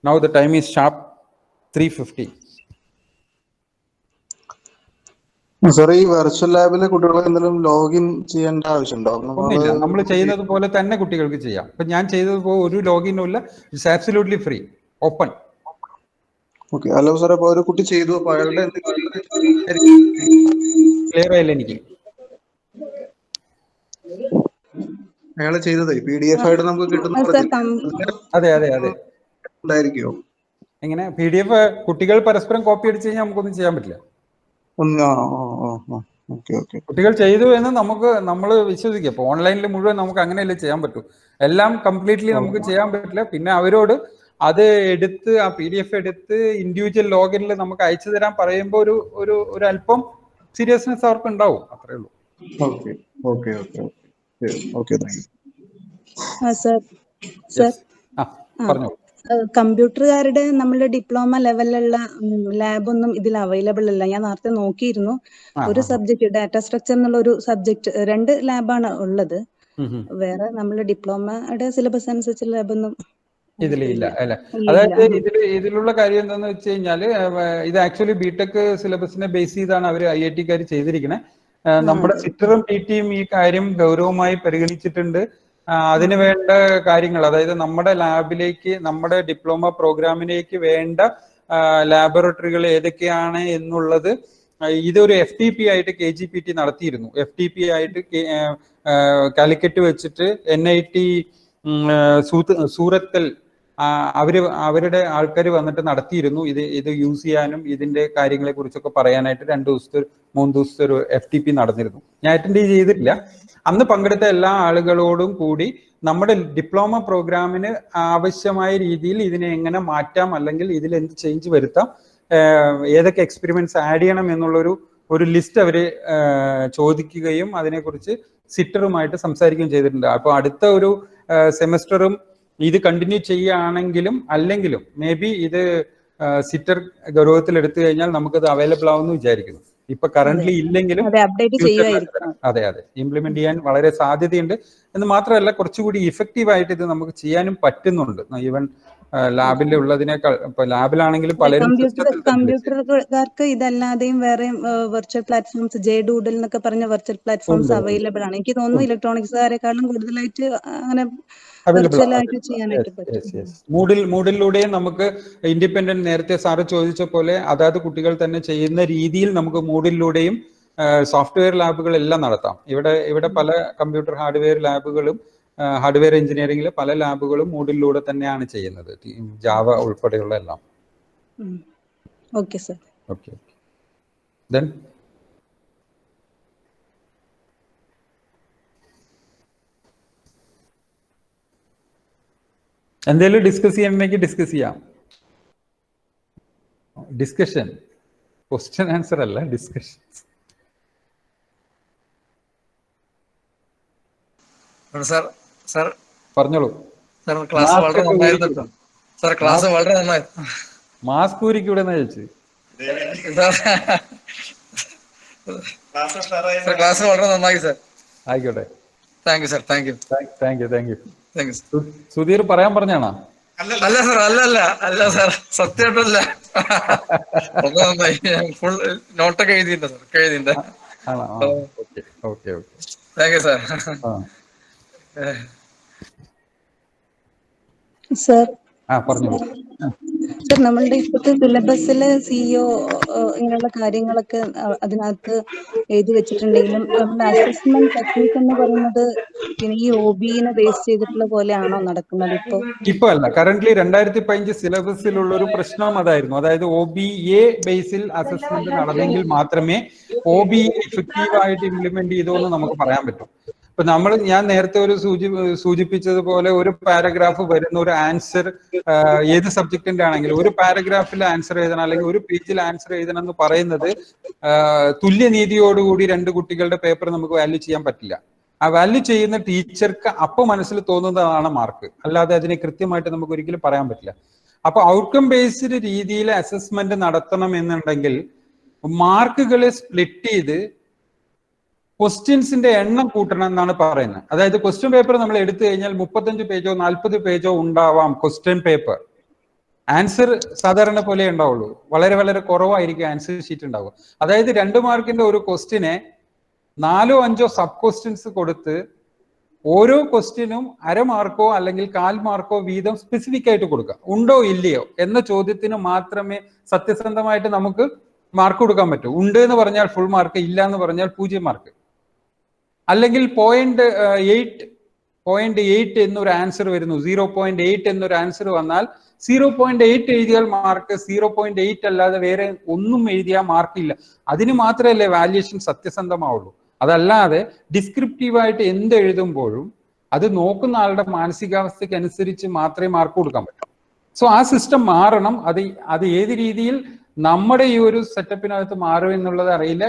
Speaker 1: Now the time is sharp 3:50.
Speaker 7: Sir, ഈ വെർച്വൽ ലാബിലെ കുട്ടികളെ എന്തെങ്കിലും ലോഗിൻ ചെയ്യേണ്ട ആവശ്യമുണ്ടോ?
Speaker 1: നമ്മൾ ചെയ്യുന്നത് പോലെ തന്നെ കുട്ടികൾക്ക് ചെയ്യാം. ഇപ്പൊ ഞാൻ ചെയ്തതുപോലെ ഒരു ലോഗിനും ഇല്ല. It's absolutely free, open.
Speaker 7: Okay, അല്ല സാർ, അപ്പൊ ഒരു കുട്ടി ചെയ്തു, അപ്പൊ അയാളുടെ
Speaker 1: ക്ലിയർ ആയില്ല എനിക്ക്.
Speaker 7: അയാൾ ചെയ്തത് PDF ആയിട്ട് നമുക്ക് കിട്ടുന്ന
Speaker 1: അതെ അതെ അതെ
Speaker 7: ഉണ്ടായിരിക്കോ?
Speaker 1: എങ്ങനെ PDF കുട്ടികൾ പരസ്പരം കോപ്പി അടിച്ച് കഴിഞ്ഞാൽ നമുക്കൊന്നും ചെയ്യാൻ പറ്റില്ല. കുട്ടികൾ ചെയ്തു എന്ന് നമ്മൾ വിശ്വസിക്കുക. ഇപ്പൊ ഓൺലൈനിൽ മുഴുവൻ നമുക്ക് അങ്ങനെയല്ലേ ചെയ്യാൻ പറ്റൂ. എല്ലാം കംപ്ലീറ്റ്ലി നമുക്ക് ചെയ്യാൻ പറ്റില്ല. പിന്നെ അവരോട് അത് എടുത്ത് ആ PDF എടുത്ത് ഇൻഡിവിജ്വൽ ലോഗിനിൽ നമുക്ക് അയച്ചു തരാൻ പറയുമ്പോൾ ഒരു അല്പം സീരിയസ്നെസ് അവർക്ക് ഉണ്ടാവും. അത്രേ ഉള്ളൂ. പറഞ്ഞു.
Speaker 2: കമ്പ്യൂട്ടറുകാരുടെ നമ്മുടെ ഡിപ്ലോമ ലെവലിലുള്ള ലാബൊന്നും ഇതിൽ അവൈലബിൾ അല്ല. ഞാൻ നേരത്തെ നോക്കിയിരുന്നു. ഒരു സബ്ജക്ട് ഡാറ്റ സ്ട്രക്ചർ എന്നുള്ള ഒരു സബ്ജക്ട് 2 ലാബാണ് ഉള്ളത്. വേറെ നമ്മുടെ ഡിപ്ലോമയുടെ സിലബസ് അനുസരിച്ചുള്ള ലാബൊന്നും
Speaker 1: ഇതിലില്ല അല്ലെ. അതായത് ഇതിലുള്ള കാര്യം എന്താന്ന് വെച്ച് കഴിഞ്ഞാല് ഇത് ആക്ച്വലി ബിടെക് സിലബസിനെ ബേസ് ചെയ്താണ് അവർ IIT-കാർ ചെയ്തിരിക്കണേ. നമ്മുടെ സിറ്ററും TTയും ഈ കാര്യം ഗൗരവമായി പരിഗണിച്ചിട്ടുണ്ട്. അതിന് വേണ്ട കാര്യങ്ങൾ, അതായത് നമ്മുടെ ലാബിലേക്ക്, നമ്മുടെ ഡിപ്ലോമ പ്രോഗ്രാമിലേക്ക് വേണ്ട ലാബോറട്ടറികൾ ഏതൊക്കെയാണ് എന്നുള്ളത് ഇതൊരു FTP ആയിട്ട് KGPT നടത്തിയിരുന്നു. FTP ആയിട്ട് കാലിക്കറ്റ് വെച്ചിട്ട് NIT സൂറത്തിൽ അവരുടെ ആൾക്കാർ വന്നിട്ട് നടത്തിയിരുന്നു. ഇത് യൂസ് ചെയ്യാനും ഇതിന്റെ കാര്യങ്ങളെ കുറിച്ചൊക്കെ പറയാനായിട്ട് 2 ദിവസത്തെ 3 ദിവസത്തെ ഒരു FTP നടന്നിരുന്നു. ഞാൻ അറ്റൻഡ് ചെയ്തിട്ടില്ല. അന്ന് പങ്കെടുത്ത എല്ലാ ആളുകളോടും കൂടി നമ്മുടെ ഡിപ്ലോമ പ്രോഗ്രാമിന് ആവശ്യമായ രീതിയിൽ ഇതിനെ എങ്ങനെ മാറ്റാം, അല്ലെങ്കിൽ ഇതിൽ എന്ത് ചേഞ്ച് വരുത്താം, ഏതൊക്കെ എക്സ്പെരിമെന്റ്സ് ആഡ് ചെയ്യണം എന്നുള്ളൊരു ലിസ്റ്റ് അവര് ചോദിക്കുകയും അതിനെക്കുറിച്ച് സിറ്ററുമായിട്ട് സംസാരിക്കുകയും ചെയ്തിട്ടുണ്ട്. അപ്പോൾ അടുത്ത ഒരു സെമസ്റ്ററും ഇത് കണ്ടിന്യൂ ചെയ്യുകയാണെങ്കിലും അല്ലെങ്കിലും മേ ബി ഇത് സിറ്റർ ഗൗരവത്തിൽ എടുത്തു കഴിഞ്ഞാൽ നമുക്കത് അവൈലബിൾ ആവുമെന്ന് വിചാരിക്കുന്നു. ഇപ്പൊ കറന്റ്ലി ഇല്ലെങ്കിലും അതെ ഇംപ്ലിമെന്റ് ചെയ്യാൻ വളരെ സാധ്യതയുണ്ട്. എന്ന് മാത്രമല്ല കുറച്ചുകൂടി ഇഫക്റ്റീവ് ആയിട്ട് ഇത് നമുക്ക് ചെയ്യാനും പറ്റുന്നുണ്ട്. ഈവൻ ലാബിൽ ഉള്ളതിനേക്കാൾ ഇപ്പൊ ലാബിലാണെങ്കിലും പലരും
Speaker 2: കമ്പ്യൂട്ടറുകാർക്ക് ഇതല്ലാതെയും വേറെ വെർച്വൽ പ്ലാറ്റ്ഫോംസ് JDoodle എന്നൊക്കെ പറഞ്ഞ വെർച്വൽ പ്ലാറ്റ്ഫോംസ് അവൈലബിൾ ആണ്. എനിക്ക് തോന്നുന്നു ഇലക്ട്രോണിക്സുകാരെക്കാളും കൂടുതലായിട്ട് അങ്ങനെ
Speaker 1: മൂഡിലൂടെയും നമുക്ക് ഇൻഡിപെൻഡന്റ്, നേരത്തെ സാറ് ചോദിച്ച പോലെ അതാത് കുട്ടികൾ തന്നെ ചെയ്യുന്ന രീതിയിൽ നമുക്ക് മൂഡിലൂടെയും സോഫ്റ്റ്വെയർ ലാബുകൾ എല്ലാം നടത്താം. ഇവിടെ പല കമ്പ്യൂട്ടർ ഹാർഡ്വെയർ ലാബുകളും ഹാർഡ്വെയർ എഞ്ചിനീയറിംഗിലെ പല ലാബുകളും മൂഡിലൂടെ തന്നെയാണ് ചെയ്യുന്നത്, ജാവ ഉൾപ്പെടെയുള്ള എല്ലാം.
Speaker 2: Okay sir.
Speaker 1: ഓക്കെ, ദെൻ എന്തെങ്കിലും ഡിസ്കസ് ചെയ്യണമെങ്കിൽ ഡിസ്കസ് ചെയ്യാം. ഡിസ്കഷൻ, ക്വസ്റ്റ്യൻ ആൻസർ അല്ല, ഡിസ്കഷൻ.
Speaker 5: സർ
Speaker 1: പറഞ്ഞോളൂ.
Speaker 5: സർ ക്ലാസ് വളരെ നന്നായിരുന്നു. സർ ക്ലാസ് വളരെ നന്നായി.
Speaker 1: മാസ്ക് ഊരിക്കൂടെ ചോദിച്ചു.
Speaker 5: ക്ലാസ് വളരെ നന്നായി സർ.
Speaker 1: ആയിക്കോട്ടെ,
Speaker 5: thank you sir. Thank you.
Speaker 1: Sudheer പറയാൻ പറഞ്ഞാണോ?
Speaker 5: അല്ല സർ, അല്ല സർ, സത്യമായിട്ടല്ല. അത് നന്നായി. ഫുൾ നോട്ടൊക്കെ എഴുതിയിട്ടുണ്ട് സാർ, ഒക്കെ എഴുതിയിട്ടുണ്ട്.
Speaker 1: ആണോ? Okay okay okay.
Speaker 5: Thank you sir.
Speaker 2: Sir
Speaker 1: പറഞ്ഞോളൂ.
Speaker 2: സർ, നമ്മളുടെ ഇപ്പോഴത്തെ സിലബസില് സിഇഒ ഇങ്ങനെയുള്ള കാര്യങ്ങളൊക്കെ അതിനകത്ത് എഴുതി വെച്ചിട്ടുണ്ടെങ്കിലും നമ്മുടെ അസസ്മെന്റ് ടെക്നിക് എന്ന് പറയുന്നത് പിന്നെ ഈ OBE ബേസ് ചെയ്തിട്ടുള്ള പോലെയാണോ നടക്കുന്നത് ഇപ്പോ?
Speaker 1: ഇപ്പൊ അല്ല, കറന്റ്ലി 2015 സിലബസിലുള്ള ഒരു പ്രശ്നം അതായിരുന്നു. അതായത് OBA ബേസിൽ അസസ്മെന്റ് നടന്നെങ്കിൽ മാത്രമേ OBE ഇഫക്റ്റീവായിട്ട് ഇംപ്ലിമെന്റ് ചെയ്തോ എന്ന് നമുക്ക് പറയാൻ പറ്റും. ഇപ്പൊ ഞാൻ നേരത്തെ സൂചിപ്പിച്ചതുപോലെ ഒരു പാരഗ്രാഫ് വരുന്ന ഒരു ആൻസർ ഏത് സബ്ജക്റ്റിന്റെ ആണെങ്കിലും ഒരു പാരഗ്രാഫിൽ ആൻസർ എഴുതണം അല്ലെങ്കിൽ ഒരു പേജിൽ ആൻസർ എഴുതണം എന്ന് പറയുന്നത് തുല്യനീതിയോടുകൂടി 2 കുട്ടികളുടെ പേപ്പർ നമുക്ക് വാല്യൂ ചെയ്യാൻ പറ്റില്ല. ആ വാല്യൂ ചെയ്യുന്ന ടീച്ചർക്ക് അപ്പൊ മനസ്സിൽ തോന്നുന്നതാണ് മാർക്ക്, അല്ലാതെ അതിനെ കൃത്യമായിട്ട് നമുക്ക് ഒരിക്കലും പറയാൻ പറ്റില്ല. അപ്പൊ ഔട്ട്കം ബേസ്ഡ് രീതിയിൽ അസസ്മെന്റ് നടത്തണം എന്നുണ്ടെങ്കിൽ മാർക്കുകളെ സ്പ്ലിറ്റ് ചെയ്ത് ക്വസ്റ്റ്യൻസിന്റെ എണ്ണം കൂട്ടണം എന്നാണ് പറയുന്നത്. അതായത് ക്വസ്റ്റ്യൻ പേപ്പർ നമ്മൾ എടുത്തു കഴിഞ്ഞാൽ 35 പേജോ 40 പേജോ ഉണ്ടാവാം ക്വസ്റ്റ്യൻ പേപ്പർ. ആൻസർ സാധാരണ പോലെ ഉണ്ടാവുള്ളൂ, വളരെ വളരെ കുറവായിരിക്കും ആൻസർ ഷീറ്റ് ഉണ്ടാവുക. അതായത് 2 മാർക്കിന്റെ ഒരു ക്വസ്റ്റ്യനെ 4 or 5 സബ് ക്വസ്റ്റ്യൻസ് കൊടുത്ത് ഓരോ ക്വസ്റ്റ്യനും 1/2 മാർക്കോ അല്ലെങ്കിൽ 1/4 മാർക്കോ വീതം സ്പെസിഫിക് ആയിട്ട് കൊടുക്കുക. ഉണ്ടോ ഇല്ലയോ എന്ന ചോദ്യത്തിന് മാത്രമേ സത്യസന്ധമായിട്ട് നമുക്ക് മാർക്ക് കൊടുക്കാൻ പറ്റൂ. ഉണ്ട് എന്ന് പറഞ്ഞാൽ ഫുൾ മാർക്ക്, ഇല്ല എന്ന് പറഞ്ഞാൽ 0 മാർക്ക്. അല്ലെങ്കിൽ 0.8 എന്നൊരു ആൻസർ വരുന്നു, 0.8 എന്നൊരു ആൻസർ വന്നാൽ 0.8 എഴുതിയാൽ മാർക്ക്, 0.8 അല്ലാതെ വേറെ ഒന്നും എഴുതിയാൽ മാർക്കില്ല. അതിന് മാത്രമല്ലേ വാല്യുവേഷൻ സത്യസന്ധമാവുള്ളൂ. അതല്ലാതെ ഡിസ്ക്രിപ്റ്റീവായിട്ട് എന്ത് എഴുതുമ്പോഴും അത് നോക്കുന്ന ആളുടെ മാനസികാവസ്ഥയ്ക്ക് അനുസരിച്ച് മാത്രമേ മാർക്ക് കൊടുക്കാൻ പറ്റൂ. സോ ആ സിസ്റ്റം മാറണം. അത് ഏത് രീതിയിൽ നമ്മുടെ ഈ ഒരു സെറ്റപ്പിനകത്ത് മാറും എന്നുള്ളത് അറിയില്ല.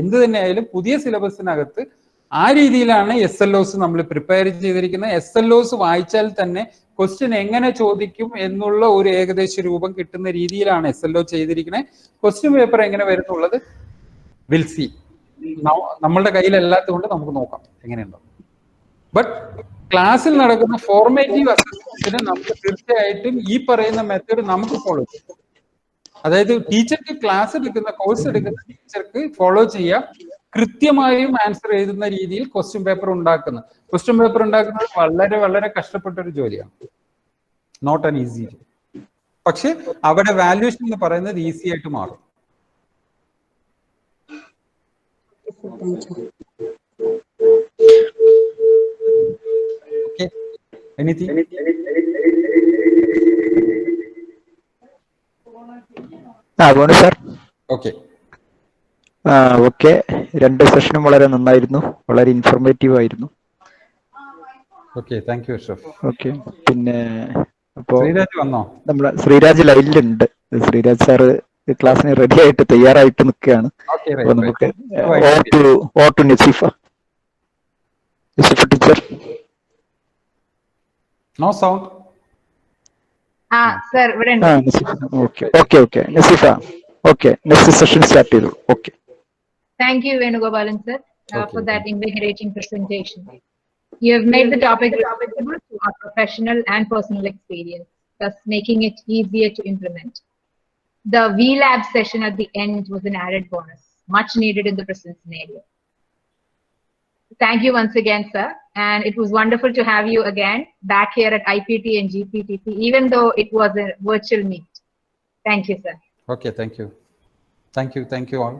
Speaker 1: എന്ത് തന്നെ ആയാലും പുതിയ സിലബസിനകത്ത് ആ രീതിയിലാണ് SLOs നമ്മൾ പ്രിപ്പയർ ചെയ്തിരിക്കുന്നത്. SLOs വായിച്ചാൽ തന്നെ ക്വസ്റ്റ്യൻ എങ്ങനെ ചോദിക്കും എന്നുള്ള ഒരു ഏകദേശ രൂപം കിട്ടുന്ന രീതിയിലാണ് SLO ചെയ്തിരിക്കുന്നത്. ക്വസ്റ്റ്യൻ പേപ്പർ എങ്ങനെ വരുന്നുള്ളത് വിൽ സി. നമ്മളുടെ കയ്യിലല്ലാത്തത് കൊണ്ട് നമുക്ക് നോക്കാം എങ്ങനെയുണ്ടോ. ബട്ട് ക്ലാസ്സിൽ നടക്കുന്ന ഫോർമേറ്റീവ് അസസ്മെന്റിന് നമുക്ക് തീർച്ചയായിട്ടും ഈ പറയുന്ന മെത്തേഡ് നമുക്ക് ഫോളോ ചെയ്യാം. അതായത് ടീച്ചർക്ക് ക്ലാസ് എടുക്കുന്ന കോഴ്സ് എടുക്കുന്ന ടീച്ചർക്ക് ഫോളോ ചെയ്യാം. കൃത്യമായും ആൻസർ എഴുതുന്ന രീതിയിൽ ക്വസ്റ്റ്യൻ പേപ്പർ ഉണ്ടാക്കുന്നത്. ക്വസ്റ്റ്യൻ പേപ്പർ ഉണ്ടാക്കുന്നത് വളരെ വളരെ കഷ്ടപ്പെട്ട ഒരു ജോലിയാണ്, നോട്ട് ആൻ ഈസി. പക്ഷെ അവിടെ വാല്യൂഷൻ എന്ന് പറയുന്നത് ഈസി ആയിട്ട് മാറും. Okay. Anything?
Speaker 3: Sir.
Speaker 1: Okay.
Speaker 3: Okay, 2 സെഷനും വളരെ നന്നായിരുന്നു, വളരെ ഇൻഫോർമേറ്റീവ് ആയിരുന്നു.
Speaker 1: Okay, thank you Ashraf.
Speaker 3: Okay, പിന്നെ അപ്പോ
Speaker 1: ശ്രീരാജ് വന്നോ?
Speaker 3: നമ്മുടെ ശ്രീരാജ് ലൈനിലുണ്ട്. ശ്രീരാജ് സാറ് ക്ലാസ്സിന് റെഡി ആയിട്ട് തയ്യാറായിട്ട് നിൽക്കുകയാണ്. അപ്പൊ നമുക്ക് Naseefa teacher.
Speaker 1: No sound.
Speaker 8: Sir ഇവിടെ ഉണ്ട്.
Speaker 3: Okay Naseefa. Okay, next session start ചെയ്തു. ഓക്കെ.
Speaker 8: Thank you, Venugopalan sir, for that invigorating presentation. You have made the topic relatable to our professional and personal experience, thus making it easier to implement. The VLab session at the end was an added bonus, much needed in the present scenario. Thank you once again, sir, and it was wonderful to have you again back here at IPT and GPTP, even though it was a virtual meet. Thank you, sir.
Speaker 1: Okay, thank you all.